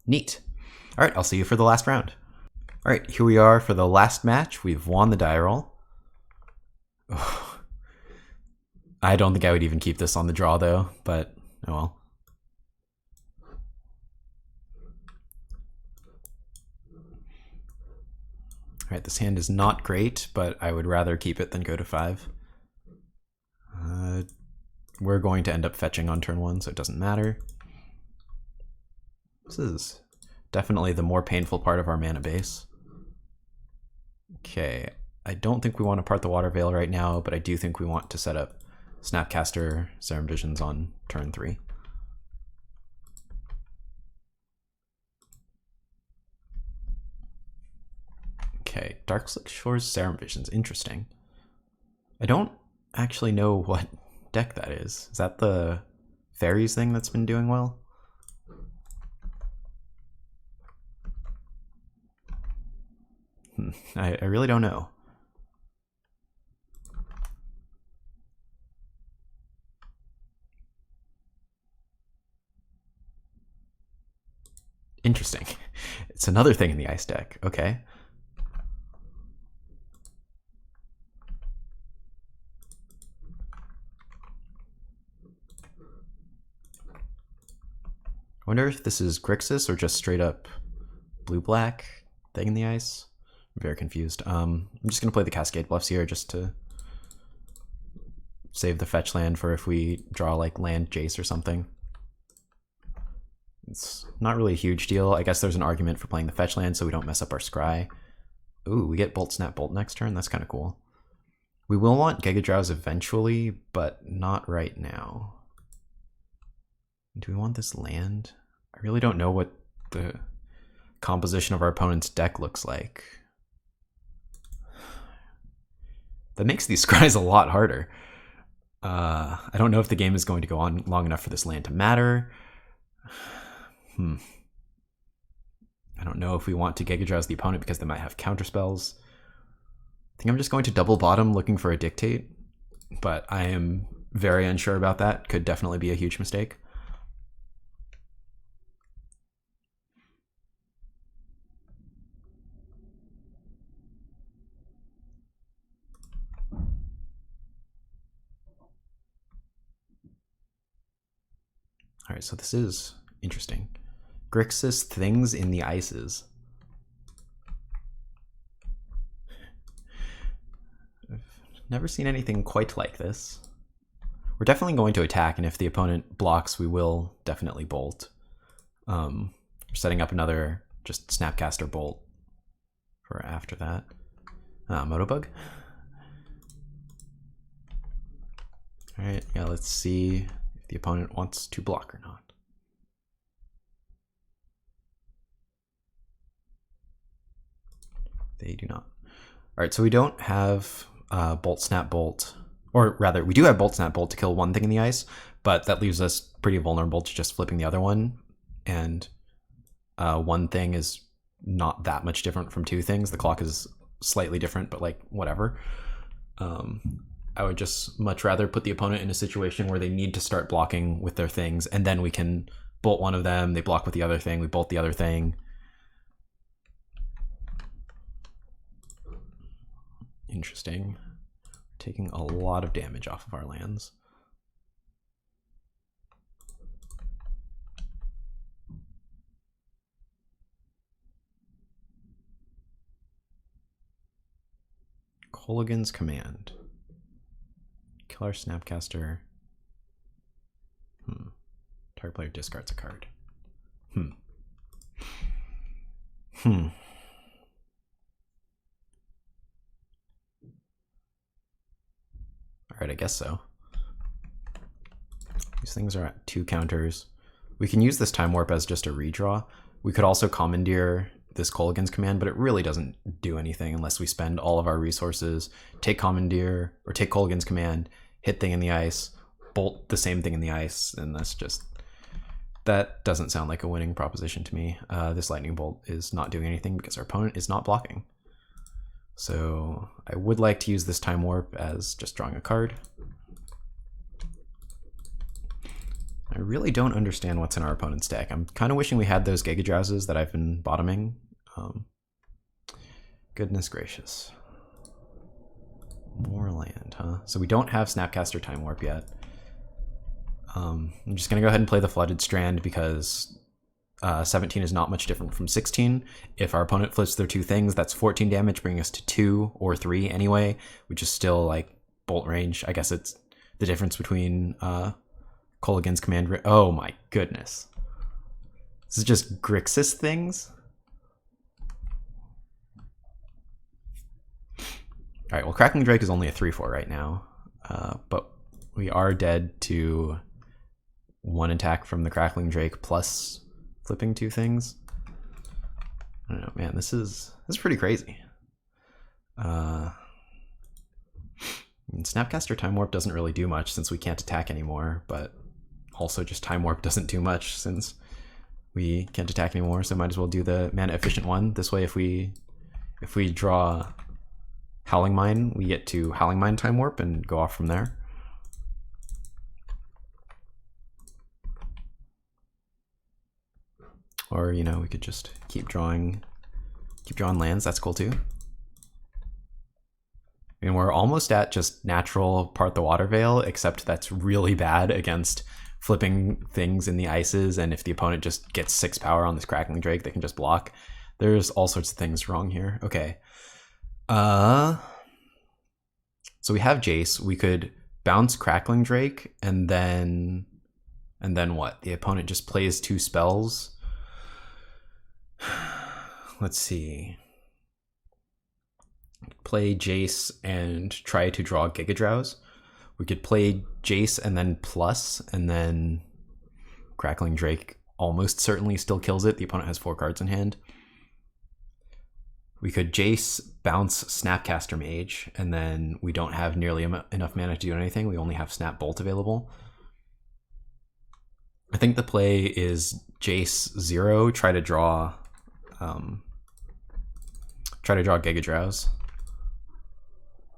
Neat. All right, I'll see you for the last round. All right, here we are for the last match. We've won the die roll. I don't think I would even keep this on the draw though, but oh well. All right, this hand is not great, but I would rather keep it than go to 5. We're going to end up fetching on turn 1, so it doesn't matter. This is definitely the more painful part of our mana base. Okay, I don't think we want to part the Waterveil right now, but I do think we want to set up Snapcaster Serum Visions on turn 3. Okay, Darkslick Shores Serum Visions, interesting. I don't actually know what deck that is. Is that the Fairies thing that's been doing well? I really don't know. Interesting. It's another thing in the ice deck. Okay. I wonder if this is Grixis or just straight up blue-black thing in the ice. I'm very confused. I'm just going to play the Cascade Bluffs here just to save the fetch land for if we draw like land Jace or something. It's not really a huge deal. I guess there's an argument for playing the fetch land so we don't mess up our scry. Ooh, we get Bolt Snap Bolt next turn. That's kind of cool. We will want Gigadrowse eventually, but not right now. Do we want this land? I really don't know what the composition of our opponent's deck looks like. That makes these scries a lot harder. I don't know if the game is going to go on long enough for this land to matter. I don't know if we want to Gigadrowse the opponent because they might have counterspells. I think I'm just going to double bottom looking for a Dictate, but I am very unsure about that. Could definitely be a huge mistake. All right, so this is interesting. Grixis things in the ices. I've never seen anything quite like this. We're definitely going to attack, and if the opponent blocks, we will definitely bolt. We're setting up another just Snapcaster bolt for after that. Motobug. All right, yeah, let's see if the opponent wants to block or not. They do not. All right, so we don't have Bolt Snap Bolt, or rather, we do have Bolt Snap Bolt to kill one thing in the ice, but that leaves us pretty vulnerable to just flipping the other one. And one thing is not that much different from two things. The clock is slightly different, but like whatever. I would just much rather put the opponent in a situation where they need to start blocking with their things, and then we can bolt one of them, they block with the other thing, we bolt the other thing. Interesting. Taking a lot of damage off of our lands. Kolaghan's Command. Kill our Snapcaster. Target player discards a card. Alright, I guess so. These things are at 2 counters. We can use this Time Warp as just a redraw. We could also Commandeer this Kolaghan's Command, but it really doesn't do anything unless we spend all of our resources, take Commandeer, or take Kolaghan's Command, hit thing in the ice, bolt the same thing in the ice, and that's just... That doesn't sound like a winning proposition to me. This Lightning Bolt is not doing anything because our opponent is not blocking. So I would like to use this Time Warp as just drawing a card. I really don't understand what's in our opponent's deck. I'm kind of wishing we had those Gigadrowses that I've been bottoming. Goodness gracious. More land, huh? So we don't have Snapcaster Time Warp yet. I'm just going to go ahead and play the Flooded Strand because 17 is not much different from 16. If our opponent flips their 2 things, that's 14 damage, bringing us to 2 or 3 anyway, which is still like bolt range. I guess it's the difference between Kolaghan's Command. Oh my goodness. This is just Grixis things? Alright, well Crackling Drake is only a 3/4 right now, but we are dead to 1 attack from the Crackling Drake plus flipping 2 things. I don't know, man, this is pretty crazy. Snapcaster Time Warp doesn't really do much since we can't attack anymore, but also just Time Warp doesn't do much since we can't attack anymore, so might as well do the mana efficient one. This way if we draw Howling Mine, we get to Howling Mine Time Warp and go off from there. Or, you know, we could just keep drawing lands, that's cool too. And we're almost at just natural part the Waterveil, except that's really bad against flipping things in the ices, and if the opponent just gets 6 power on this Crackling Drake, they can just block. There's all sorts of things wrong here. Okay. So we have Jace. We could bounce Crackling Drake, and then what? The opponent just plays 2 spells. Let's see. Play Jace and try to draw Gigadrowse. We could play Jace and then plus, and then Crackling Drake almost certainly still kills it. The opponent has 4 cards in hand. We could Jace, bounce Snapcaster Mage, and then we don't have nearly enough mana to do anything. We only have Snap Bolt available. I think the play is Jace 0, try to draw Gigadrowse.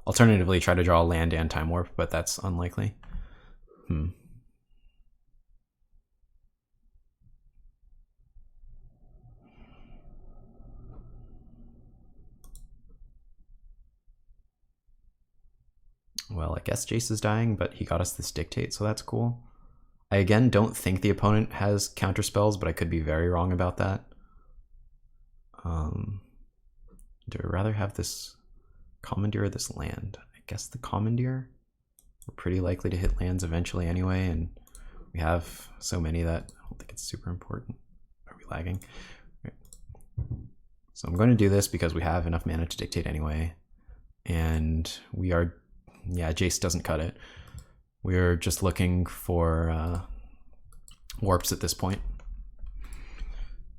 Alternatively, try to draw land and Time Warp, but that's unlikely. Well, I guess Jace is dying, but he got us this Dictate, so that's cool. I again don't think the opponent has counter spells, but I could be very wrong about that. Do I rather have this Commandeer or this land? I guess the Commandeer. We're pretty likely to hit lands eventually anyway, and we have so many that I don't think it's super important. Are we lagging? Right. So I'm going to do this because we have enough mana to Dictate anyway, and we are, yeah, Jace doesn't cut it. We're just looking for warps at this point.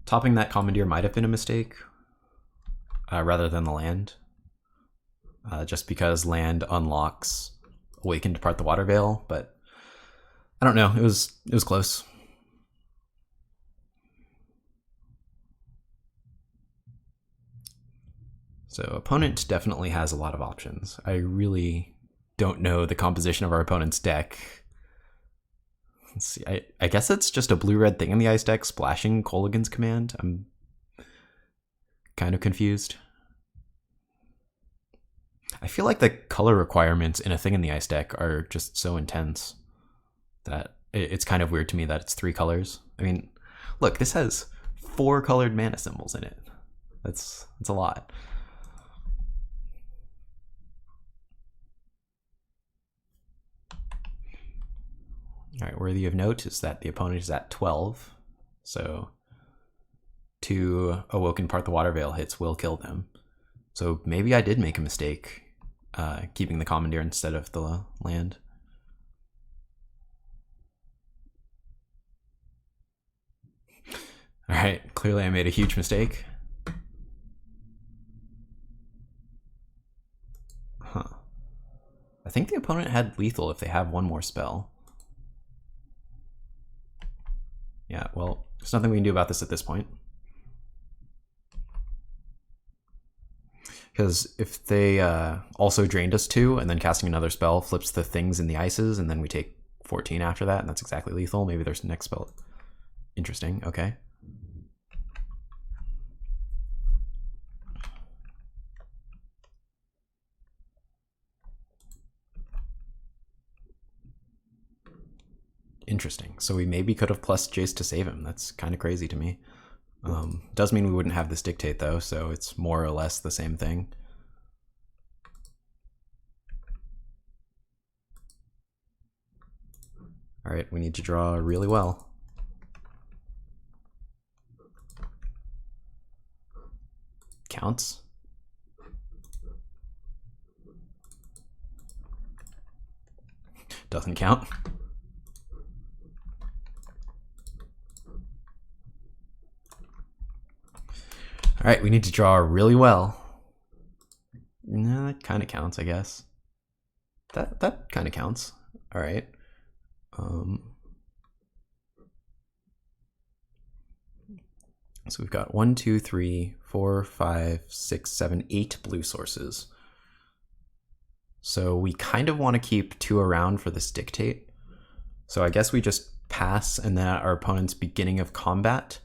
Topping that Commandeer might have been a mistake, rather than the land. Just because land unlocks Awaken, Depart the Waterveil, but I don't know, it was close. So opponent definitely has a lot of options. I really don't know the composition of our opponent's deck. Let's see, I guess it's just a blue-red thing in the ice deck splashing Kolaghan's Command. I'm kind of confused. I feel like the color requirements in a thing in the ice deck are just so intense that it's kind of weird to me that it's 3 colors. I mean, look, this has 4 colored mana symbols in it. That's a lot. All right, worthy of note is that the opponent is at 12, so 2 Awoken Part the Waterveil hits will kill them. So maybe I did make a mistake keeping the Commandeer instead of the land. All right, clearly I made a huge mistake. Huh. I think the opponent had lethal if they have 1 more spell. Yeah, well, there's nothing we can do about this at this point. Because if they also drained us 2 and then casting another spell flips the things in the ices and then we take 14 after that and that's exactly lethal, maybe there's the next spell. Interesting, okay. Interesting. So we maybe could have plus Jace to save him. That's kind of crazy to me. Does mean we wouldn't have this Dictate though, so it's more or less the same thing. All right, we need to draw really well. Counts. Doesn't count. All right, we need to draw really well. No, that kind of counts, I guess. That kind of counts. All right. So we've got 1, 2, 3, 4, 5, 6, 7, 8 blue sources. So we kind of want to keep 2 around for this Dictate. So I guess we just pass, and then at our opponent's beginning of combat,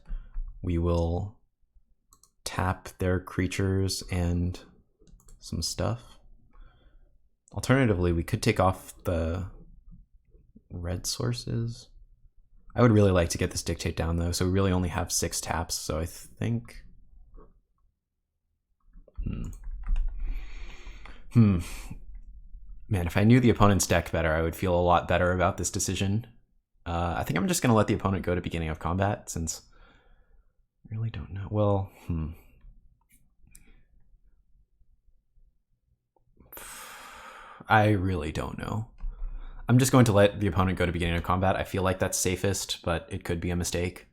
we will tap their creatures and some stuff. Alternatively, we could take off the red sources. I would really like to get this Dictate down though, so we really only have 6 taps, so I think... Man, if I knew the opponent's deck better, I would feel a lot better about this decision. I think I'm just going to let the opponent go to beginning of combat, since I really don't know. Well, I really don't know. I'm just going to let the opponent go to beginning of combat. I feel like that's safest, but it could be a mistake.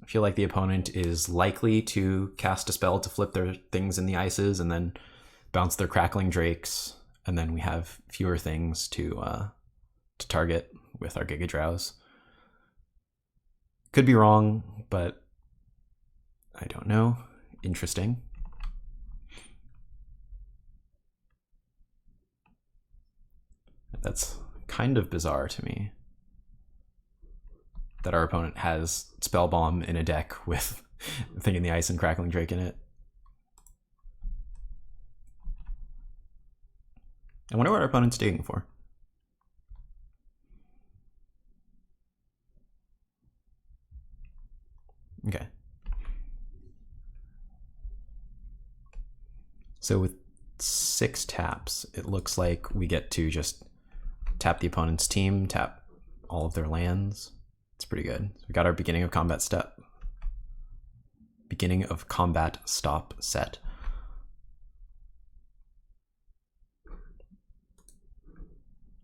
I feel like the opponent is likely to cast a spell to flip their things in the ices and then bounce their Crackling Drakes, and then we have fewer things to target with our Gigadrowse. Could be wrong, but I don't know. Interesting. That's kind of bizarre to me, that our opponent has Spell Bomb in a deck with Thing in the Ice and Crackling Drake in it. I wonder what our opponent's digging for. Okay. So with 6 taps, it looks like we get to just tap the opponent's team, tap all of their lands. It's pretty good. So we got our beginning of combat step. Beginning of combat stop set.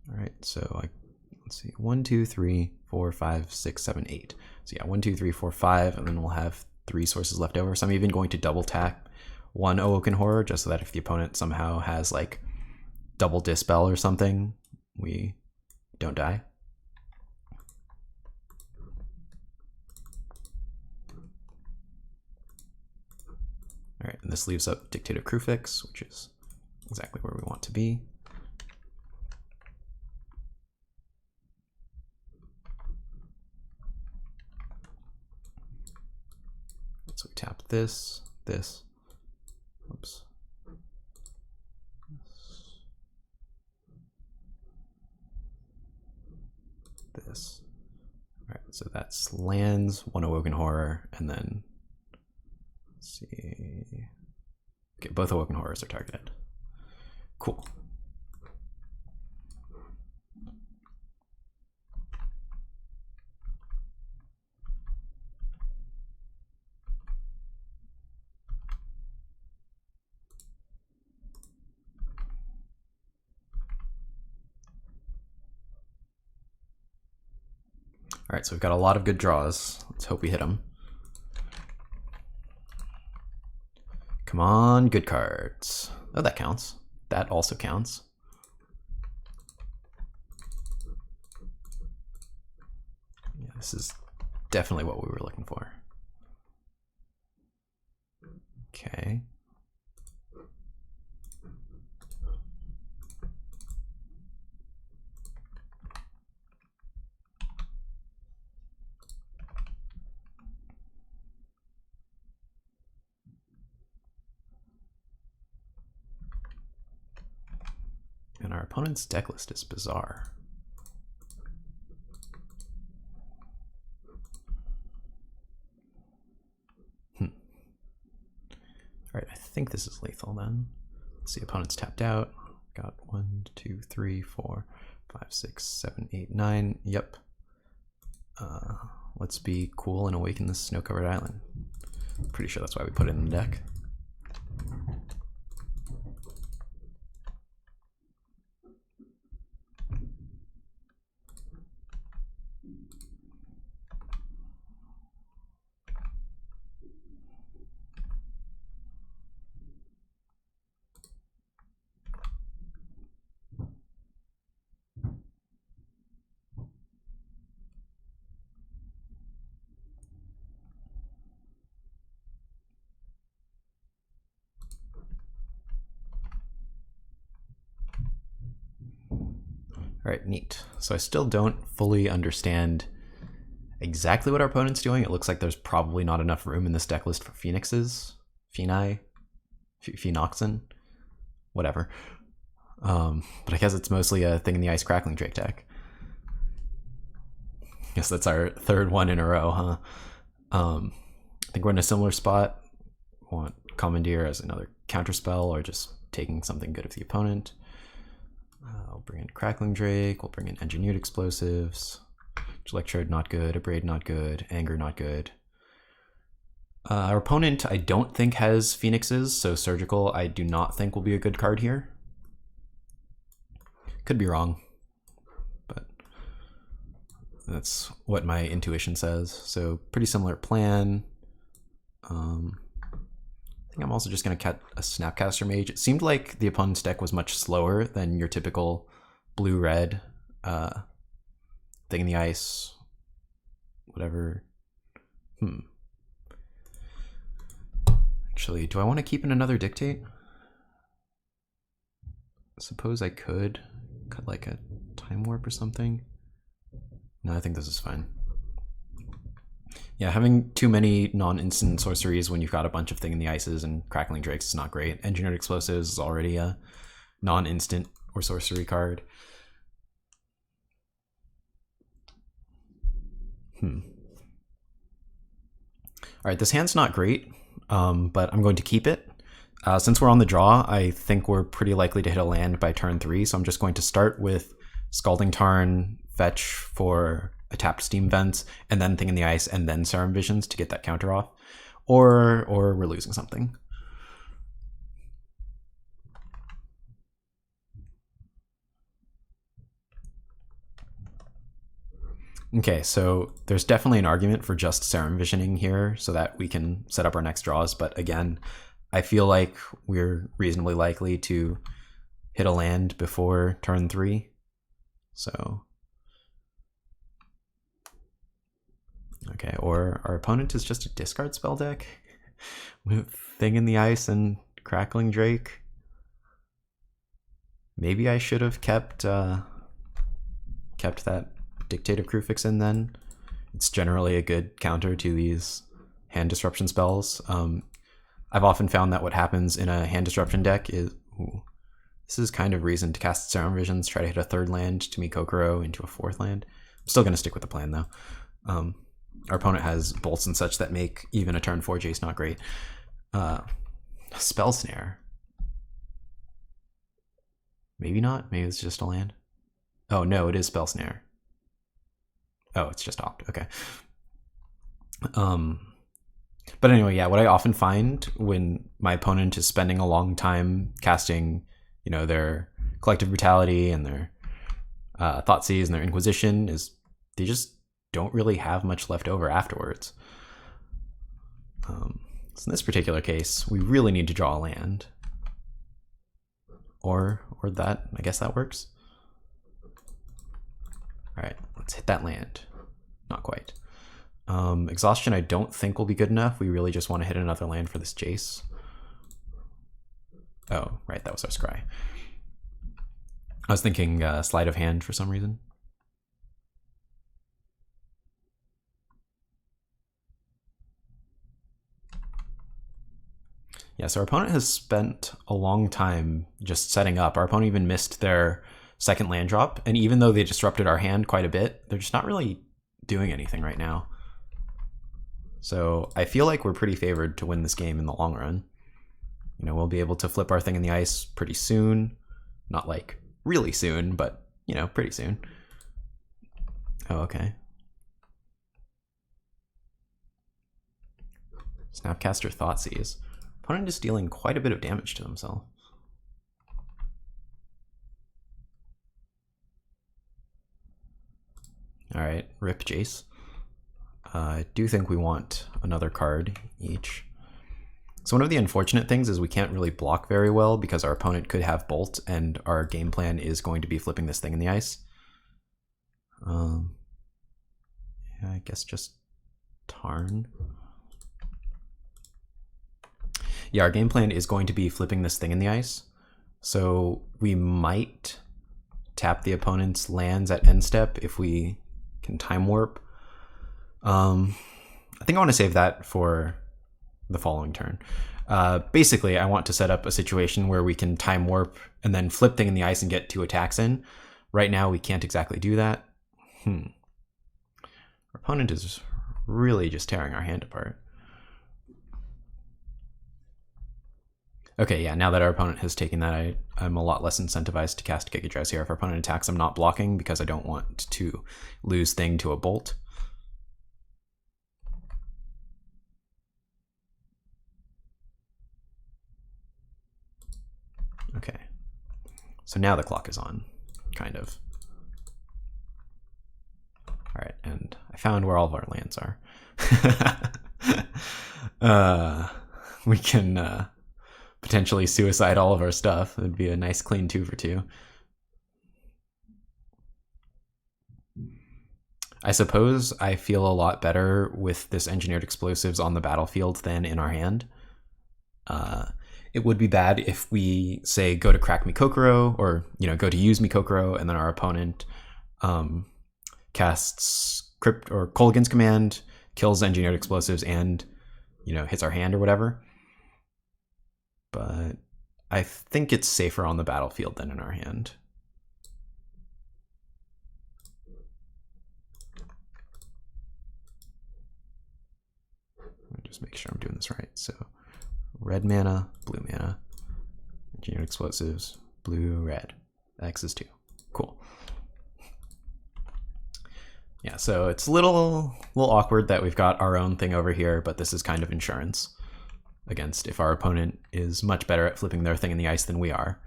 All right, so let's see, 1, 2, 3, 4, 5, 6, 7, 8. So yeah, 1, 2, 3, 4, 5, and then we'll have 3 sources left over. So I'm even going to double tap 1 Awoken Horror, just so that if the opponent somehow has like double Dispel or something, we don't die. All right, and this leaves up Dictate of Kruphix, which is exactly where we want to be. So we tap this, oops. This. All right, so that's lands, 1 Awoken Horror, and then let's see. Okay, both Awoken Horrors are targeted. Cool. All right, so we've got a lot of good draws. Let's hope we hit them. Come on, good cards. Oh, that counts. That also counts. Yeah, this is definitely what we were looking for. Okay. And our opponent's deck list is bizarre. All right, I think this is lethal then. Let's see, opponent's tapped out. Got 1, 2, 3, 4, 5, 6, 7, 8, 9. Yep. Let's be cool and awaken this snow-covered island. Pretty sure that's why we put it in the deck. All right, neat. So I still don't fully understand exactly what our opponent's doing. It looks like there's probably not enough room in this deck list for Phoenixes, Phoenoxen, whatever. But I guess it's mostly a Thing in the Ice Crackling Drake deck. Guess that's our third one in a row, huh? I think we're in a similar spot. Want Commandeer as another counterspell, or just taking something good of the opponent. I'll bring in Crackling Drake. We'll bring in Engineered Explosives. Gelectrode not good. Abrade not good. Anger not good. Our opponent I don't think has Phoenixes, so Surgical I do not think will be a good card here. Could be wrong, but that's what my intuition says. So pretty similar plan. I think I'm also just going to cut a Snapcaster Mage. It seemed like the opponent's deck was much slower than your typical blue-red thing in the ice, whatever. Actually, do I want to keep in another Dictate? Suppose I could cut like a Time Warp or something. No, I think this is fine. Yeah, having too many non-instant sorceries when you've got a bunch of Thing in the Ices and Crackling Drakes is not great. Engineered Explosives is already a non-instant or sorcery card. Alright, this hand's not great, but I'm going to keep it. Since we're on the draw, I think we're pretty likely to hit a land by turn 3, so I'm just going to start with Scalding Tarn, fetch for a tapped Steam Vents, and then Thing in the Ice, and then Serum Visions to get that counter off. Or we're losing something. Okay, so there's definitely an argument for just Serum Visioning here so that we can set up our next draws, but again, I feel like we're reasonably likely to hit a land before turn 3, so... Okay, or our opponent is just a discard spell deck with Thing in the Ice and Crackling Drake. Maybe I should have kept that Dictate of Kruphix in then. It's generally a good counter to these hand disruption spells. I've often found that what happens in a hand disruption deck is... this is kind of reason to cast Serum Visions, try to hit a 3rd land to Mikokoro into a 4th land. I'm still going to stick with the plan though. Our opponent has bolts and such that make even a turn 4 Jace not great. Spell Snare. Maybe not. Maybe it's just a land. Oh no, it is Spell Snare. Oh, it's just Opt. Okay. But anyway, yeah, what I often find when my opponent is spending a long time casting, you know, their Collective Brutality and their Thoughtseize and their Inquisition is they just don't really have much left over afterwards. So in this particular case, we really need to draw a land. Or that, I guess that works. All right, let's hit that land. Not quite. Exhaustion I don't think will be good enough. We really just want to hit another land for this Jace. Oh, right, that was our scry. I was thinking Sleight of Hand for some reason. Yeah, so our opponent has spent a long time just setting up. Our opponent even missed their 2nd land drop, and even though they disrupted our hand quite a bit, they're just not really doing anything right now. So I feel like we're pretty favored to win this game in the long run. You know, we'll be able to flip our Thing in the Ice pretty soon. Not like really soon, but, you know, pretty soon. Oh, okay. Snapcaster Thoughtseize. Opponent is dealing quite a bit of damage to himself. Alright, rip Jace. I do think we want another card each. So one of the unfortunate things is we can't really block very well because our opponent could have Bolt and our game plan is going to be flipping this Thing in the Ice. Yeah, I guess just Tarn. Yeah, our game plan is going to be flipping this Thing in the Ice. So we might tap the opponent's lands at end step if we can Time Warp. I think I want to save that for the following turn. Basically, I want to set up a situation where we can Time Warp and then flip Thing in the Ice and get 2 attacks in. Right now, we can't exactly do that. Our opponent is really just tearing our hand apart. Okay, yeah, now that our opponent has taken that, I'm a lot less incentivized to cast Gigadrowse here. If our opponent attacks, I'm not blocking because I don't want to lose thing to a bolt. Okay, so now the clock is on, kind of. All right, and I found where all of our lands are. We can potentially suicide all of our stuff. It'd be a nice clean 2 for 2. I suppose I feel a lot better with this Engineered Explosives on the battlefield than in our hand. It would be bad if we, say, go to crack Mikokoro, or, go to use Mikokoro, and then our opponent casts Cryptic Command, kills Engineered Explosives, and, hits our hand or whatever. But I think it's safer on the battlefield than in our hand. Let me just make sure I'm doing this right. So red mana, blue mana, Engineered Explosives, blue, red. X is 2. Cool. Yeah, so it's a little awkward that we've got our own thing over here, but this is kind of insurance against if our opponent is much better at flipping their thing in the ice than we are.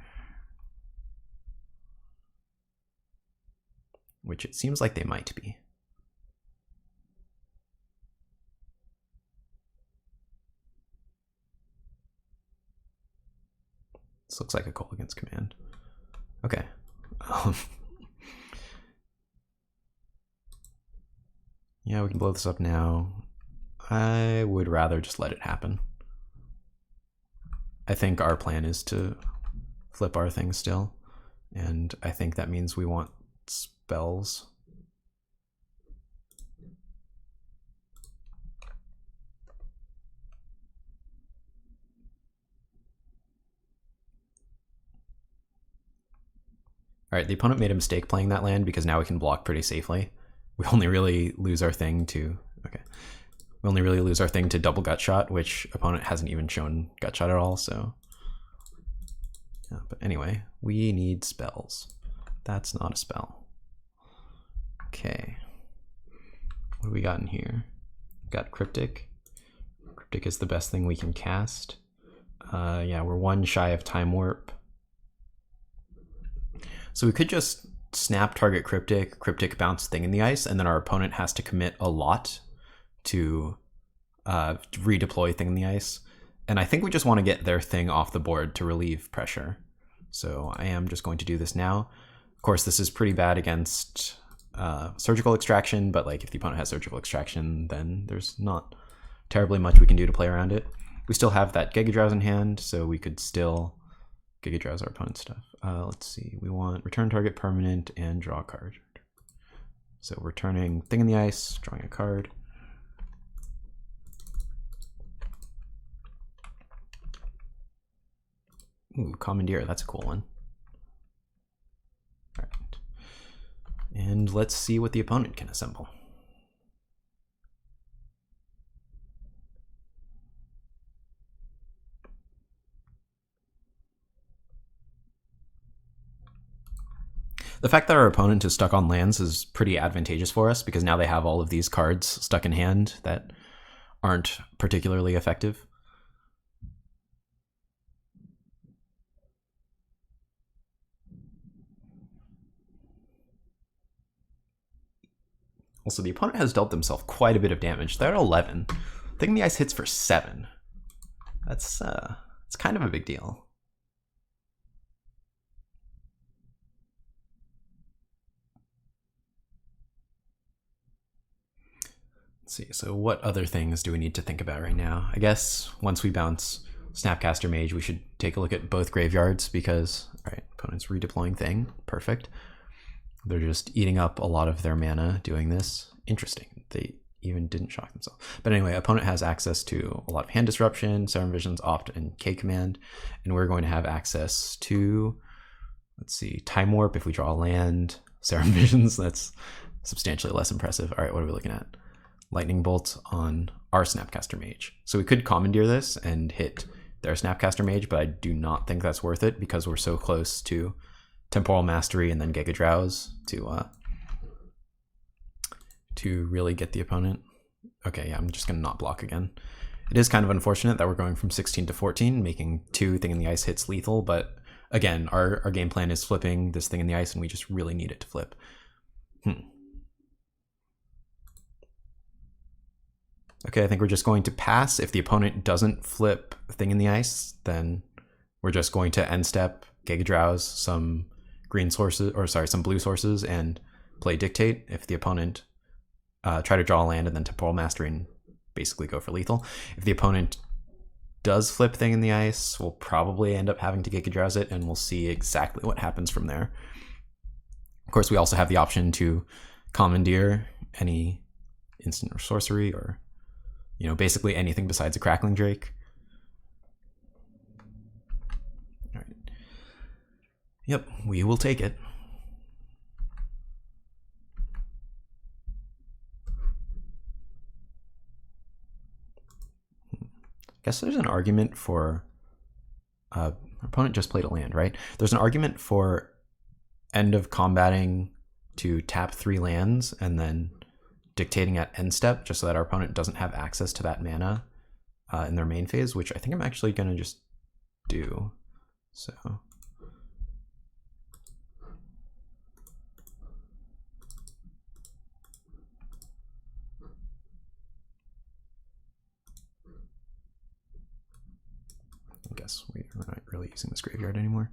Which it seems like they might be. This looks like a Crackling Command. Okay. Yeah, we can blow this up now. I would rather just let it happen. I think our plan is to flip our thing still, and I think that means we want spells. Alright, the opponent made a mistake playing that land because now we can block pretty safely. We only really lose our thing to... Okay. We only really lose our thing to double Gutshot, which opponent hasn't even shown Gutshot at all, so... Yeah, but anyway, we need spells. That's not a spell. Okay. What do we got in here? We've got Cryptic. Cryptic is the best thing we can cast. Yeah, we're 1 shy of Time Warp. So we could just snap target Cryptic bounce thing in the ice, and then our opponent has to commit a lot to redeploy thing in the ice. And I think we just want to get their thing off the board to relieve pressure. So I am just going to do this now. Of course, this is pretty bad against Surgical Extraction, but like if the opponent has Surgical Extraction, then there's not terribly much we can do to play around it. We still have that Gigadrowse in hand, so we could still Gigadrowse our opponent's stuff. Let's see, we want return target permanent and draw a card. So returning thing in the ice, drawing a card. Ooh, Commandeer, that's a cool one. All right. And let's see what the opponent can assemble. The fact that our opponent is stuck on lands is pretty advantageous for us because now they have all of these cards stuck in hand that aren't particularly effective. Also, the opponent has dealt themselves quite a bit of damage. They're at 11. Thing in the ice hits for 7. That's it's kind of a big deal. Let's see, so what other things do we need to think about right now? I guess once we bounce Snapcaster Mage, we should take a look at both graveyards because, all right, opponent's redeploying thing. Perfect. They're just eating up a lot of their mana doing this. Interesting. They even didn't shock themselves. But anyway, opponent has access to a lot of hand disruption, Serum Visions, Opt, and K Command. And we're going to have access to, let's see, Time Warp if we draw a land, Serum Visions, that's substantially less impressive. All right, what are we looking at? Lightning Bolt on our Snapcaster Mage. So we could Commandeer this and hit their Snapcaster Mage, but I do not think that's worth it because we're so close to Temporal Mastery and then Gigadrowse to really get the opponent. Okay, yeah, I'm just going to not block again. It is kind of unfortunate that we're going from 16 to 14, making 2 Thing in the Ice hits lethal, but again, our game plan is flipping this Thing in the Ice, and we just really need it to flip. Okay, I think we're just going to pass. If the opponent doesn't flip Thing in the Ice, then we're just going to end step, Gigadrowse, some green sources, or sorry, some blue sources, and play Dictate. If the opponent try to draw a land and then Temporal Mastery and basically go for lethal. If the opponent does flip Thing in the Ice, we'll probably end up having to Gigadrowse it, and we'll see exactly what happens from there. Of course, we also have the option to Commandeer any instant or sorcery, or basically anything besides a Crackling Drake. All right. Yep, we will take it. I guess there's an argument for our opponent just played a land, right? There's an argument for end of combating to tap 3 lands and then dictating at end step, just so that our opponent doesn't have access to that mana in their main phase, which I think I'm actually going to just do. So I guess we're not really using this graveyard anymore.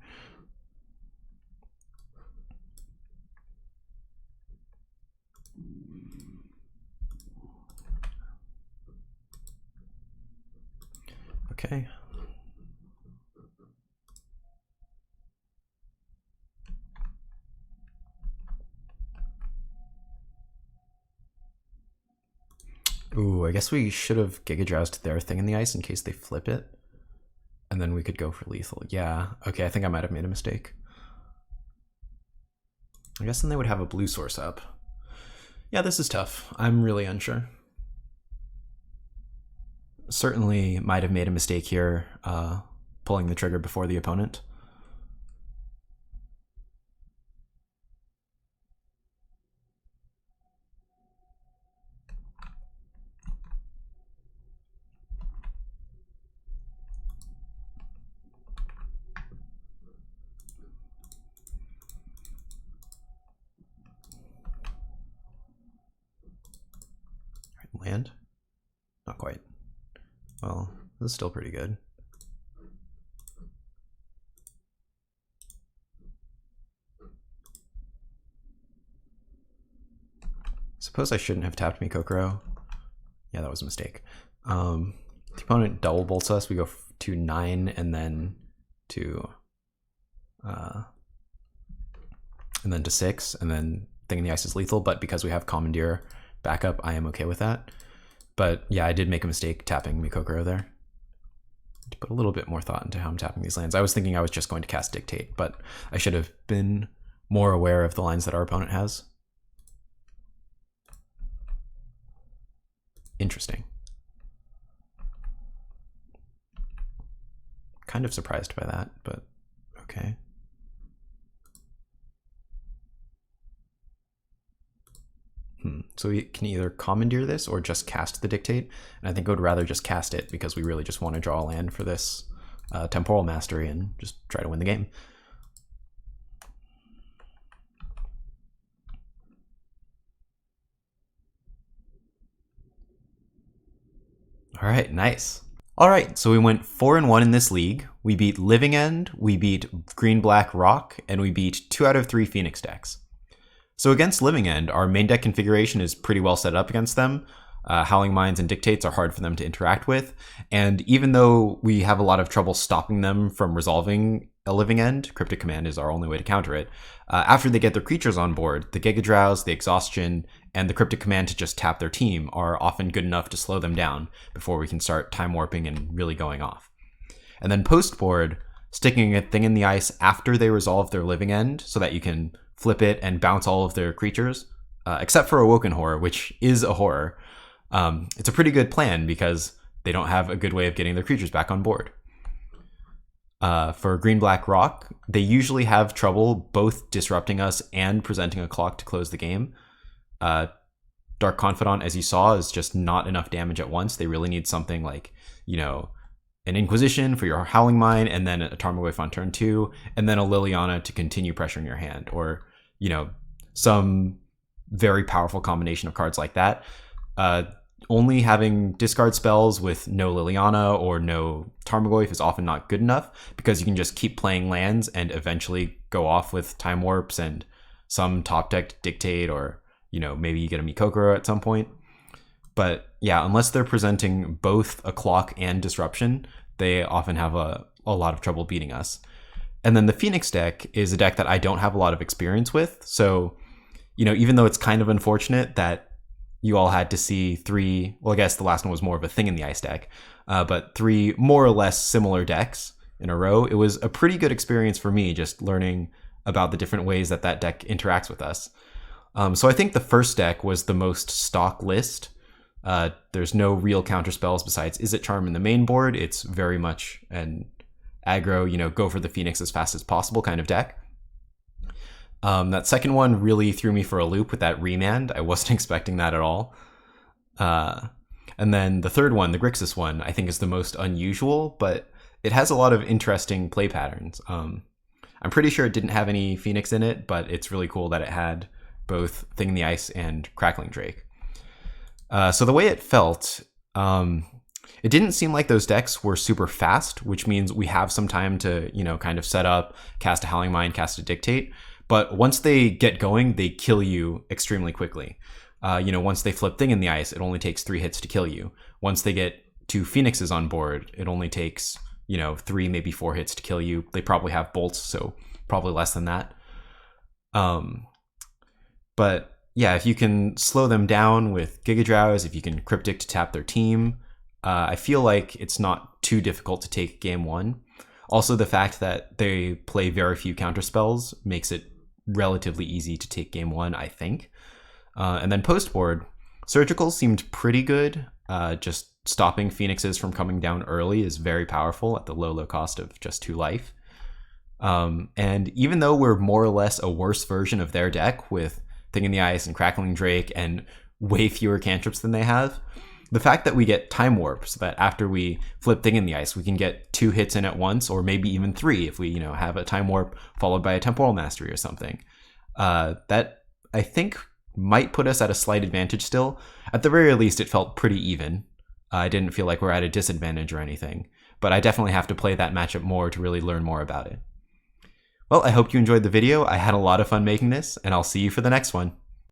Okay. Ooh, I guess we should have Gigadrowsed their Thing in the Ice in case they flip it. And then we could go for lethal. Yeah, okay, I think I might have made a mistake. I guess then they would have a blue source up. Yeah, this is tough. I'm really unsure. Certainly might have made a mistake here, pulling the trigger before the opponent. Land? Not quite. Well, this is still pretty good. Suppose I shouldn't have tapped Mikokoro. Yeah, that was a mistake. The opponent double bolts us. We go to 9 and then to to 6, and then Thing in the Ice is lethal, but because we have Commandeer backup, I am okay with that. But yeah, I did make a mistake tapping Mikokoro there. To put a little bit more thought into how I'm tapping these lands. I was thinking I was just going to cast Dictate, but I should have been more aware of the lines that our opponent has. Interesting. Kind of surprised by that, but okay. So we can either Commandeer this or just cast the Dictate, and I think I would rather just cast it because we really just want to draw a land for this Temporal Mastery and just try to win the game. All right, nice. All right, so we went 4-1 in this league. We beat Living End, we beat Green-Black Rock, and we beat 2 out of 3 Phoenix decks. So against Living End, our main deck configuration is pretty well set up against them. Howling Mines and Dictates are hard for them to interact with, and even though we have a lot of trouble stopping them from resolving a Living End, Cryptic Command is our only way to counter it. After they get their creatures on board, the Gigadrowse, the Exhaustion, and the Cryptic Command to just tap their team are often good enough to slow them down before we can start time warping and really going off. And then post-board, sticking a Thing in the Ice after they resolve their Living End so that you can flip it and bounce all of their creatures except for Awoken Horror, which is a horror. It's a pretty good plan because they don't have a good way of getting their creatures back on board. For Green-Black Rock, they usually have trouble both disrupting us and presenting a clock to close the game. Dark Confidant, as you saw, is just not enough damage at once. They really need something like, an Inquisition for your Howling Mine, and then a Tarmogoyf on turn 2, and then a Liliana to continue pressuring your hand, or, some very powerful combination of cards like that. Only having discard spells with no Liliana or no Tarmogoyf is often not good enough, because you can just keep playing lands and eventually go off with Time Warps and some top-decked Dictate, or, maybe you get a Mikokoro at some point. But yeah, unless they're presenting both a clock and disruption, they often have a lot of trouble beating us. And then the Phoenix deck is a deck that I don't have a lot of experience with. So, even though it's kind of unfortunate that you all had to see 3, well, I guess the last one was more of a Thing in the Ice deck, but 3 more or less similar decks in a row, it was a pretty good experience for me just learning about the different ways that deck interacts with us. So I think the first deck was the most stock list. There's no real counter spells besides Izzet Charm in the main board. It's very much an aggro, go for the Phoenix as fast as possible kind of deck. That second one really threw me for a loop with that Remand. I wasn't expecting that at all. And then the third one, the Grixis one, I think is the most unusual, but it has a lot of interesting play patterns. I'm pretty sure it didn't have any Phoenix in it, but it's really cool that it had both Thing in the Ice and Crackling Drake. So the way it felt, it didn't seem like those decks were super fast, which means we have some time to, kind of set up, cast a Howling Mine, cast a Dictate. But once they get going, they kill you extremely quickly. Once they flip Thing in the Ice, it only takes 3 hits to kill you. Once they get 2 Phoenixes on board, it only takes, 3, maybe 4 hits to kill you. They probably have bolts, so probably less than that. But yeah, if you can slow them down with Gigadrowse, if you can Cryptic to tap their team, I feel like it's not too difficult to take game 1. Also, the fact that they play very few counterspells makes it relatively easy to take game 1, I think. And then post-board, Surgical seemed pretty good. Just stopping Phoenixes from coming down early is very powerful at the low cost of just 2 life. And even though we're more or less a worse version of their deck with Thing in the Ice and Crackling Drake and way fewer cantrips than they have, the fact that we get Time Warp, so that after we flip Thing in the Ice, we can get 2 hits in at once, or maybe even 3 if we, have a Time Warp followed by a Temporal Mastery or something. That, I think, might put us at a slight advantage still. At the very least, it felt pretty even. I didn't feel like we're at a disadvantage or anything, but I definitely have to play that matchup more to really learn more about it. Well, I hope you enjoyed the video. I had a lot of fun making this, and I'll see you for the next one.